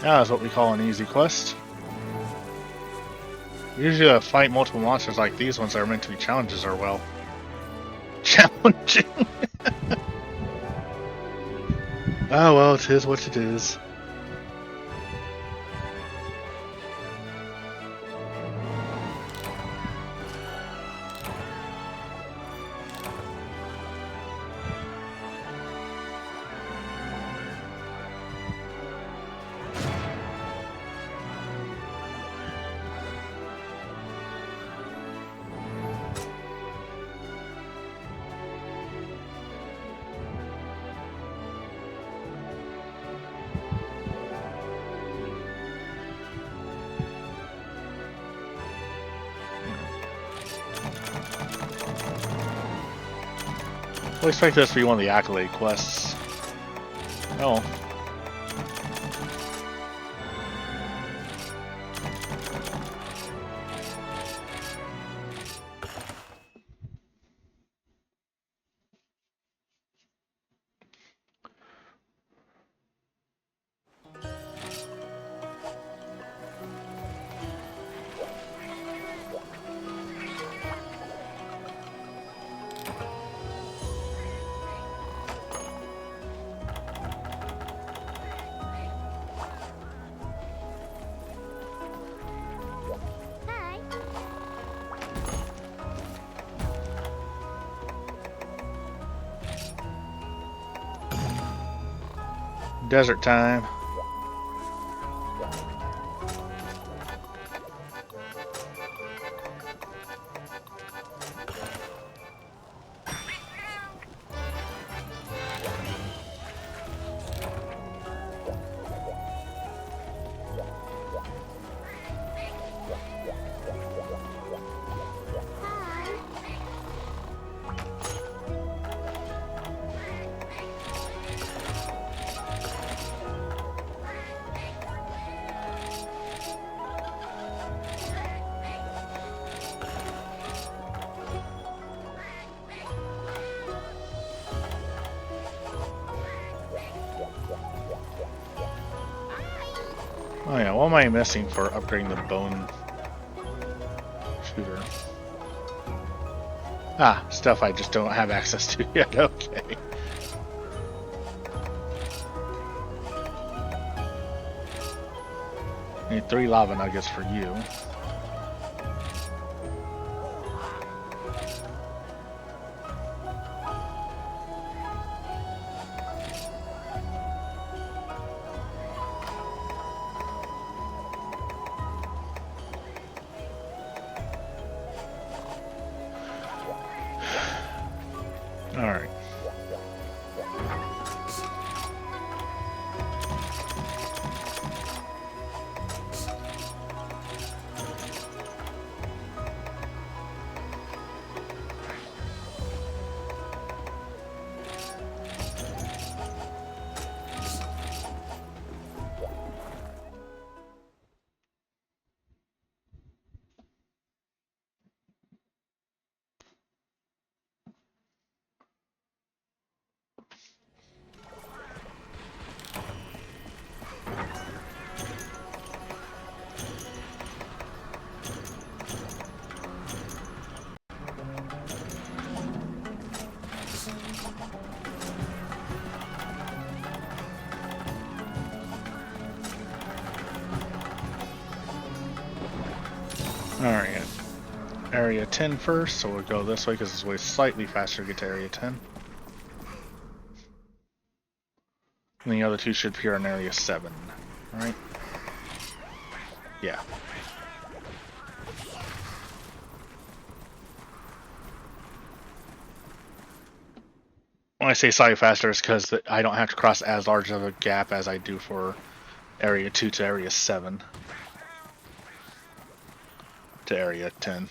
That's what we call an easy quest. Usually I fight multiple monsters like these ones that are meant to be challenges are, well, challenging. Oh well, it is what it is. I expect this to be one of the accolade quests. Oh. Desert time. Oh yeah, what am I missing for upgrading the bone shooter? Ah, stuff I just don't have access to yet, okay. Need 3 lava nuggets for you. Alright. Alright. Area 10 first, so we'll go this way because it's way slightly faster to get to Area 10. And the other two should appear in Area 7, right? Yeah. When I say slightly faster, it's because I don't have to cross as large of a gap as I do for Area 2 to Area 7. To Area 10.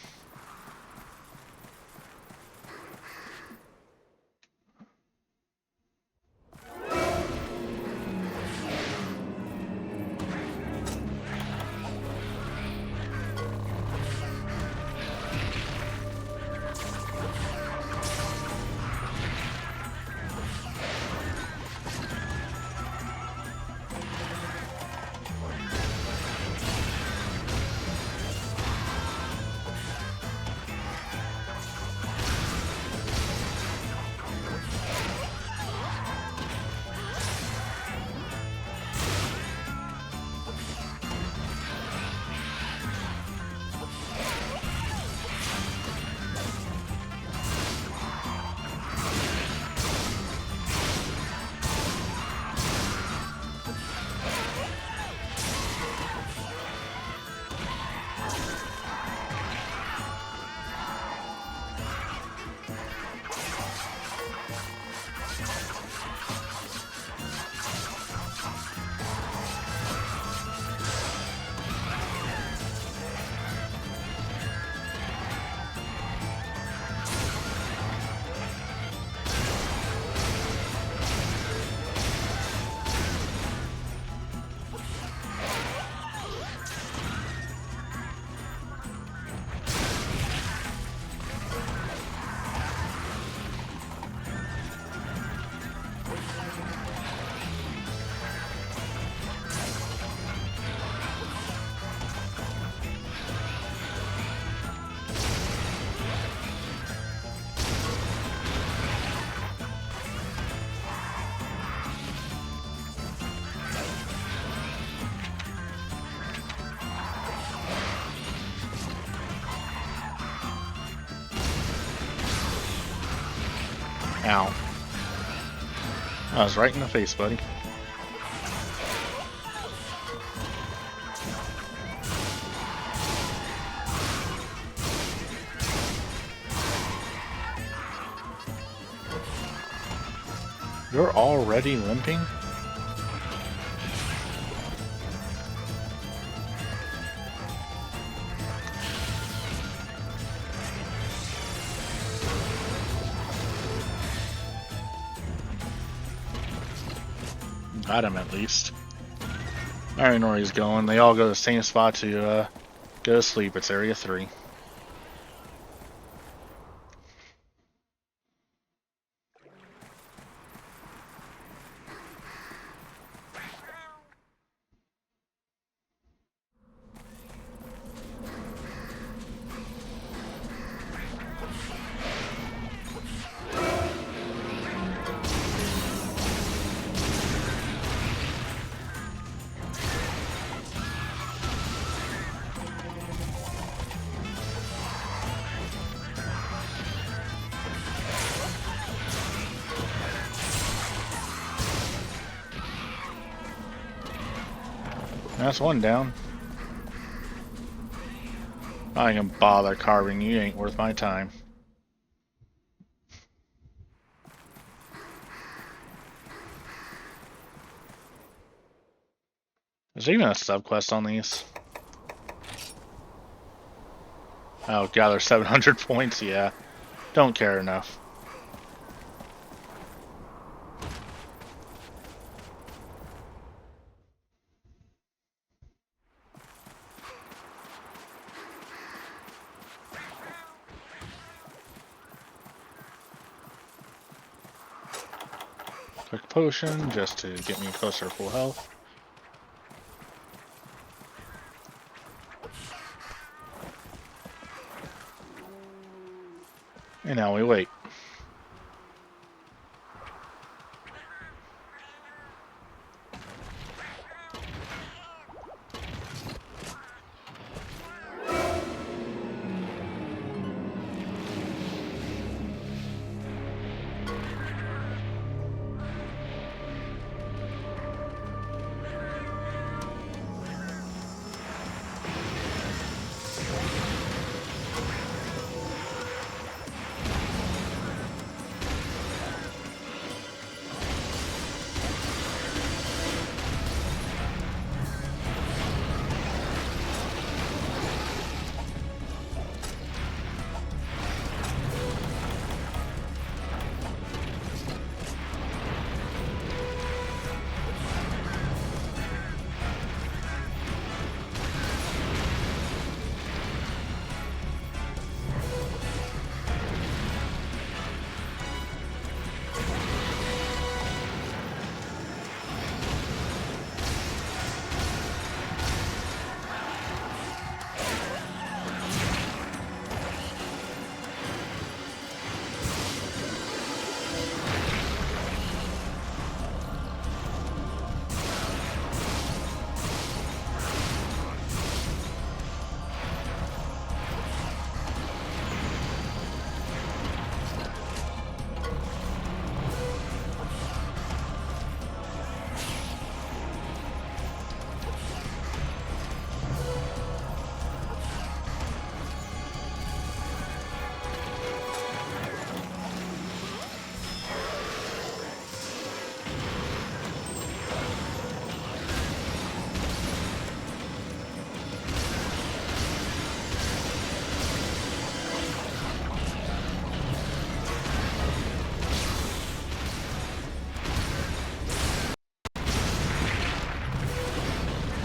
Ow. I was right in the face, buddy. You're already limping? Got him at least. I already know where he's going. They all go to the same spot to go to sleep. It's Area 3. That's one down. I ain't gonna bother carving you, ain't worth my time. Is there even a subquest on these? Oh, gather 700 points? Yeah. Don't care enough. Quick potion, just to get me closer to full health. And now we wait.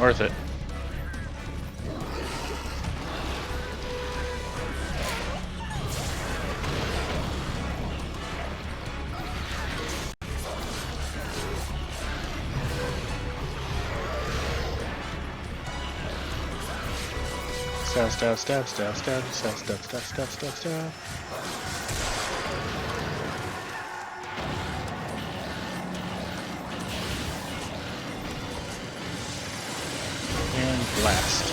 Worth it. Stab, stab, stab, stab, stab, stab, stab, stab, stab, stab, stab. And blast.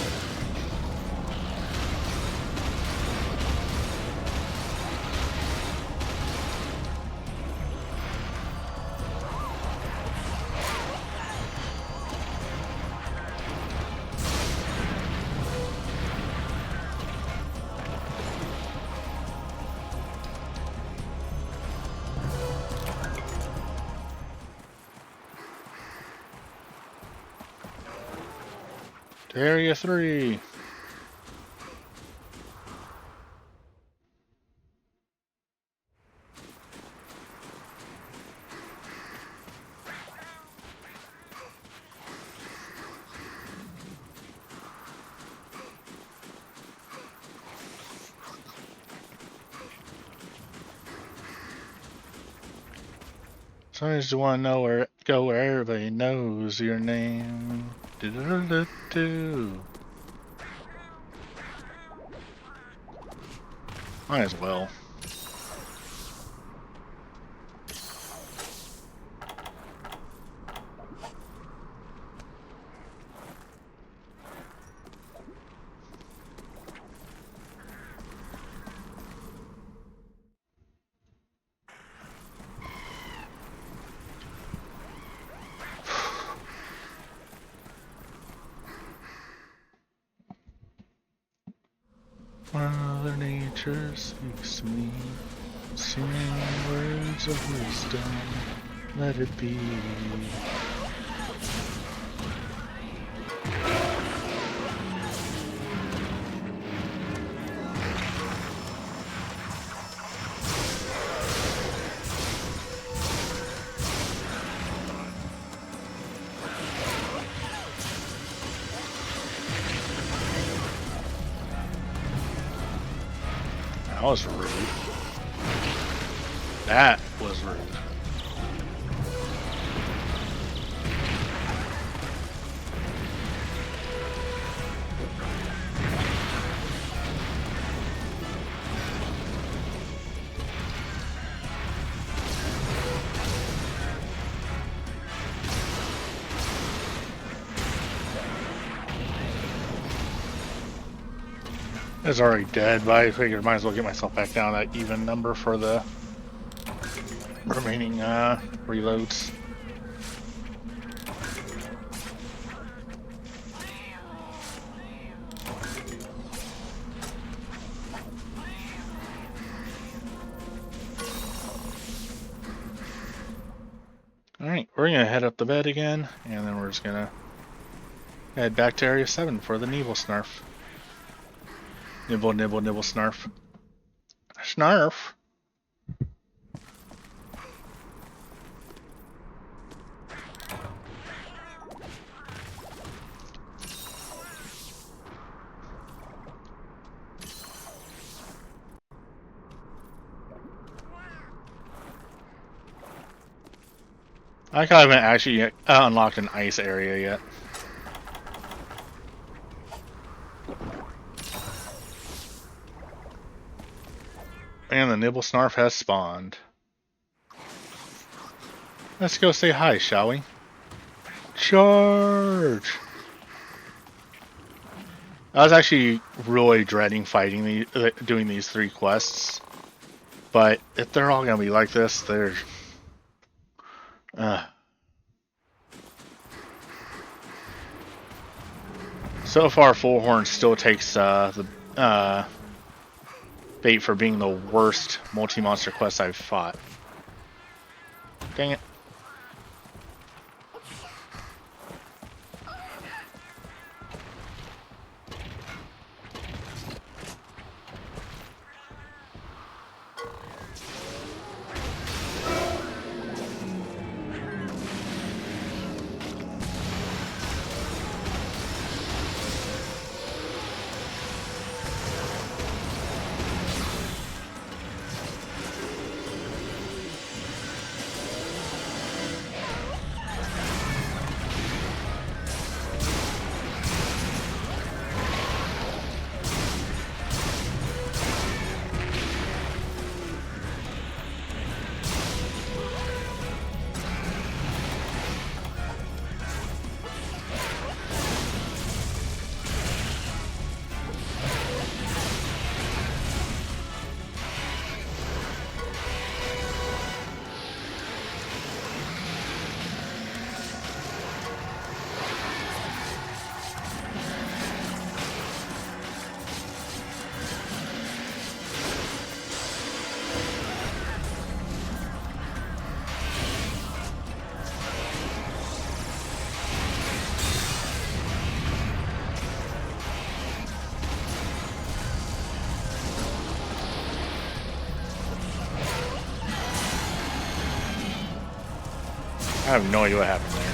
To Area 3. So I just want to know go where everybody knows your name. Do-do-do-do-do. Might as well. Mother Nature speaks to me, singing words of wisdom, let it be. That was rude. That was rude. It's already dead, but I figured I might as well get myself back down to that even number for the remaining reloads. Alright, we're gonna head up the bed again, and then we're just gonna head back to Area 7 for the Nibble Snarf. Nibble, nibble, nibble, snarf. Snarf! I haven't actually unlocked an ice area yet. And the Nibble Snarf has spawned. Let's go say hi, shall we? Charge! I was actually really dreading fighting doing these 3 quests. But if they're all gonna be like this, they're... So far, Fullhorn still takes the bait for being the worst multi-monster quest I've fought. Dang it. I have no idea what happened there.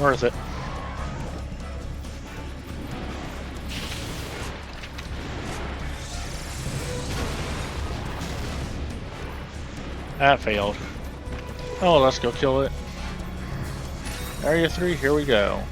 Worth it. That failed. Oh, let's go kill it. Area 3, here we go.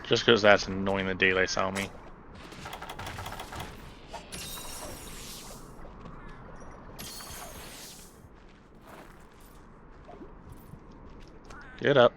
Just because that's annoying the daylights out of me. Get up.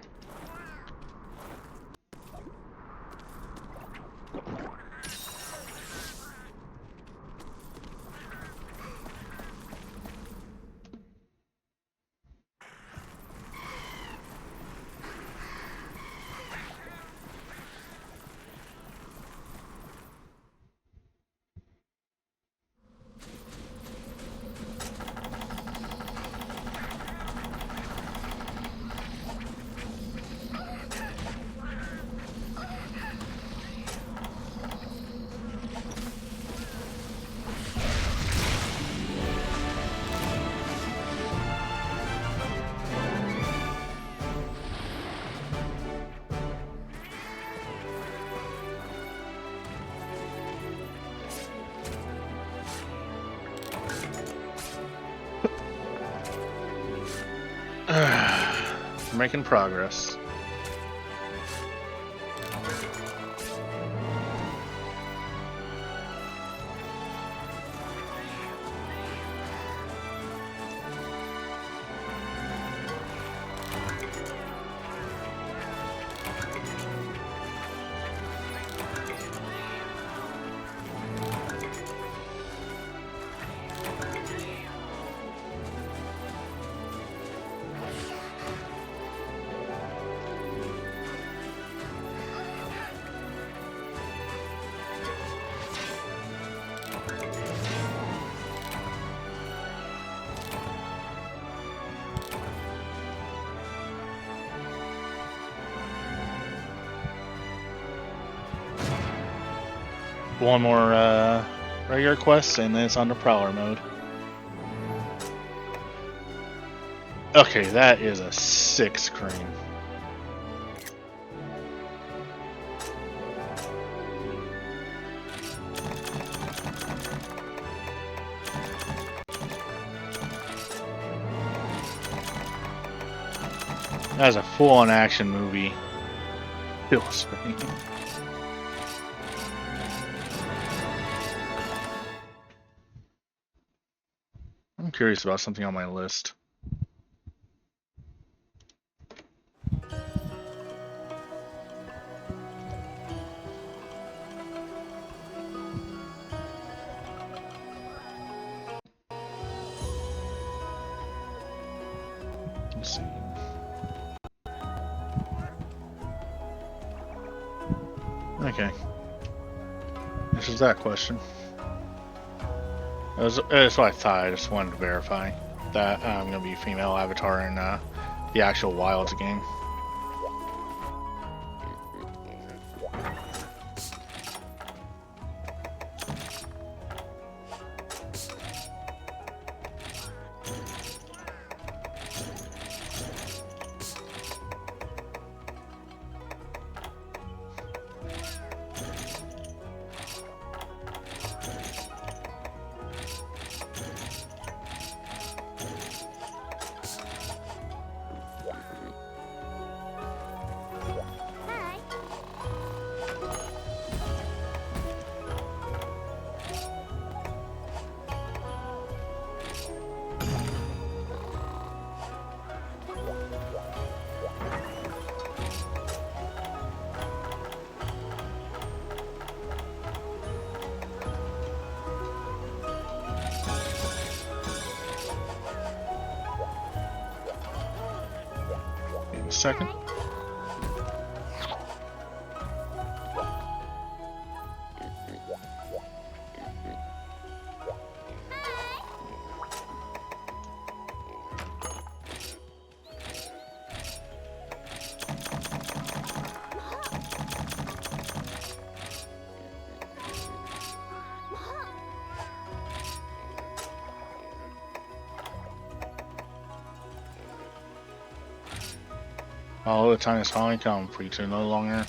Making progress. One more regular quest, and then it's on the Prowler mode. Okay, that is a sick screen. That was a full-on action movie. It was funny. I'm curious about something on my list. Let's see. Okay. This is that question. That's what I thought. I just wanted to verify that I'm going to be a female avatar in the actual Wilds game. A second. Oh, the time has finally come for you to no longer.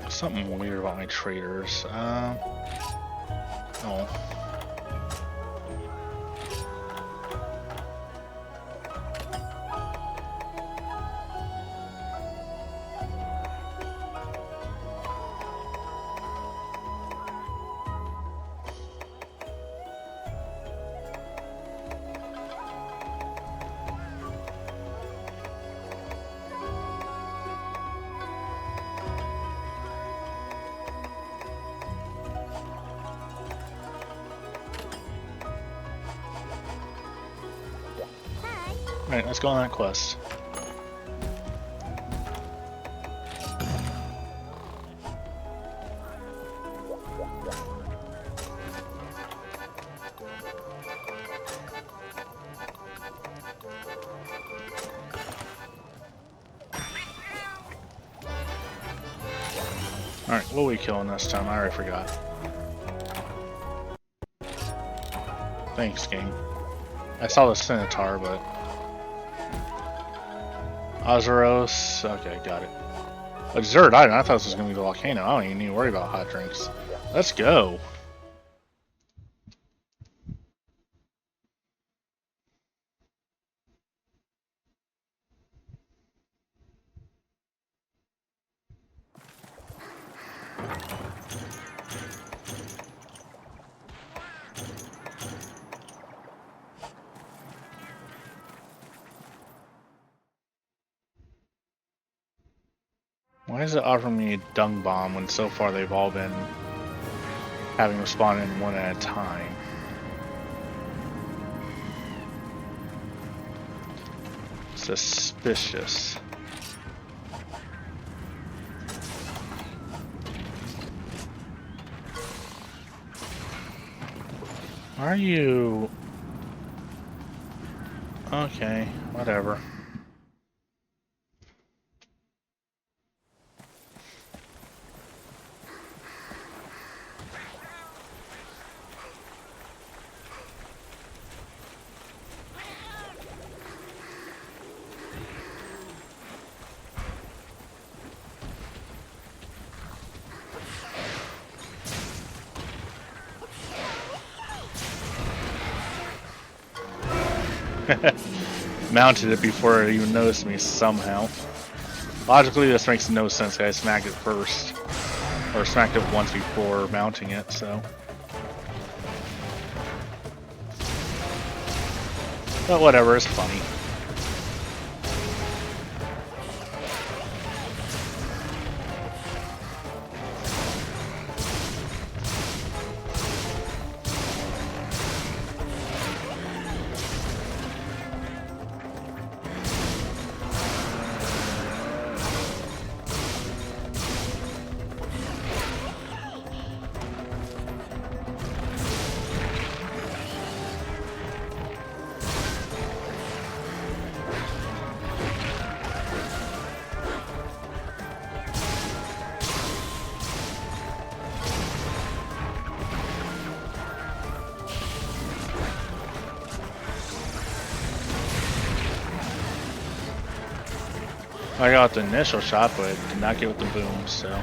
Something weird about my traders. Oh. Alright, let's go on that quest. Alright, what are we killing this time? I already forgot. Thanks, game. I saw the Centaur, but... Azeros. Okay, got it. A dessert item. I thought this was going to be the volcano. I don't even need to worry about hot drinks. Let's go. Why is it offering me a dung bomb when so far they've all been having them spawn in one at a time? Suspicious. Are you... Okay, whatever. Mounted it before it even noticed me somehow. Logically, this makes no sense. I smacked it first. Or smacked it once before mounting it, so. But whatever, it's funny. I got the initial shot, but did not get with the boom, so.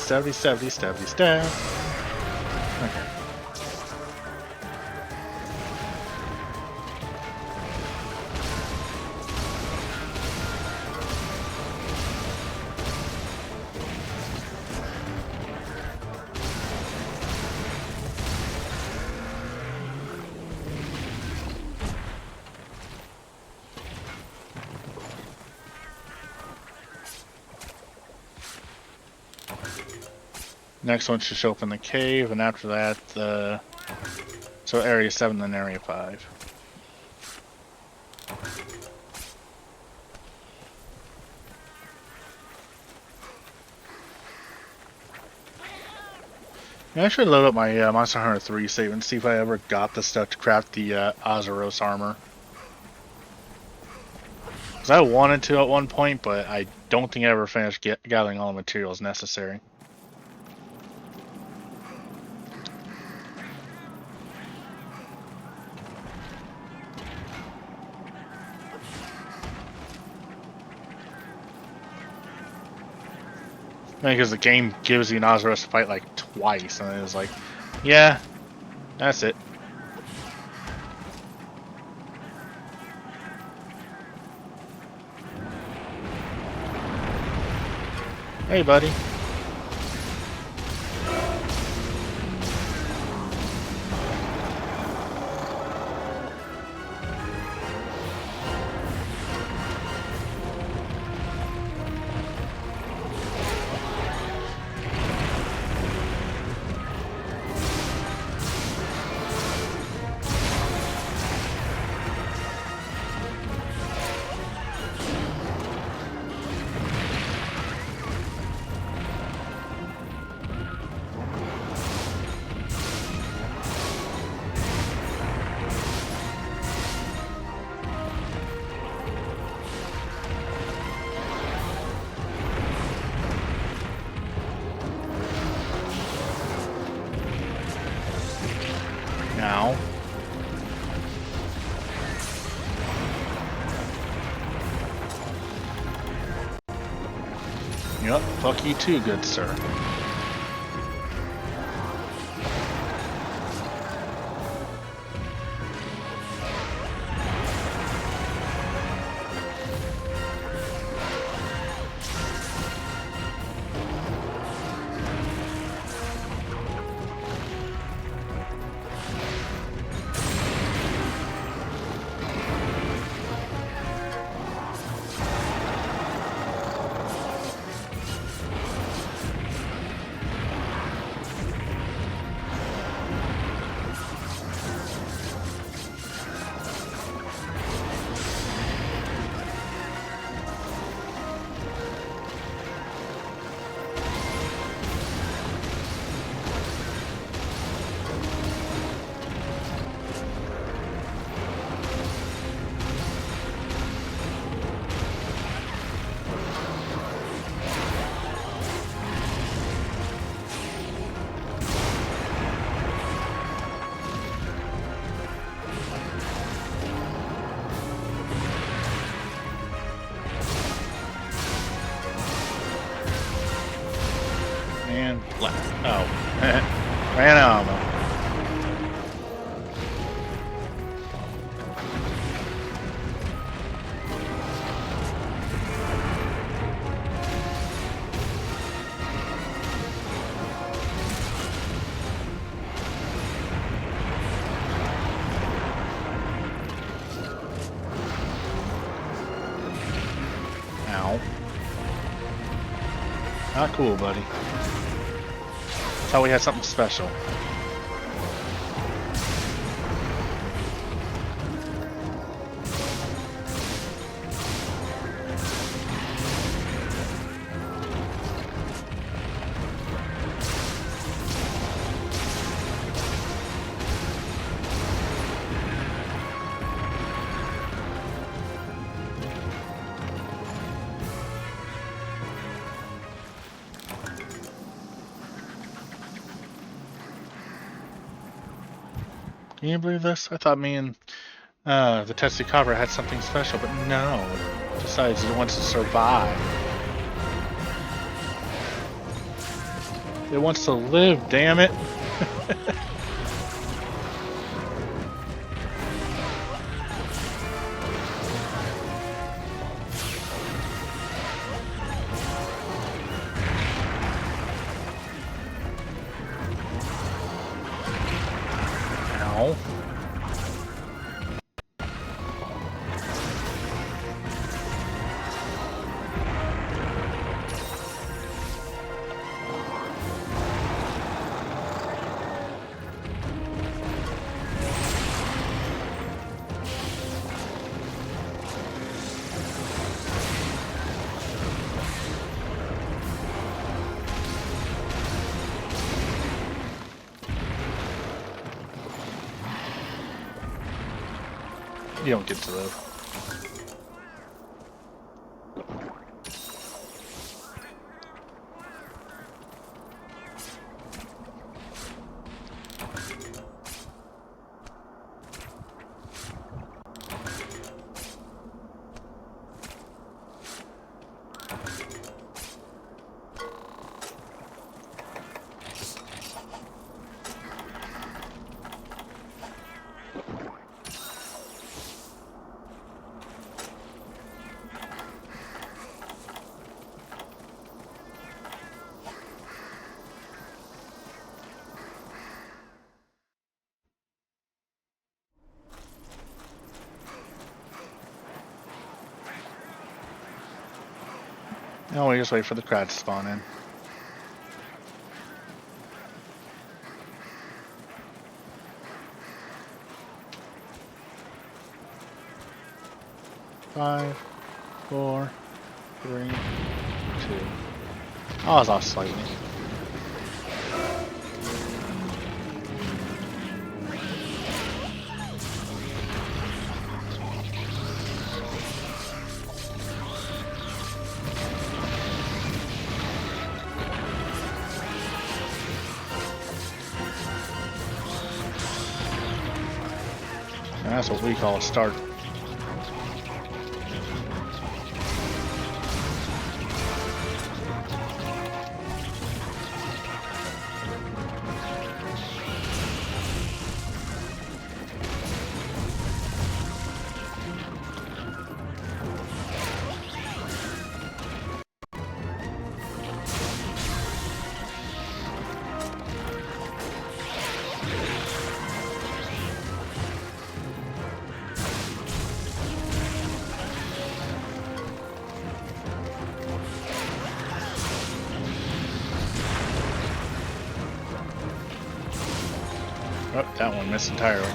Stabby, stab. Okay. Next one should show up in the cave, and after that, so area 7, then area 5. Yeah, I should load up my Monster Hunter 3 save and see if I ever got the stuff to craft the Azeros armor. Because I wanted to at one point, but I don't think I ever finished gathering all the materials necessary. Because the game gives you an Azeros to fight like twice, and it's like, yeah, that's it. Hey, buddy. Yup, fuck you too, good sir. And left. Oh. Ran out of ammo. Ow. Not cool, buddy. Thought we had something special. Can you believe this? I thought me and the Tetsukabra had something special, but no. It decides it wants to survive. It wants to live, damn it. Ow. You don't get to live. No, we just wait for the crowd to spawn in. Five, 4, 3, 2. Oh, I was off slightly. And that's what we call a start. That one missed entirely.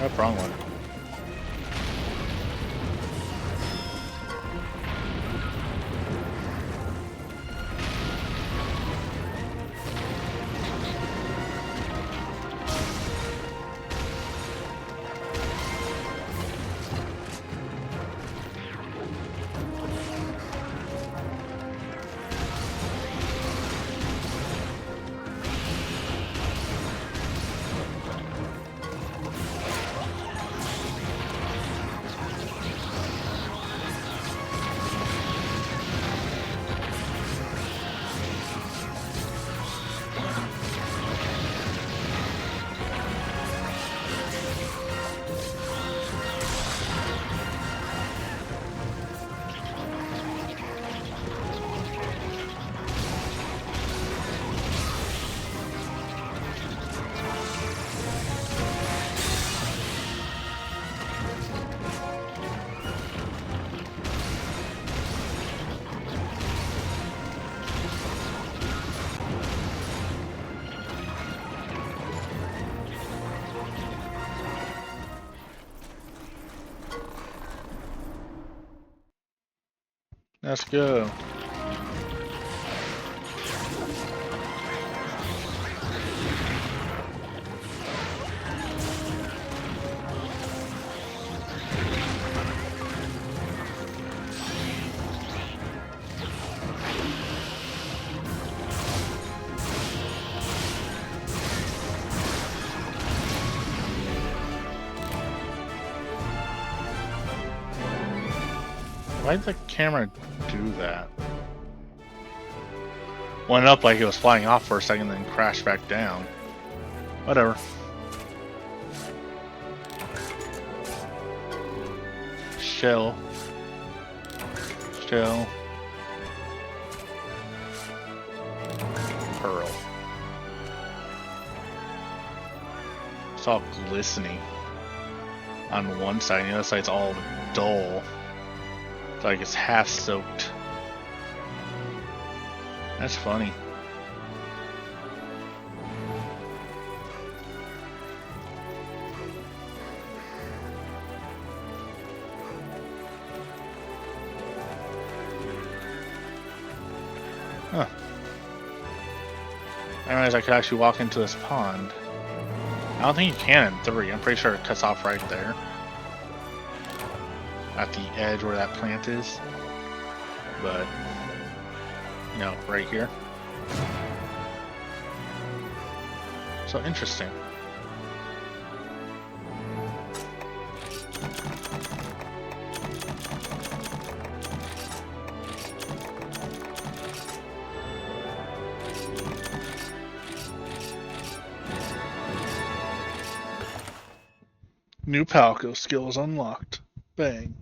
Oh, wrong one. Let's go. Why'd the camera do that? Went up like it was flying off for a second, then crashed back down. Whatever. Shell. Shell. Pearl. It's all glistening on one side, and the other side's all dull. It's like it's half soaked. That's funny. Huh. I realized I could actually walk into this pond. I don't think you can in 3. I'm pretty sure it cuts off right there. At the edge where that plant is. But, you know, right here. So interesting. New Palco skills unlocked. Bang.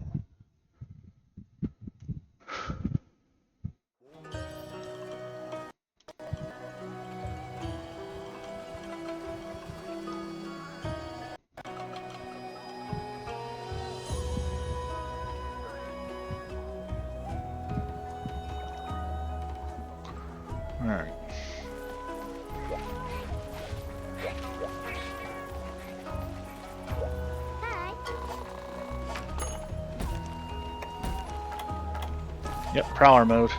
Alright. Yep, prowler mode.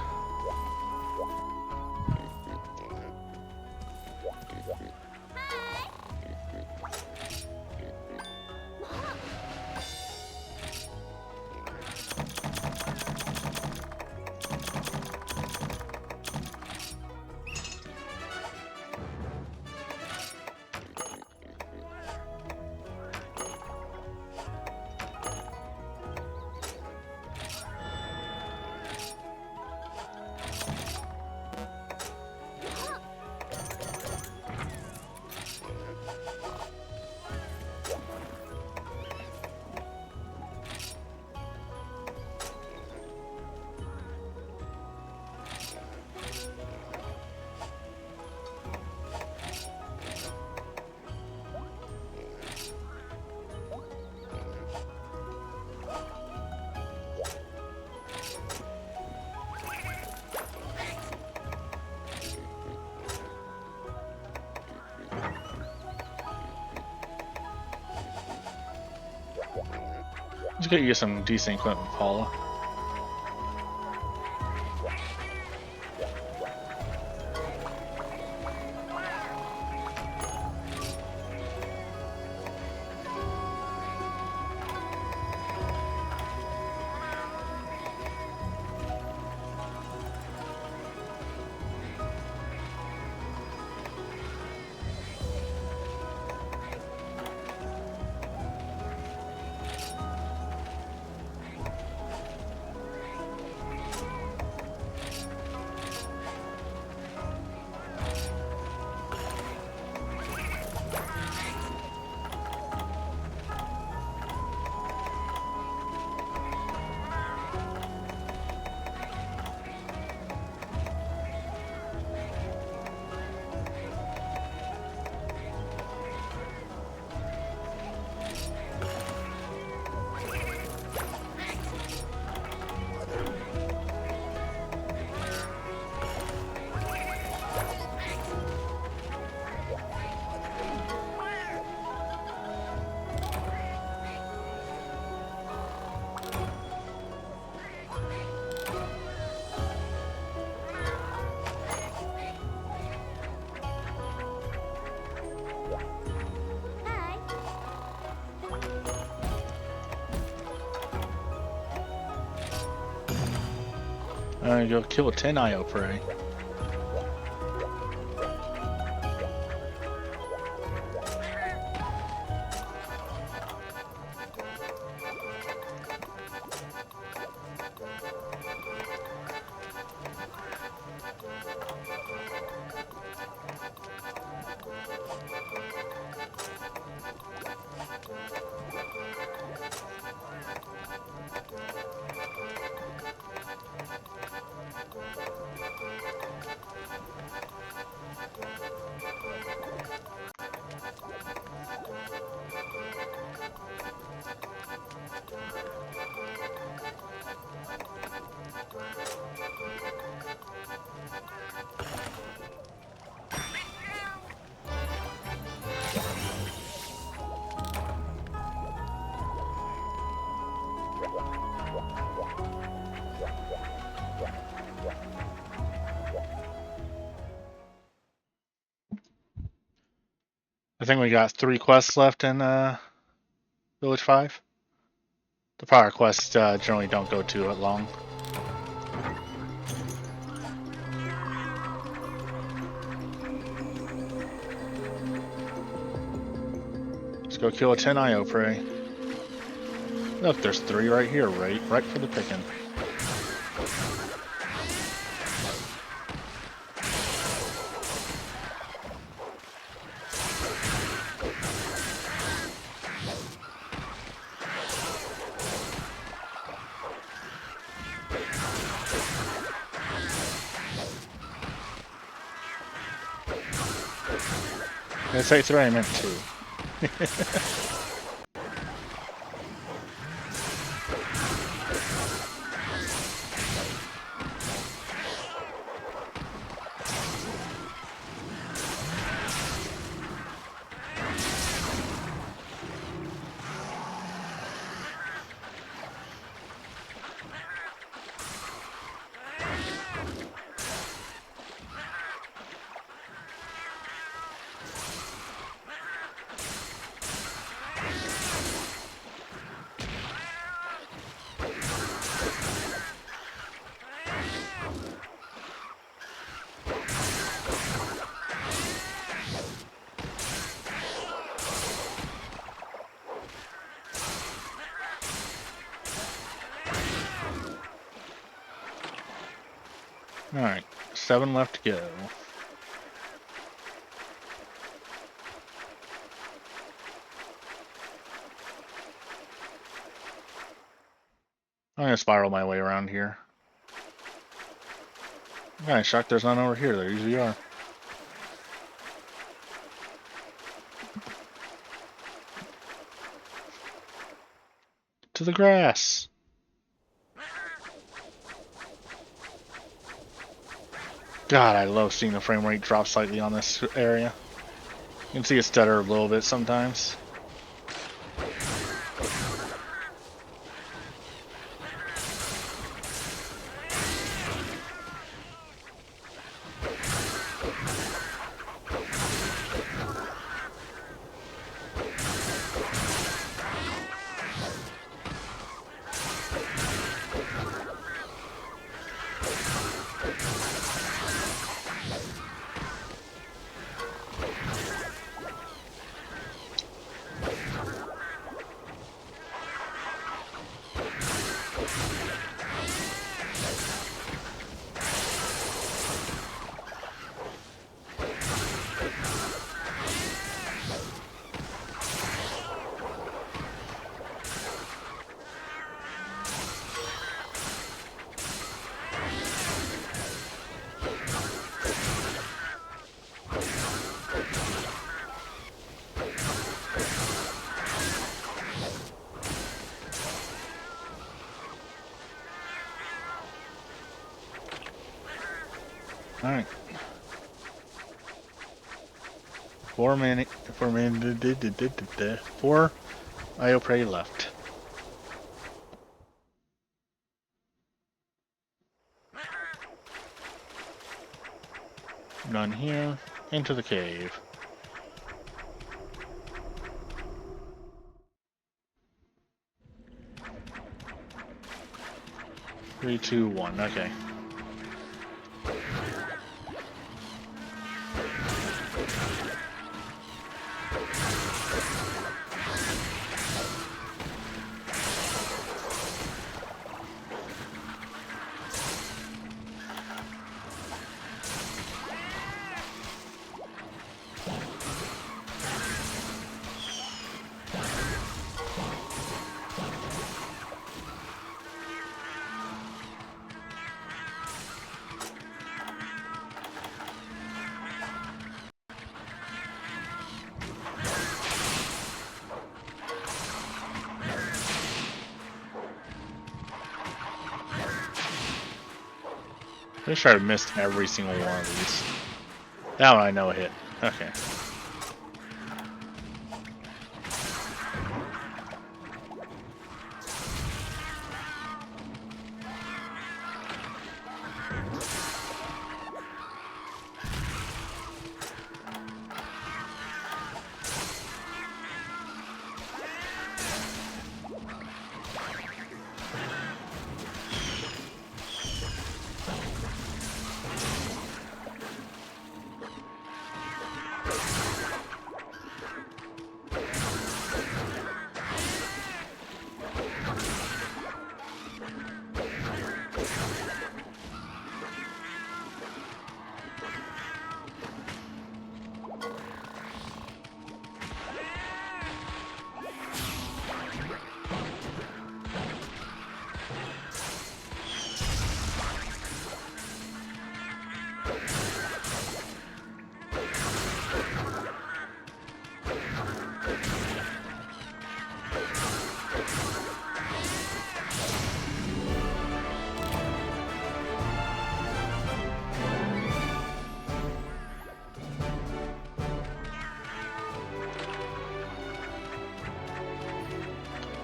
Let's get you some decent equipment, Paula. Go kill 10 IO prey. I think we got 3 quests left in Village 5. The prior quests generally don't go too long. Let's go kill a 10 IO prey. Look, there's 3 right here, right for the picking. Did I say 3? I meant 2. Alright, 7 left to go. I'm gonna spiral my way around here. I'm kinda shocked there's none over here. There usually are. To the grass! God, I love seeing the frame rate drop slightly on this area. You can see it stutter a little bit sometimes. Alright. 4 minutes. 4 minutes. 4 IO prey left. None here. Into the cave. 3, 2, 1. Okay. Pretty sure I missed every single one of these. That one I know hit. Okay.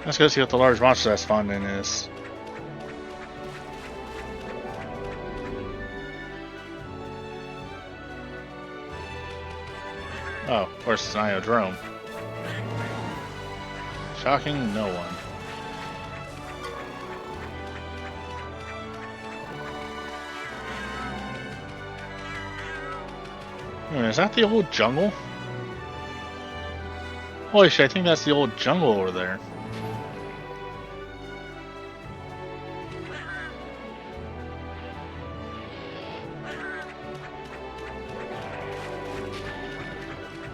Let's go see what the large monster that's spawned in is. Oh, of course it's an Iodrome. Shocking no one. Is that the old jungle? Holy shit, I think that's the old jungle over there.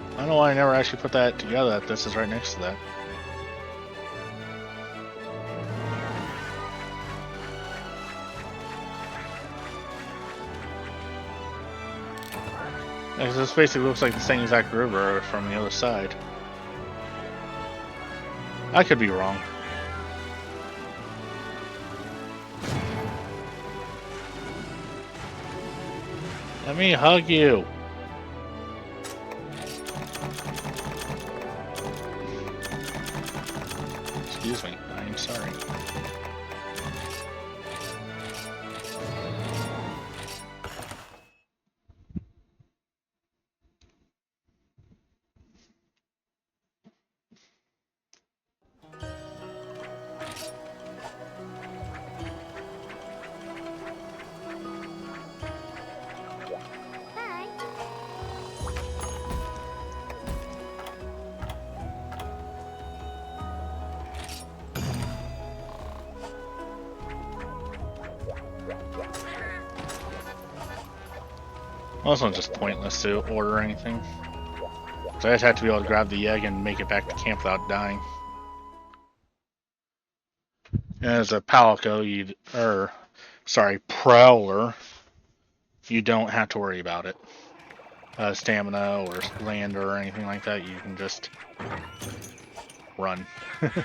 I don't know why I never actually put that together, that this is right next to that. Because this basically looks like the same exact river from the other side. I could be wrong. Let me hug you. Excuse me, I'm sorry. Well, this one's just pointless to order anything. So I just have to be able to grab the egg and make it back to camp without dying. And as a Palico, Prowler, you don't have to worry about it. Stamina or land or anything like that, you can just run. I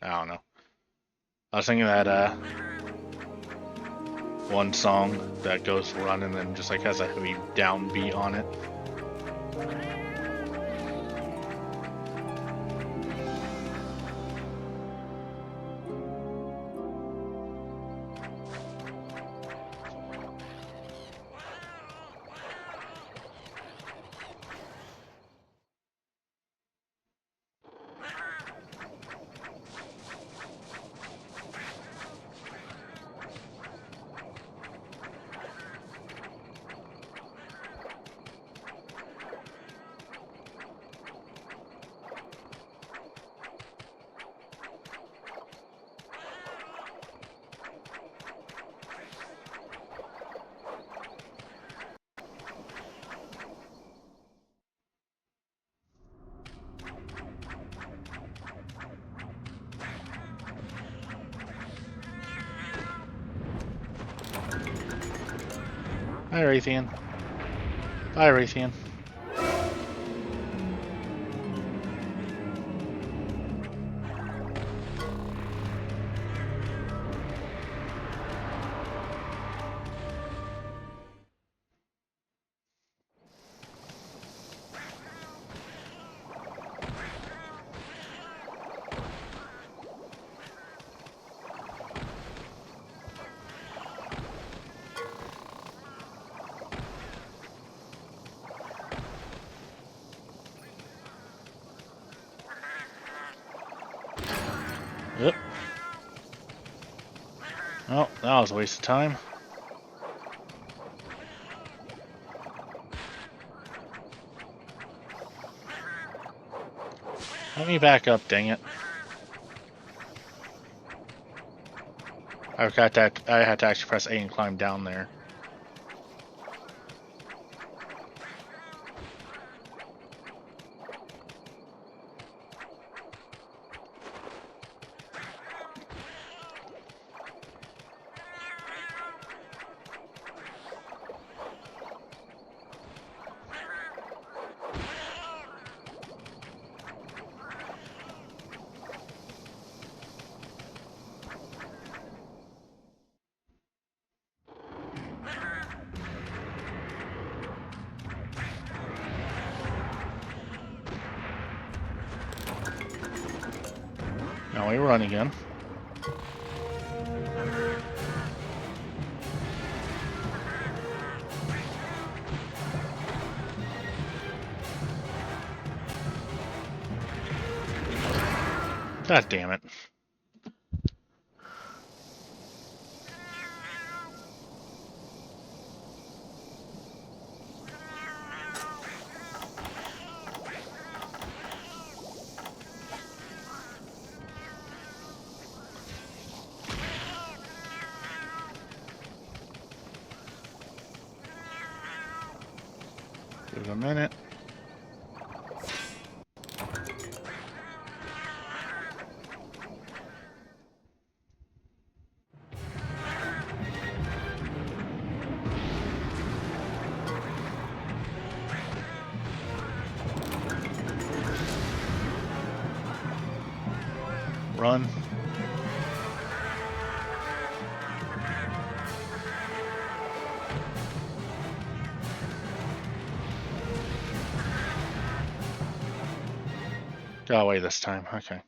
don't know. I was thinking that, one song that goes run and then just like has a heavy downbeat on it. Hi, Raytheon. Bye, Raytheon. Yep. Oh, that was a waste of time. Let me back up, dang it. I had to actually press A and climb down there. Now we run again. God damn it. Give it a minute. Run. Got away this time. Okay.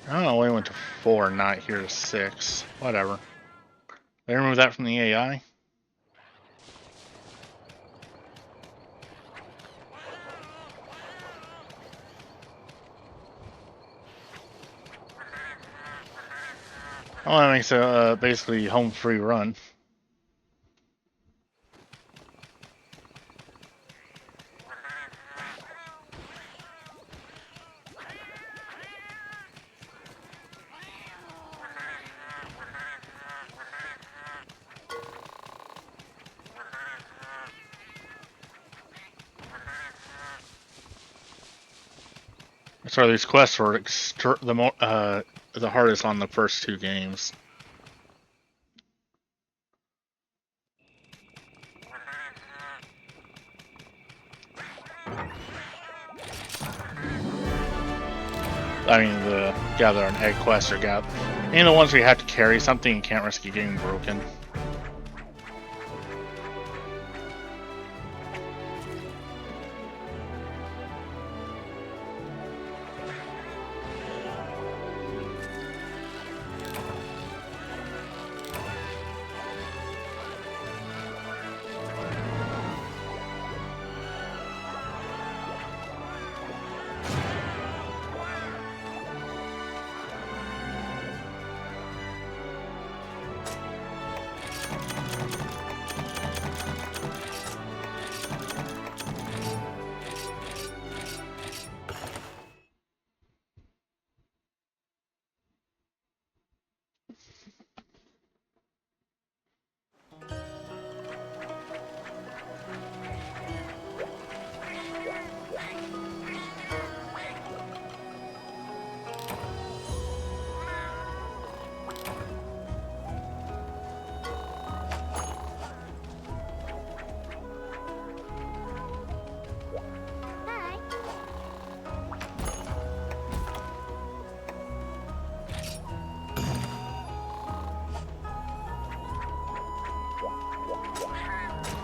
I don't know why we went to 4, not here to 6. Whatever. They remove that from the AI? Oh, that makes a basically home free run. So these quests were the hardest on the first 2 games. I mean, the gather an egg quest or and the ones where you have to carry something and can't risk it getting broken.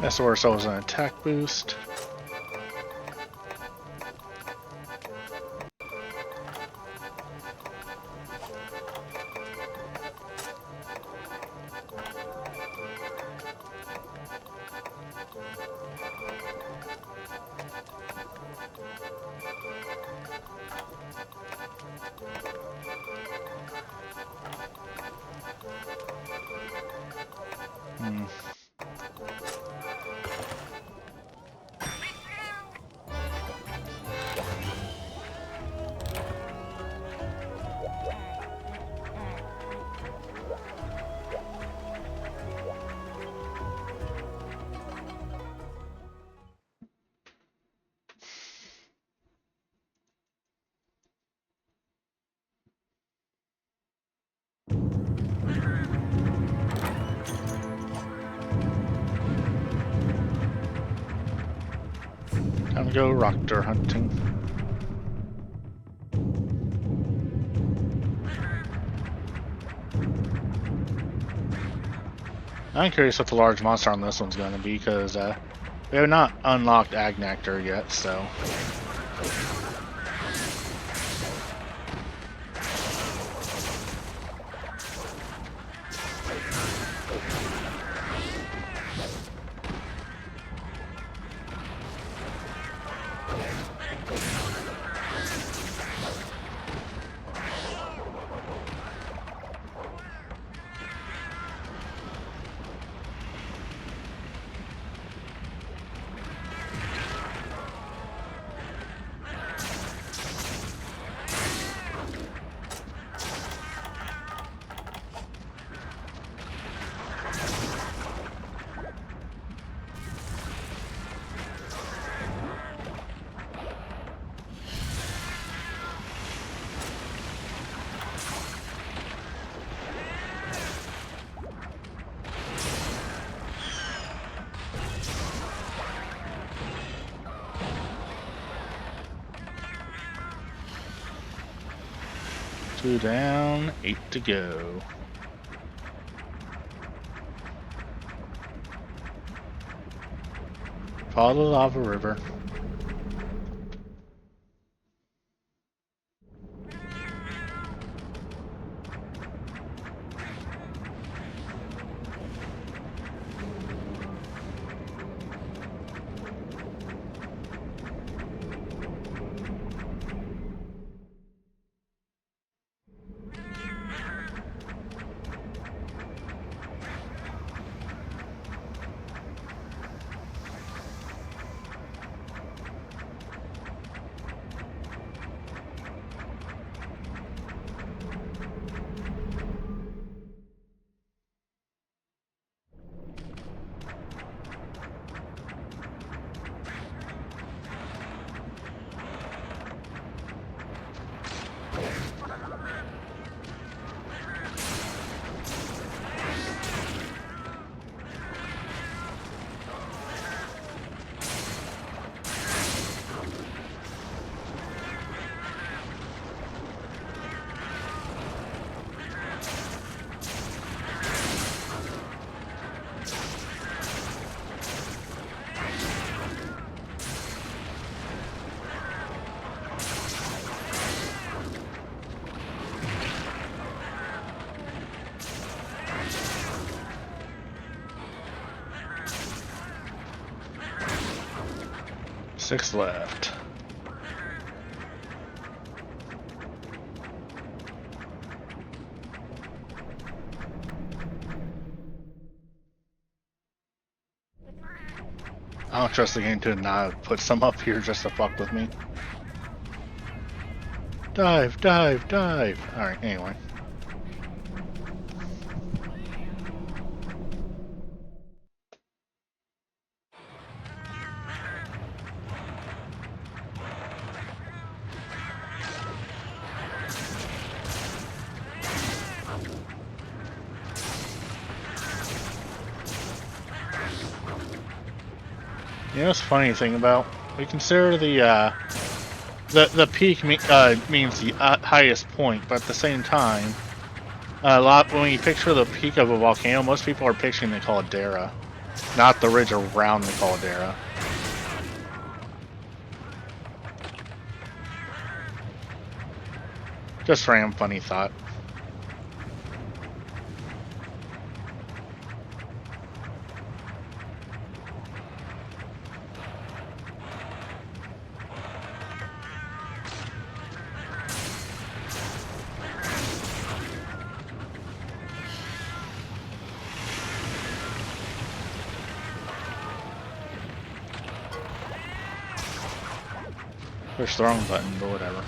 SOR sells an attack boost. Time to go Raptor hunting. I'm curious what the large monster on this one's going to be, because we have not unlocked Agnactor yet, so... Two down, 8 to go. Follow the lava river. 6 left. I don't trust the game to not put some up here just to fuck with me. Dive, dive, dive. Alright, anyway. You know what's the funny thing about? We consider the peak means the highest point, but at the same time, when you picture the peak of a volcano, most people are picturing the caldera, not the ridge around the caldera. Just random funny thought. Push the wrong button, but whatever.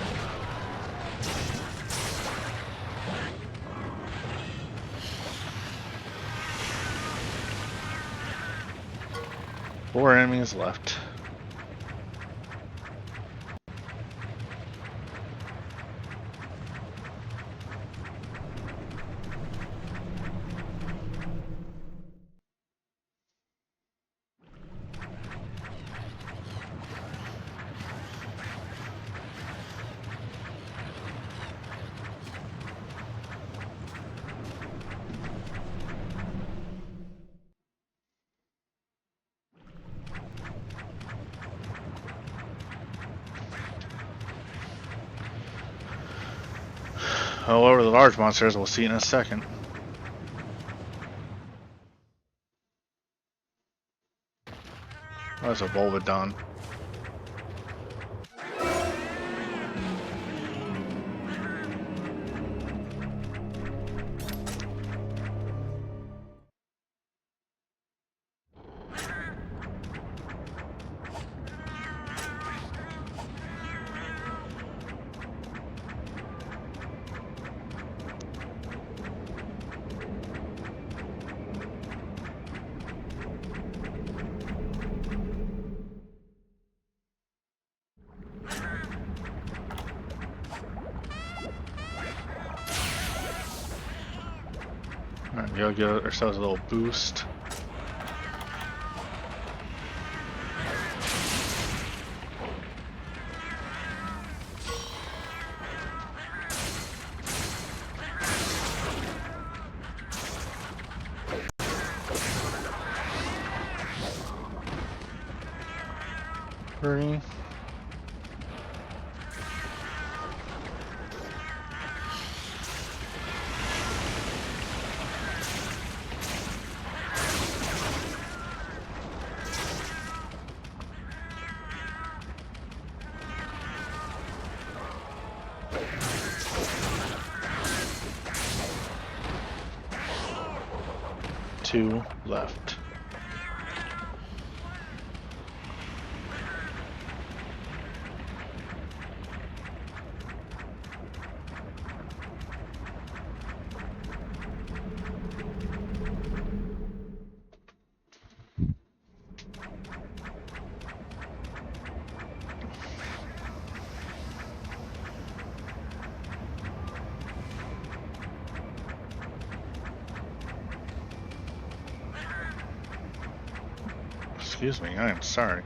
Four enemies left. Over the large monsters, we'll see in a second. That's a Volvidon. Alright, we'll give ourselves a little boost. Three. Two left. Excuse me, I am sorry.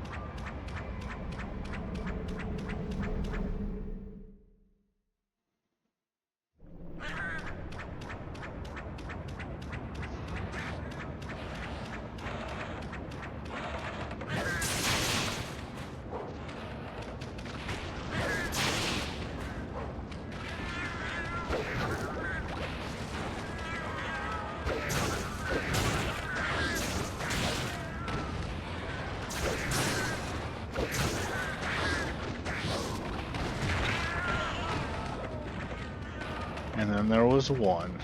then there was one.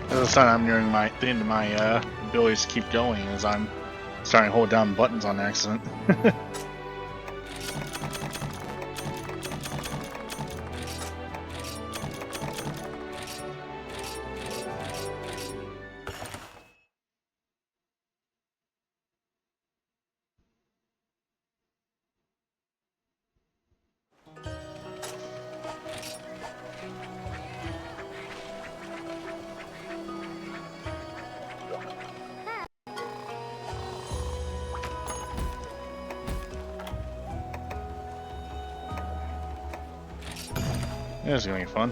As a sign, I'm nearing the end of my abilities to keep going as I'm starting to hold down buttons on accident. This is gonna be fun.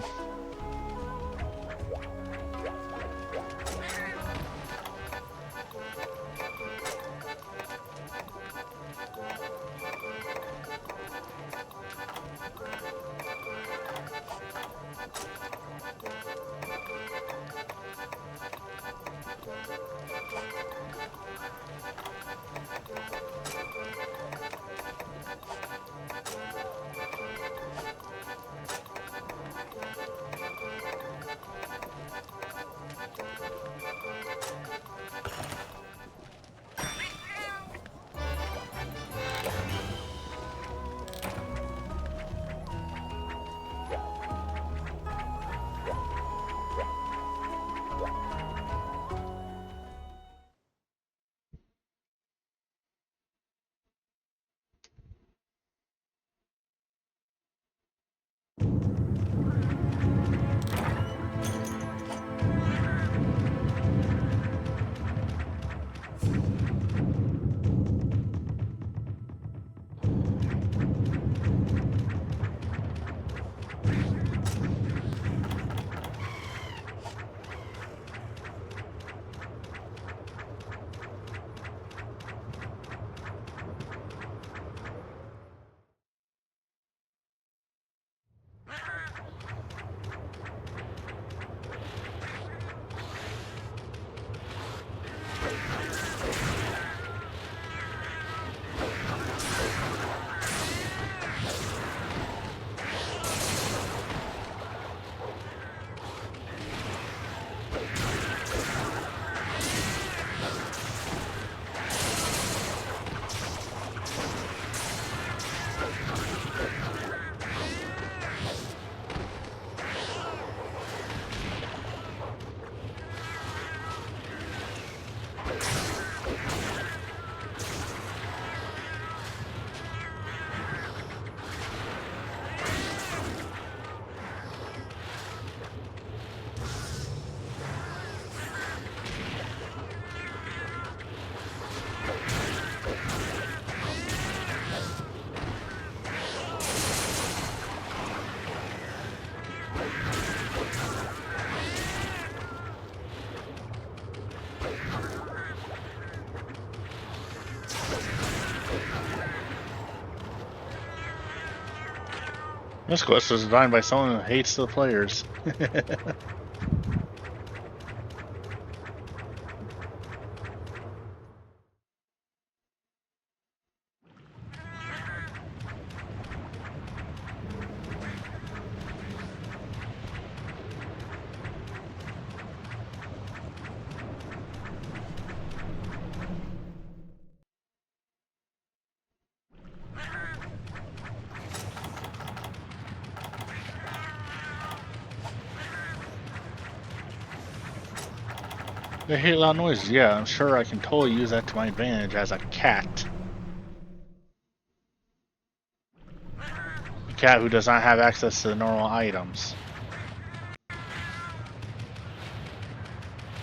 This quest was designed by someone who hates the players. They hate loud noises. Yeah, I'm sure I can totally use that to my advantage as a cat. A cat who does not have access to the normal items.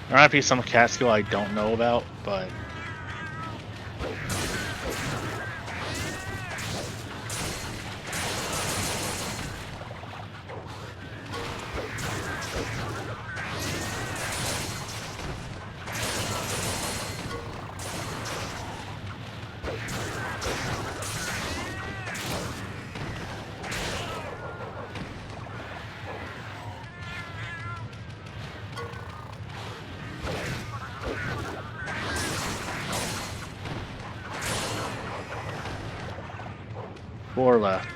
There might be some cat skill I don't know about, but... Four left.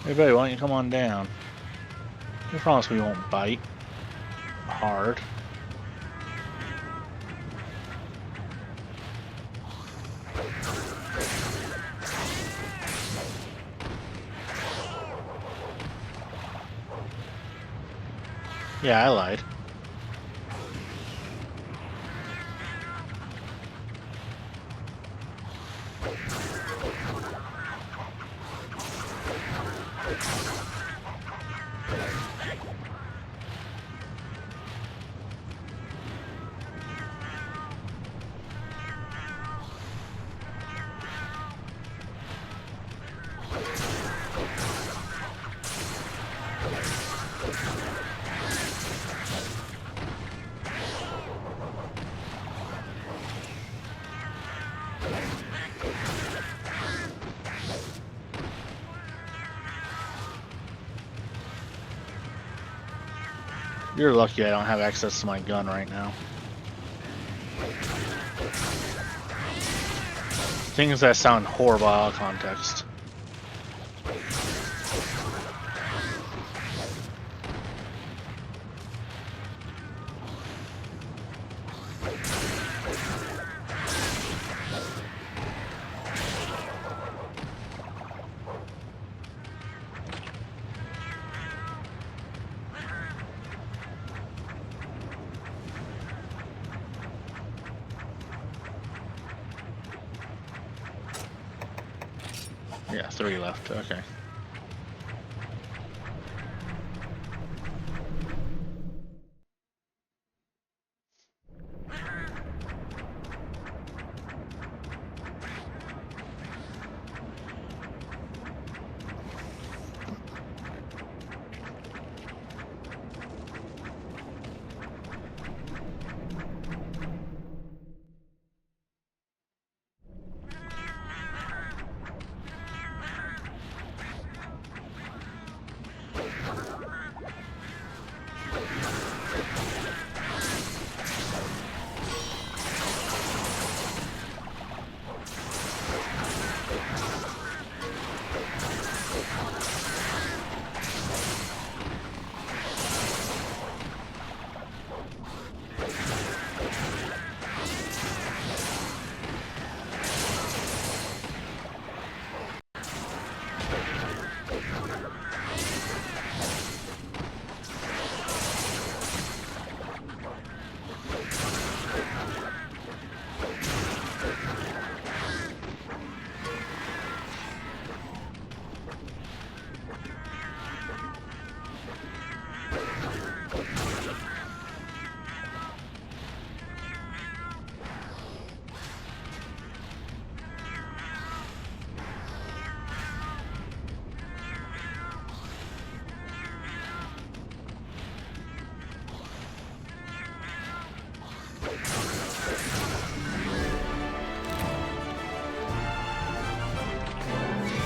Hey buddy, why don't you come on down? You promise we won't bite hard. Yeah, I lied. You're lucky I don't have access to my gun right now. Things that sound horrible out of context. Yeah, 3 left. Okay.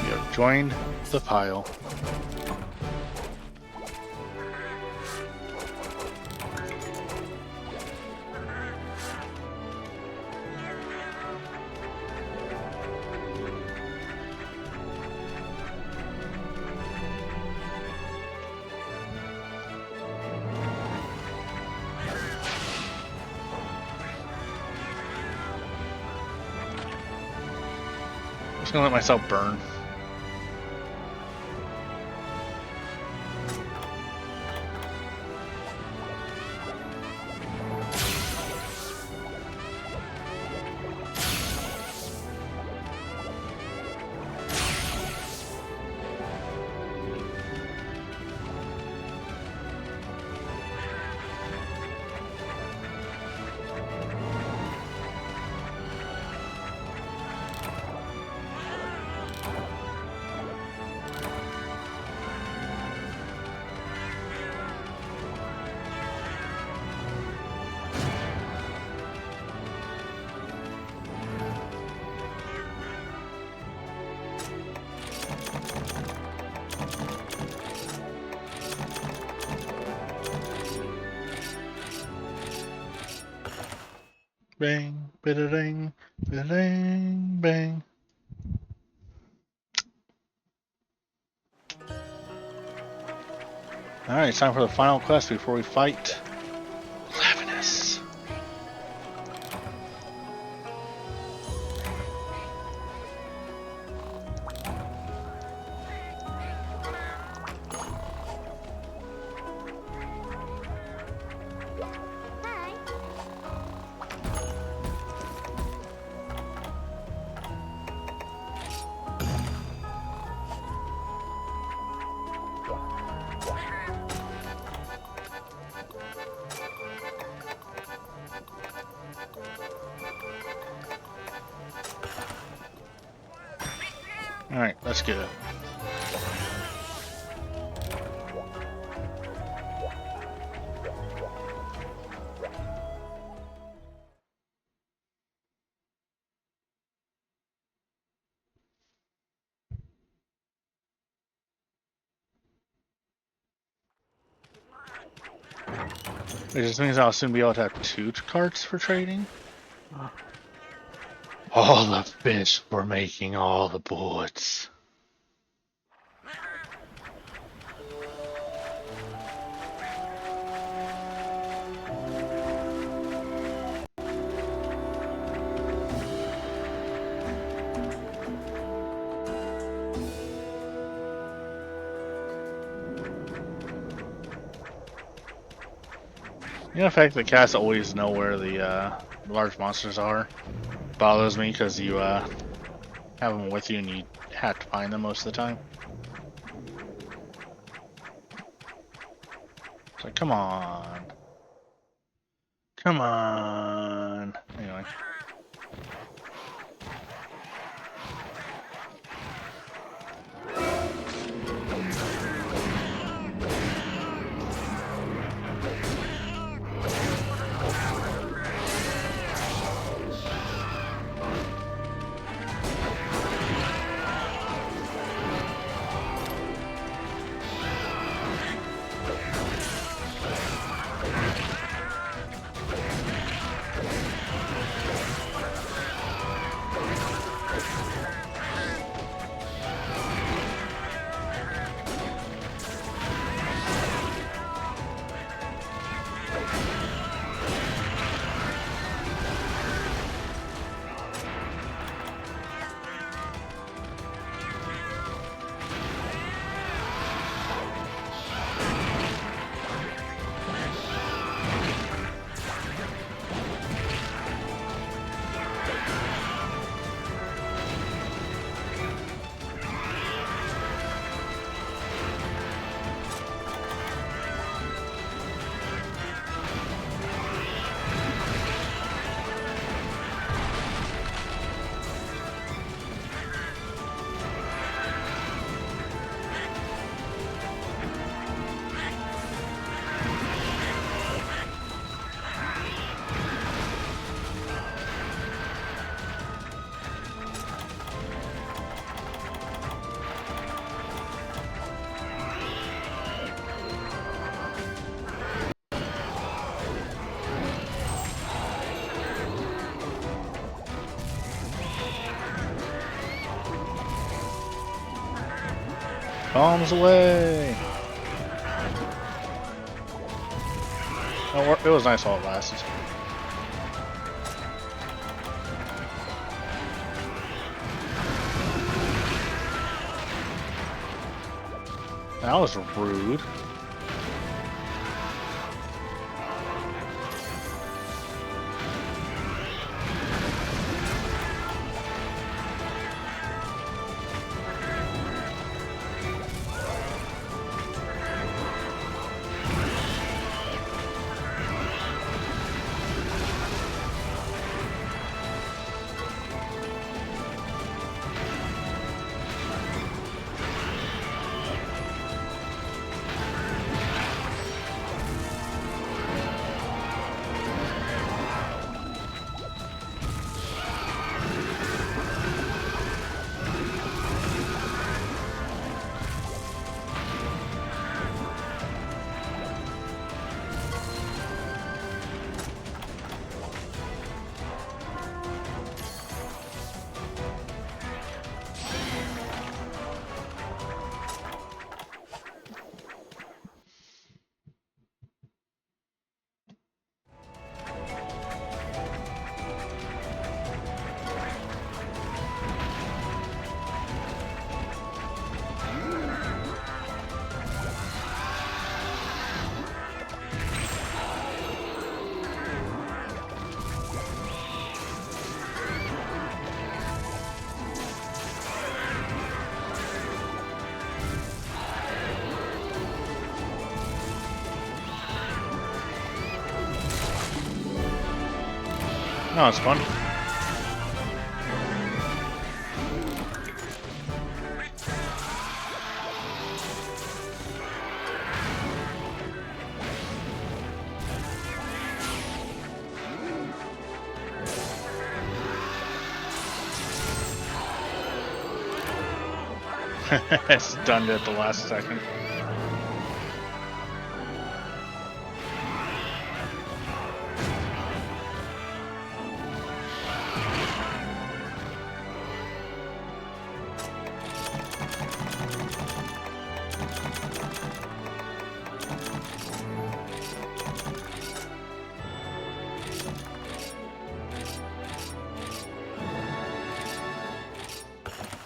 You have joined the pile. just gonna let myself burn. Bang, bida-ding, bida-ding, bang. Alright, it's time for the final quest before we fight Lavinus. Alright, let's get it. Which just means I'll soon be able to have 2 carts for trading. All the fish for making all the bullets. You know, the fact that cats always know where the large monsters are bothers me because you have them with you and you have to find them most of the time. It's like, come on. Come on. Anyway. Bombs away! Oh, it was nice while it lasted. That was rude. No, it's fun. It's done at the last second.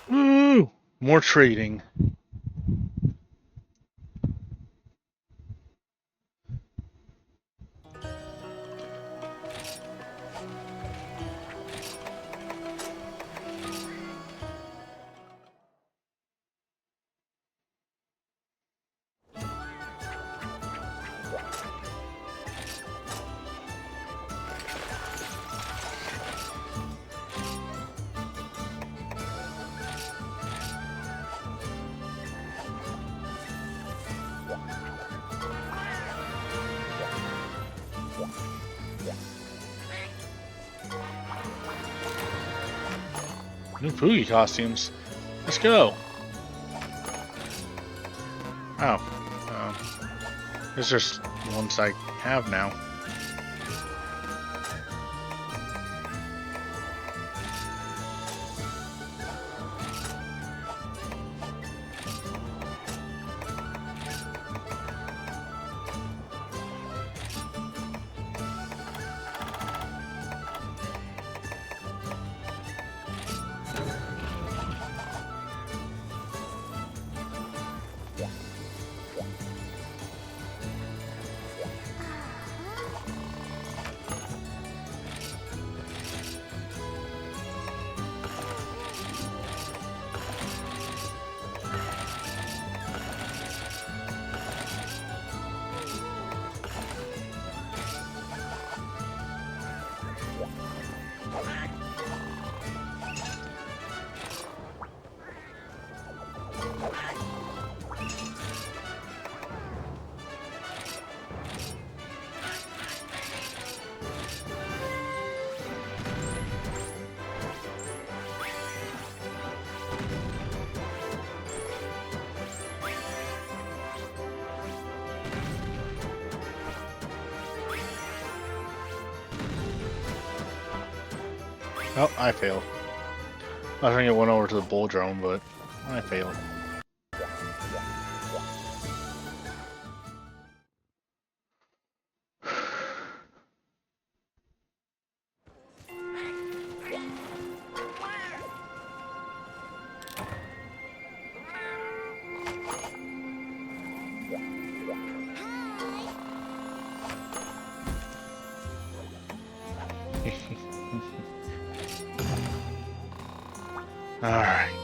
Woo! More trading. New Poogie costumes. Let's go. Oh. There's just ones I have now. Oh, I failed. I was trying to get one over to the bull drone, but I failed. Alright.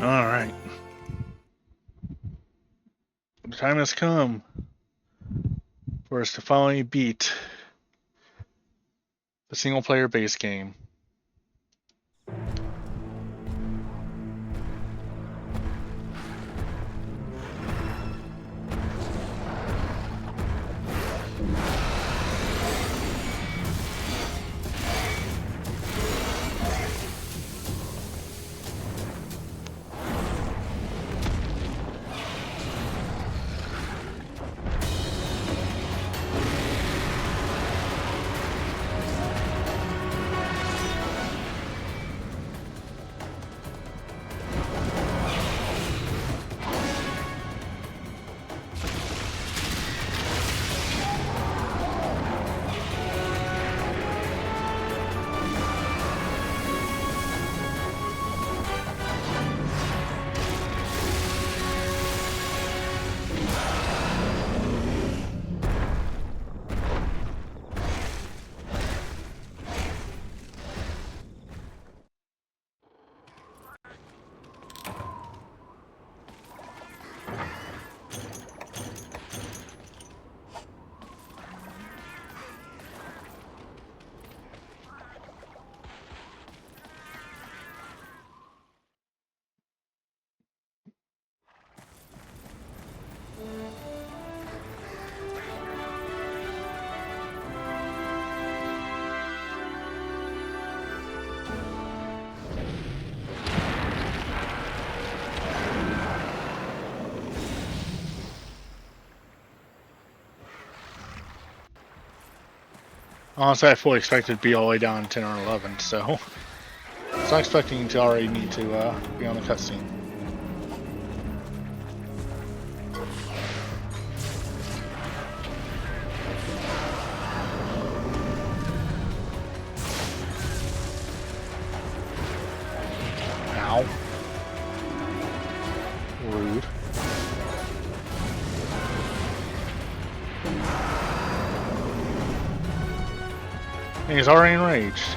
Alright. The time has come for us to finally beat the single player base game. Honestly, I fully expected to be all the way down 10 or 11, so I was not expecting to already need to be on the cutscene. Ow. Rude. He's already enraged.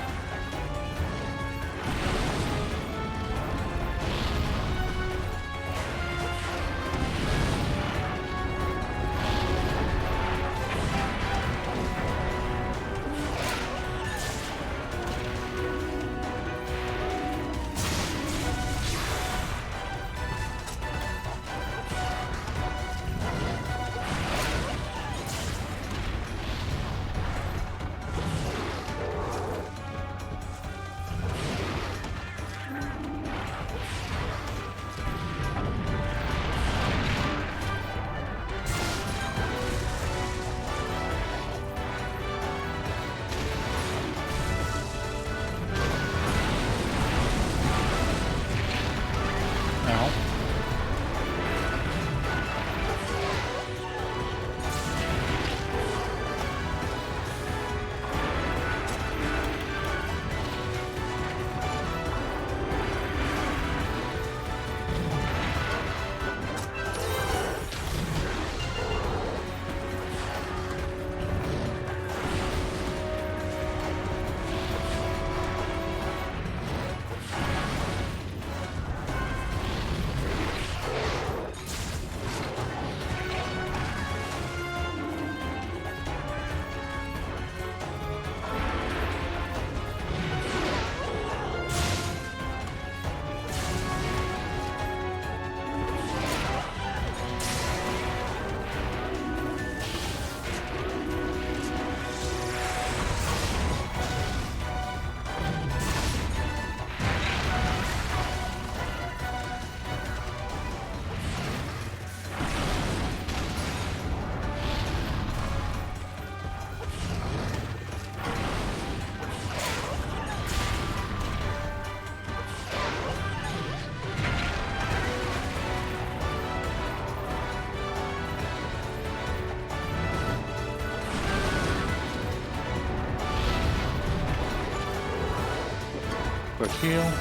Quick heal.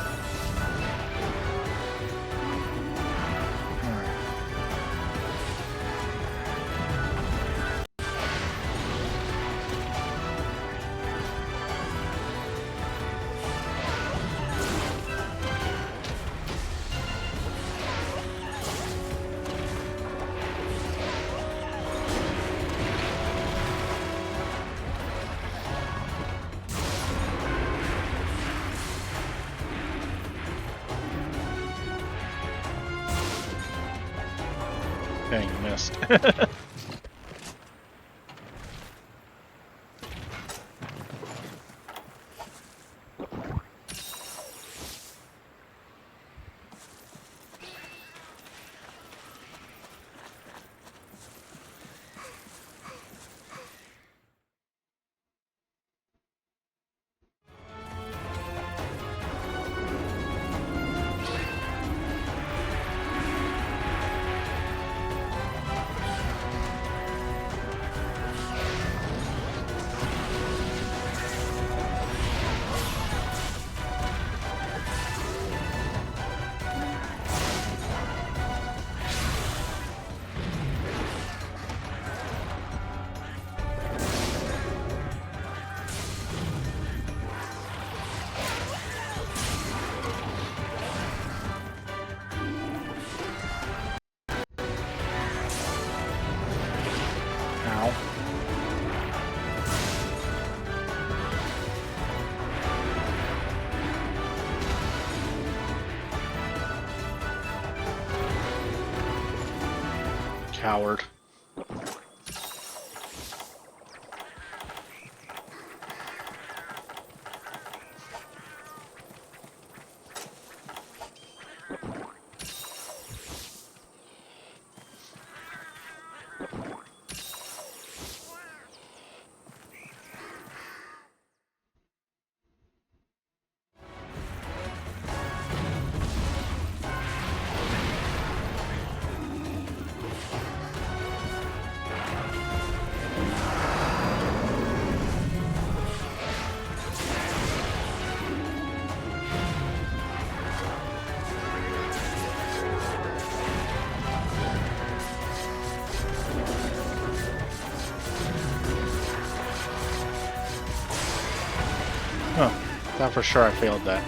Dang, you missed. Ow. Coward. Huh. Thought for sure I failed that.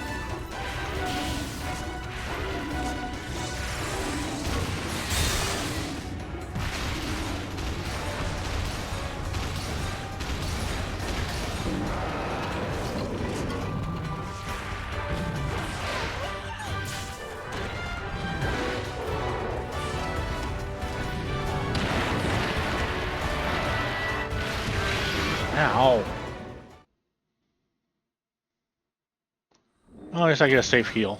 Ow. Well, at least I get a safe heal.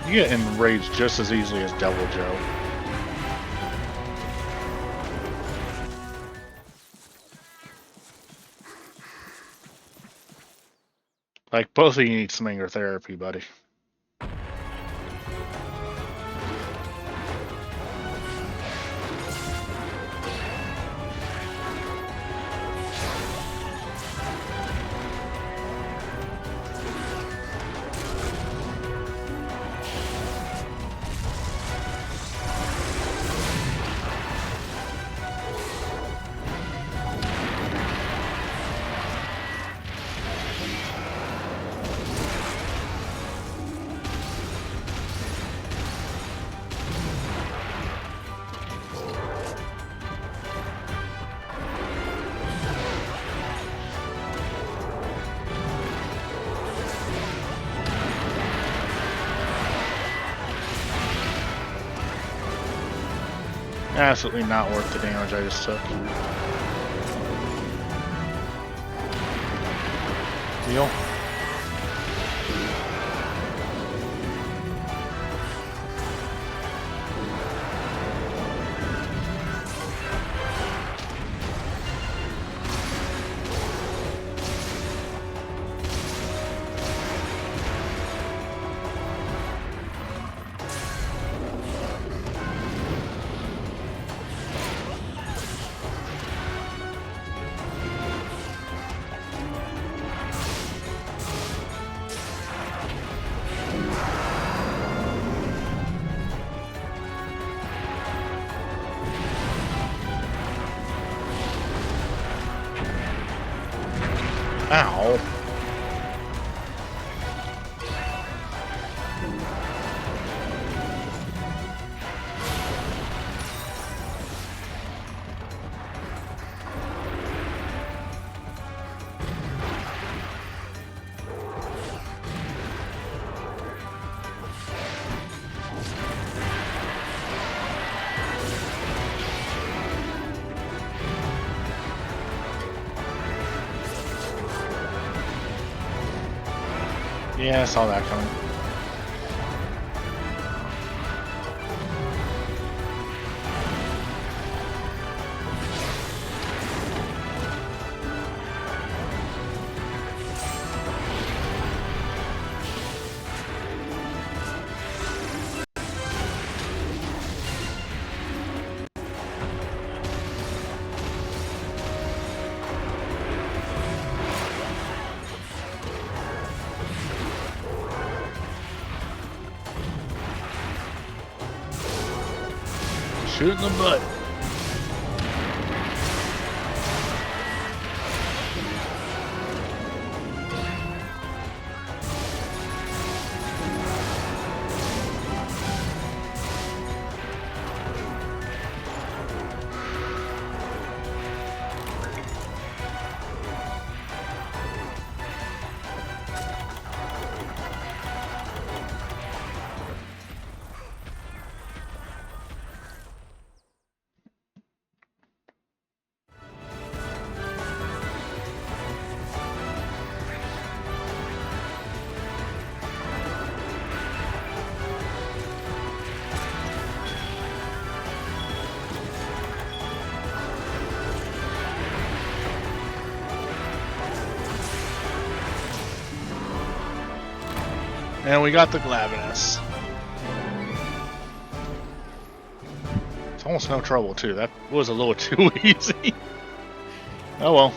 You get enraged just as easily as Devil Joe. Like, both of you need some anger therapy, buddy. Absolutely not worth the damage I just took. Deal. Ow. Yeah, I saw that coming. Shoot in the butt. And we got the Glavenus. It's almost no trouble, too. That was a little too easy. Oh well.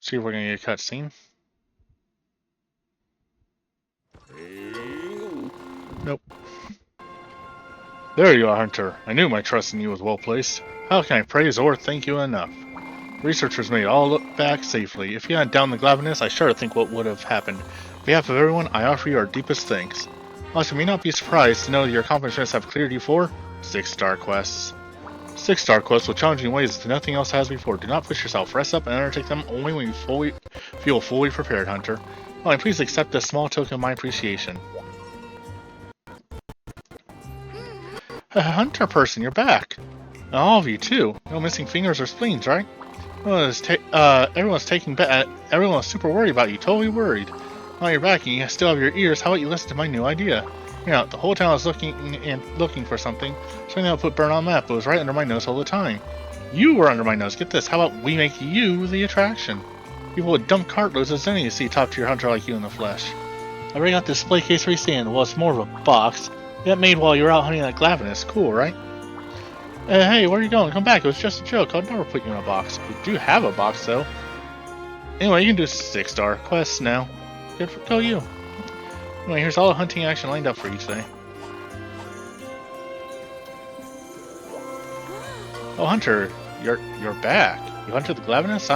See if we're gonna get a cutscene. Nope. There you are, Hunter. I knew my trust in you was well placed. How can I praise or thank you enough? Researchers made it all look back safely. If you hadn't downed the Glavenus, I sure think what would have happened. On behalf of everyone, I offer you our deepest thanks. Also, you may not be surprised to know your accomplishments have cleared you for 6-star quests. 6-star quests will challenge you in ways that nothing else has before. Do not push yourself. Rest up and undertake them only when you feel fully prepared, Hunter. Finally, please accept this small token of my appreciation. Hunter person, you're back. And all of you too. No missing fingers or spleens, right? Everyone's super worried about you. Totally worried. Now you're back and you still have your ears. How about you listen to my new idea? You know, the whole town is looking for something. So I'll put Burn on the map. It was right under my nose all the time. You were under my nose. Get this. How about we make you the attraction? People would dump cartloads of zenny to see a top-tier hunter like you in the flesh. I already got this display case for you stand. Well, it's more of a box. That made while you were out hunting that Glavenus. Cool, right? Hey, where are you going? Come back. It was just a joke. I'll never put you in a box. We do have a box, though. Anyway, you can do 6-star quests now. Good for go you. Anyway, here's all the hunting action lined up for you today. Oh, Hunter, you're back. You hunted the Glavenus?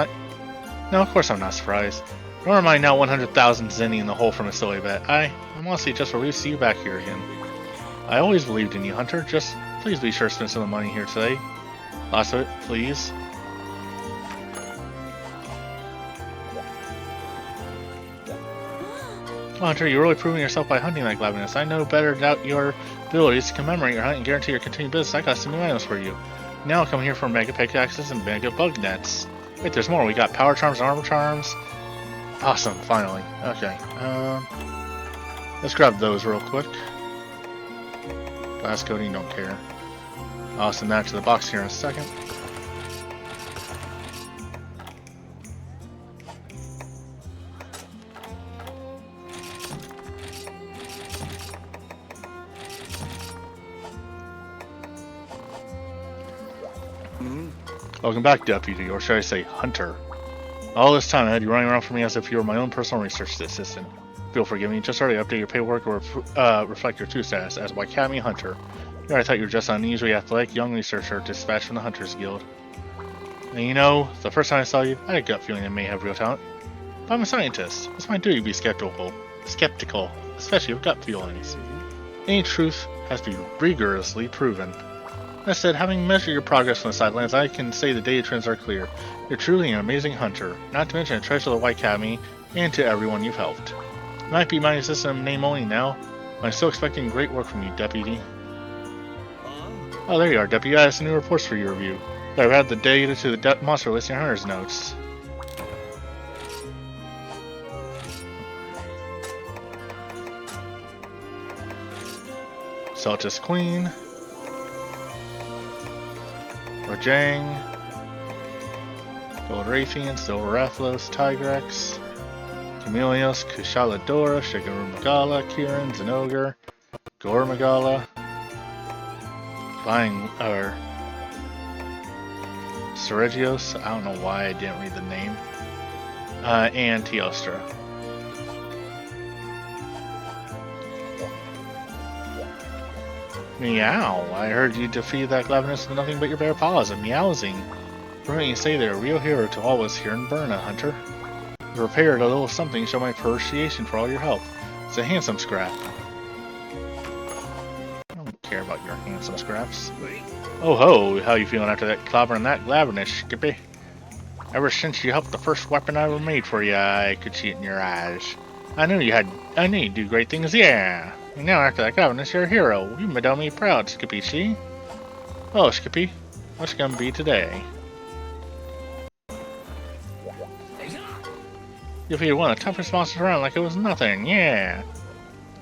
No, of course I'm not surprised. Nor am I now 100,000 zenny in the hole from a silly bet. I'm honestly just relieved to see you back here again. I always believed in you, Hunter. Just please be sure to spend some money here today. Lots of it, please. Oh, Hunter, you're really proving yourself by hunting that Glavenus. I know better doubt your abilities to commemorate your hunt and guarantee your continued business. I got some new items for you. Now I'll come here for Mega Pickaxes and Mega Bug Nets. Wait, there's more. We got Power Charms and Armor Charms. Awesome, finally. Okay, let's grab those real quick. Glass coating, don't care. I'll send that to the box here in a second. Welcome back, Deputy, or should I say Hunter. All this time I had you running around for me as if you were my own personal research assistant. Feel forgive me, just already update your paperwork or reflect your true status as Waikami Hunter. Here I thought you were just an unusually athletic young researcher dispatched from the Hunters Guild. And you know, the first time I saw you, I had a gut feeling I may have real talent. But I'm a scientist. It's my duty to be skeptical, especially with gut feelings. Any truth has to be rigorously proven. That said, having measured your progress from the sidelines, I can say the data trends are clear. You're truly an amazing hunter, not to mention a treasure of the White Academy, and to everyone you've helped. You might be my assistant name only now, but I'm still expecting great work from you, Deputy. Oh, there you are, Deputy. I have some new reports for your review. I've added the data to the monster list in Hunter's notes. Celtis Queen. Rajang, Gold Raytheon, Silver Rathlos, Tigrex, Chameleos, Kushaladora, Shigeru Magala, Kirin, Zenogre, Gore Magala, Seregios, I don't know why I didn't read the name, and Teostra. Meow, I heard you defeated that Glavenus with nothing but your bare paws and meowsing. For me, you say they're a real hero to all of us here in Burna, Hunter. You prepared a little something to show my appreciation for all your help. It's a handsome scrap. I don't care about your handsome scraps. Oh ho, how you feeling after that clobbering that Glavenus, Skippy? Ever since you helped the first weapon I ever made for you, I could see it in your eyes. I knew you'd do great things, yeah. And now after that Glavenus, you're a hero. You made me proud, Skippy, see? Oh, Skippy, what's gonna be today? You defeated one of the toughest monsters around like it was nothing, yeah.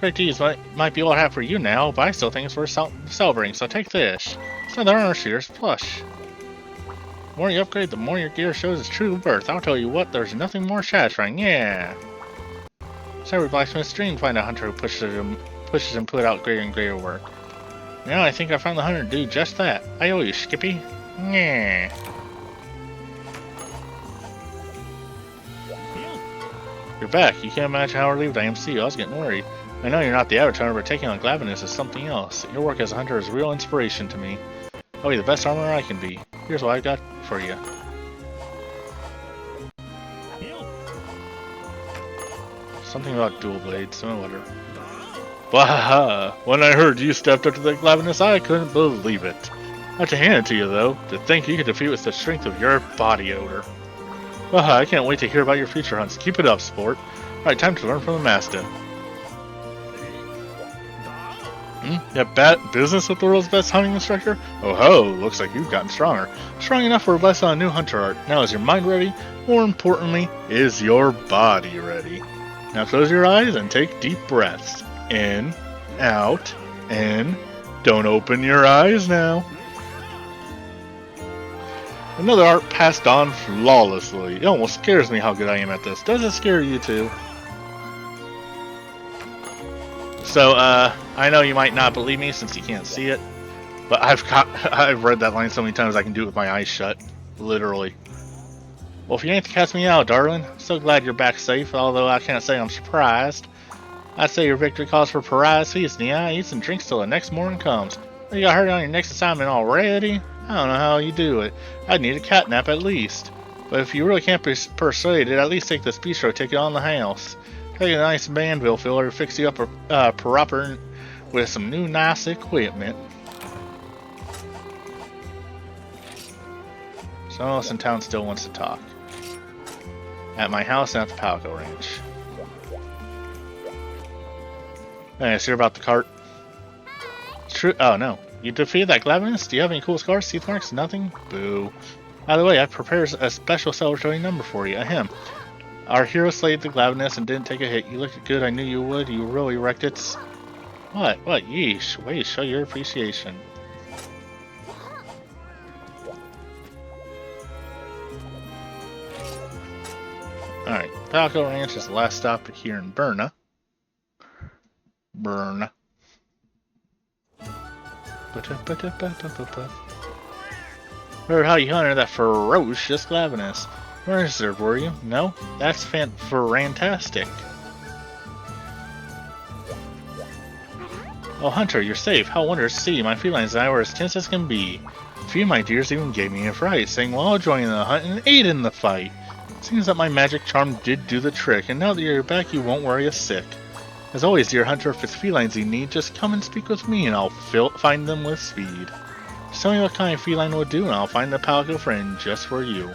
Great deeds might be all I have for you now, but I still think it's worth celebrating, so take this. It's another Honor Shears plush. The more you upgrade, the more your gear shows its true birth. I'll tell you what, there's nothing more satisfying, yeah. So every blacksmith's dream to find a hunter who pushes him put out greater and greater work. Now I think I found the hunter to do just that. I owe you, Skippy. Yeah. You're back. You can't imagine how relieved I am to see you. I was getting worried. I know you're not the average hunter, but taking on Glavenus is something else. Your work as a hunter is a real inspiration to me. I'll be the best armorer I can be. Here's what I got for you. Something about dual blades, no whatever. Wahaha! When I heard you stepped up to the Glavenus, I couldn't believe it. I have to hand it to you, though. To think you could defeat with the strength of your body odor. Waha, I can't wait to hear about your future hunts. Keep it up, sport. Alright, time to learn from the master. You have bad business with the world's best hunting instructor? Oh ho, looks like you've gotten stronger. Strong enough for a lesson on new hunter art. Now is your mind ready? More importantly, is your body ready? Now close your eyes and take deep breaths. In, out, in. Don't open your eyes now. Another art passed on flawlessly. It almost scares me how good I am at this. Does it scare you too? So, I know you might not believe me since you can't see it, But I've read that line so many times I can do it with my eyes shut. Literally. Well, if you ain't to cast me out, darling, so glad you're back safe, although I can't say I'm surprised. I'd say your victory calls for pariah's feast, and yeah, eat some drinks till the next morning comes. You got hurt on your next assignment already? I don't know how you do it. I'd need a cat nap at least. But if you really can't be persuaded, at least take the bistro ticket on the house. Take a nice Manville filler to fix you up proper with some new nice equipment. Someone else in town still wants to talk. At my house and at the Palico Ranch. Hey, so you're about the cart? True. Oh no. You defeated that Glavenus? Do you have any cool scars, teeth marks? Nothing? Boo. By the way, I prepared a special celebratory number for you. Ahem. Our hero slayed the Glavenus and didn't take a hit. You looked good. I knew you would. You really wrecked it. What? What? Yeesh. Wait, show your appreciation. Alright. Palico Ranch is the last stop here in Burna. Heard how you hunted that ferocious Glavenus. Registered, were you? No? That's fantastic. Oh, Hunter, you're safe. How wondrous to see. My felines and I were as tense as can be. A few of my dears even gave me a fright, saying, well, I'll join in the hunt and aid in the fight. Seems that my magic charm did do the trick, and now that you're back, you won't worry a sick. As always, dear Hunter, if it's felines you need, just come and speak with me, and I'll find them with speed. Just tell me what kind of feline will do, and I'll find the Palico friend just for you.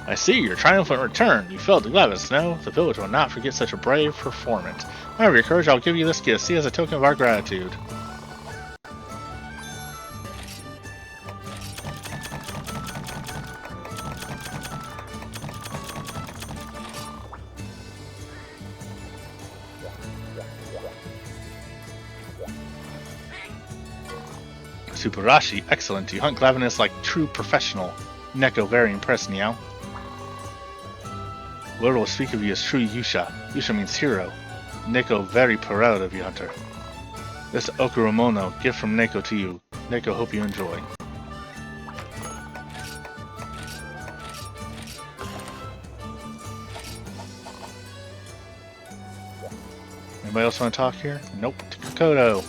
I see your triumphant return. You failed the Glavenus, no? The village will not forget such a brave performance. However, your courage, I'll give you this gift. See as a token of our gratitude. Subarashi, excellent. You hunt Glavenus like true professional. Neko, very impressed, Niao. Lord will speak of you as true Yusha. Yusha means hero. Neko, very proud of you, Hunter. This Okurumono, gift from Neko to you. Neko, hope you enjoy. Anybody else want to talk here? Nope. To Kokoto.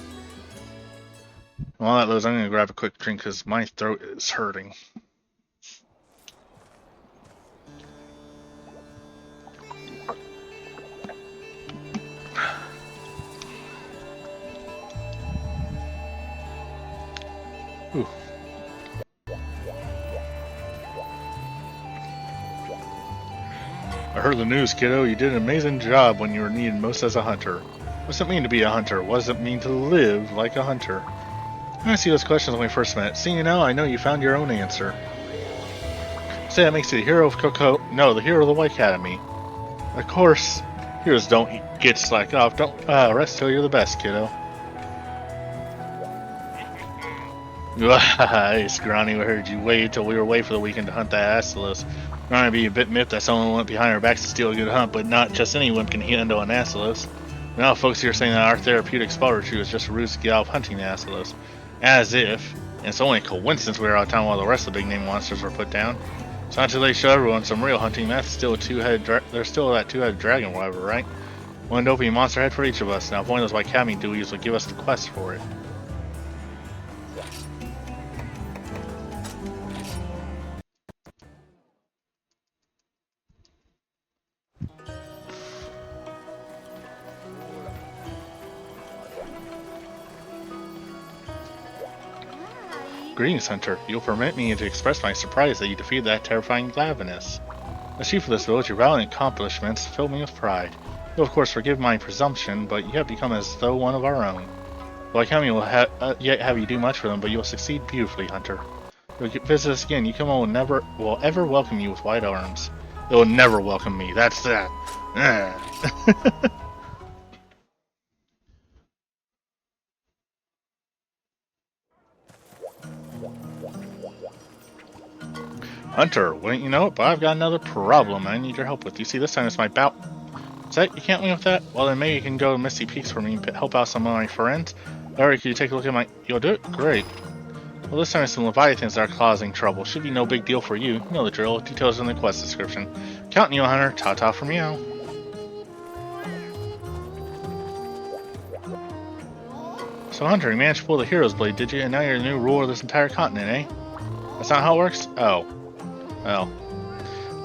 While that loads, I'm going to grab a quick drink because my throat is hurting. Ooh. I heard the news, kiddo. You did an amazing job when you were needed most as a hunter. What's it mean to be a hunter? What does it mean to live like a hunter? I asked you those questions when we first met. Seeing you now, I know you found your own answer. Say that makes you the hero of Coco. No, the hero of the White Academy. Of course, heroes don't get slacked off. Don't rest till you're the best, kiddo. Hey, Scrawny, we heard you wait till we were away for the weekend to hunt that Astalos. Trying to be a bit miffed that someone went behind our backs to steal a good hunt, but not just any wimp can handle an Astalos. Now folks here are saying that our therapeutic spell retreat was just a ruse to get off hunting the Astalos. As if, and it's only a coincidence we were out of town while the rest of the big name monsters were put down. It's not until they show everyone some real hunting, that's still a there's still that two-headed dragon, whatever, right? One dopey monster head for each of us. Now if one of those White Academy dooies would give us the quest for it. Greetings, Hunter. You'll permit me to express my surprise that you defeated that terrifying Glavenus. As chief of this village, your valiant accomplishments fill me with pride. You'll of course forgive my presumption, but you have become as though one of our own. The Academy will yet have you do much for them, but you'll succeed beautifully, Hunter. If you visit us again, Yukimo will ever welcome you with wide arms. It will never welcome me. That's that. Hunter, wouldn't you know it, but I've got another problem I need your help with. You see, this time it's my bout So you can't win with that? Well, then maybe you can go to Misty Peaks for me and help out some of my friends. Alright, can you take a look at my... You'll do it? Great. Well, this time it's some Leviathans that are causing trouble. Should be no big deal for you. You know the drill. Details in the quest description. Counting you, Hunter. Ta-ta from you. So, Hunter, you managed to pull the Hero's Blade, did you? And now you're the new ruler of this entire continent, eh? That's not how it works? Oh. Well.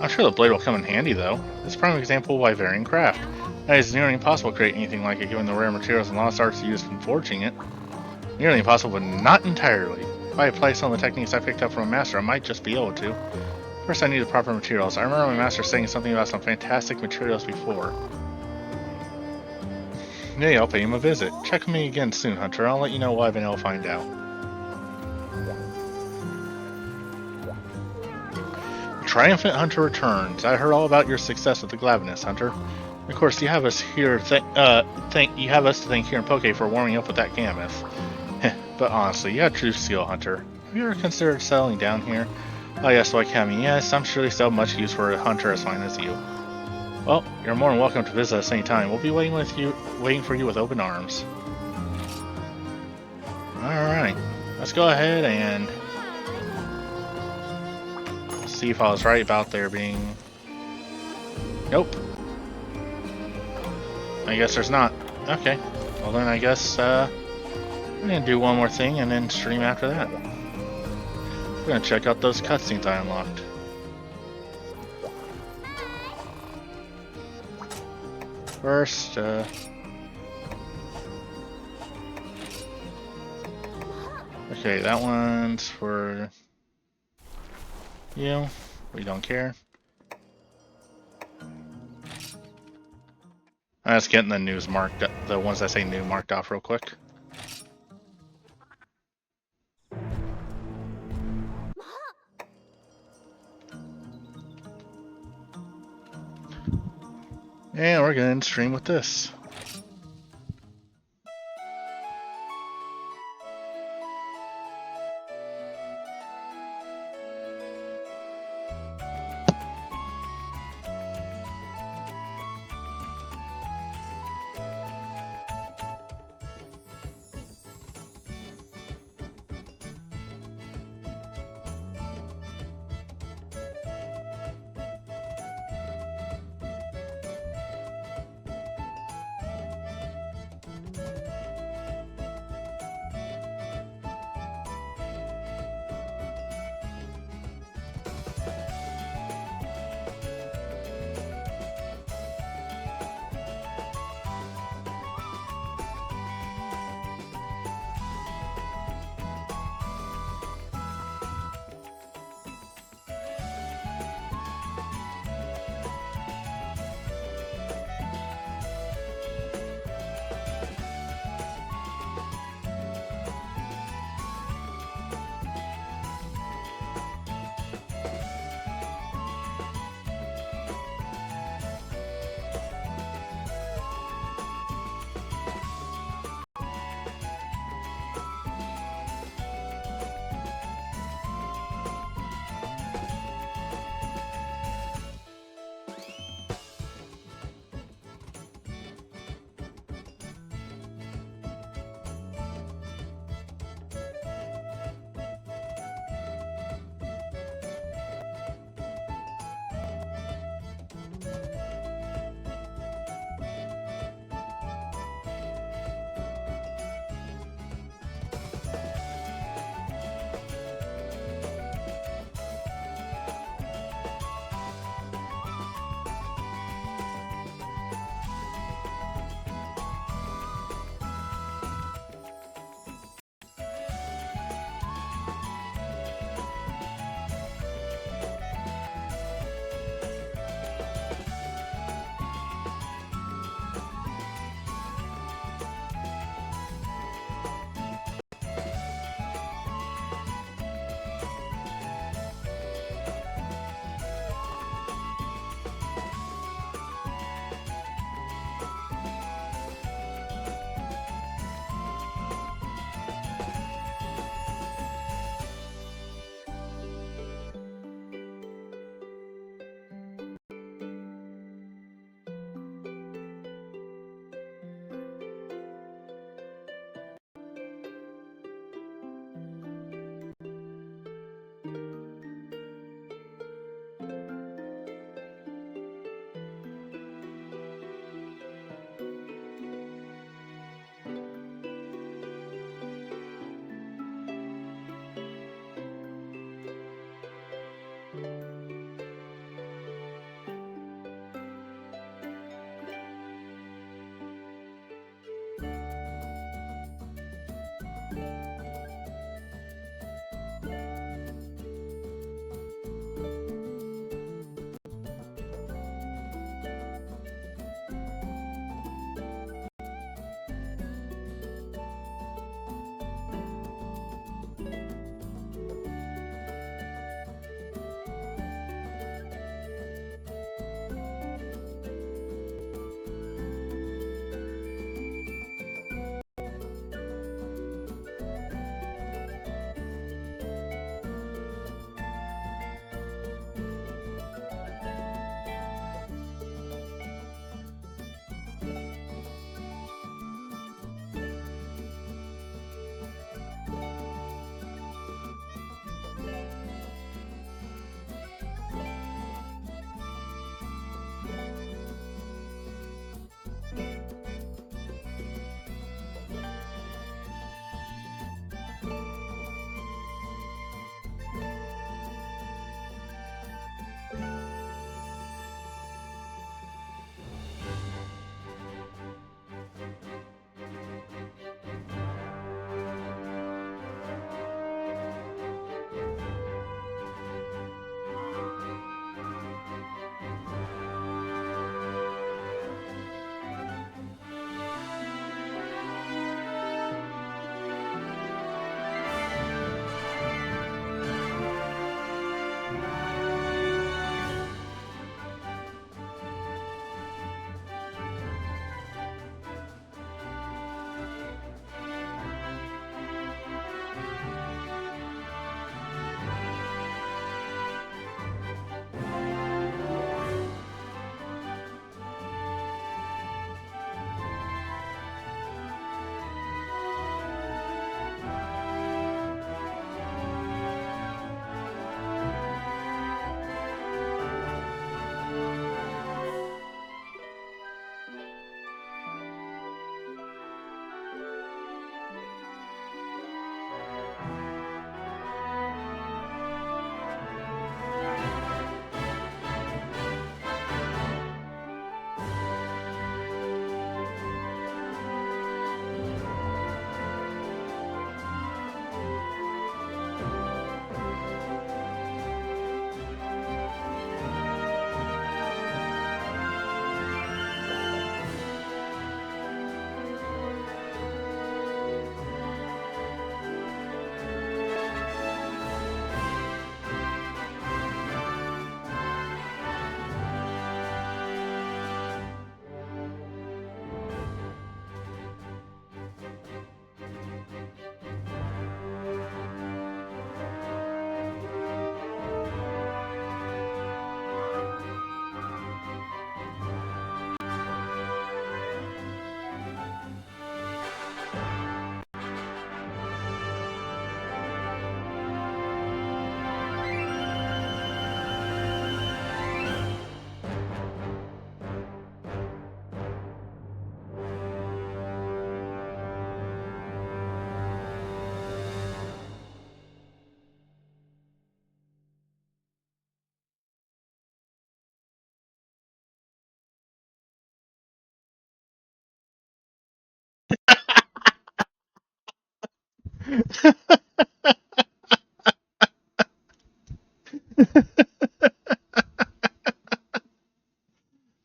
I'm sure the blade will come in handy, though. It's a prime example of Wyverian craft. That is nearly impossible to create anything like it, given the rare materials and lost arts used in forging it. Nearly impossible, but not entirely. If I apply some of the techniques I picked up from a master, I might just be able to. First, I need the proper materials. I remember my master saying something about some fantastic materials before. Maybe I'll pay him a visit. Check with me again soon, Hunter. I'll let you know what I've been able to find out. Triumphant Hunter returns. I heard all about your success with the Glavenus, Hunter. Of course, you have us here. You have us to thank here in Poke for warming up with that Gammoth. But honestly, you have true skill, Hunter. Have you ever considered settling down here? Oh yes, so I can. Yes, I'm sure they still have much use for a hunter as fine as you. Well, you're more than welcome to visit us anytime. We'll be waiting for you with open arms. All right, let's go ahead and see if I was right about there being... Nope. I guess there's not. Okay. Well then I guess I'm gonna do one more thing and then stream after that. We're gonna check out those cutscenes I unlocked. First, okay, that one's for you. We don't care. I'm just getting the news marked, the ones that say new marked off real quick. And we're gonna stream with this.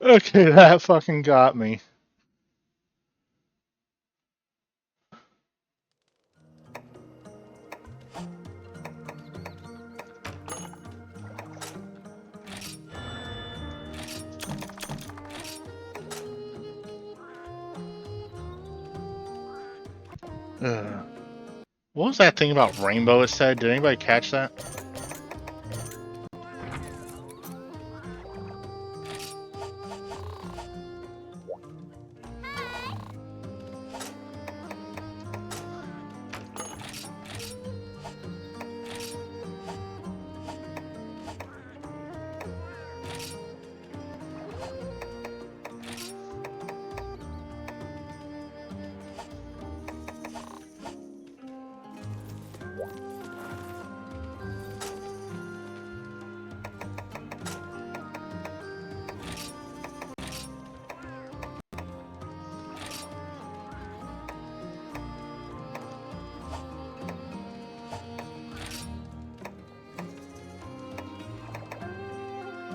Okay, that fucking got me. What was that thing about rainbow it said? Did anybody catch that?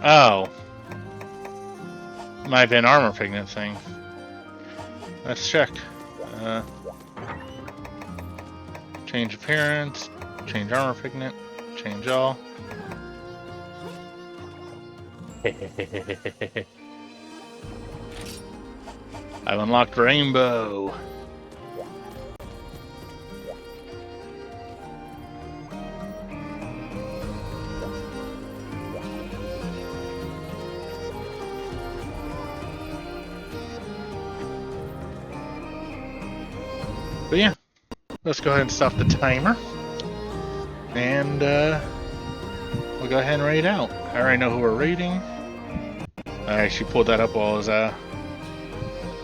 Oh. Might have been armor pigment thing. Let's check. Change appearance, change armor pigment, change all. I've unlocked rainbow. But yeah, let's go ahead and stop the timer. And we'll go ahead and raid out. I already know who we're raiding. I actually pulled that up while I was while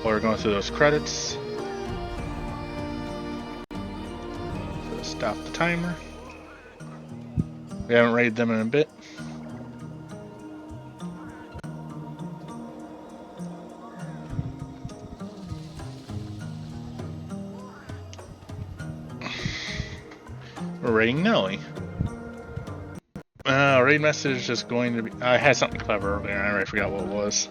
we're going through those credits. So stop the timer. We haven't raided them in a bit. We're raiding Nelly. Raid message is going to be... I had something clever earlier, I already forgot what it was.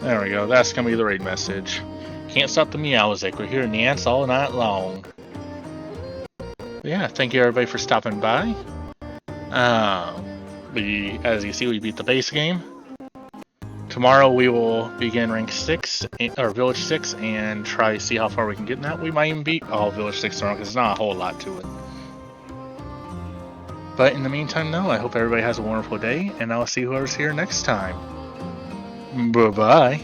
There we go, that's gonna be the raid message. Can't stop the music, we're hearing the ants all night long. But yeah, thank you everybody for stopping by. As you see, we beat the base game. Tomorrow we will begin rank 6, or village 6, and try to see how far we can get in that. We might even beat all village 6 tomorrow, because there's not a whole lot to it. But in the meantime though, I hope everybody has a wonderful day, and I'll see whoever's here next time. Bye-bye.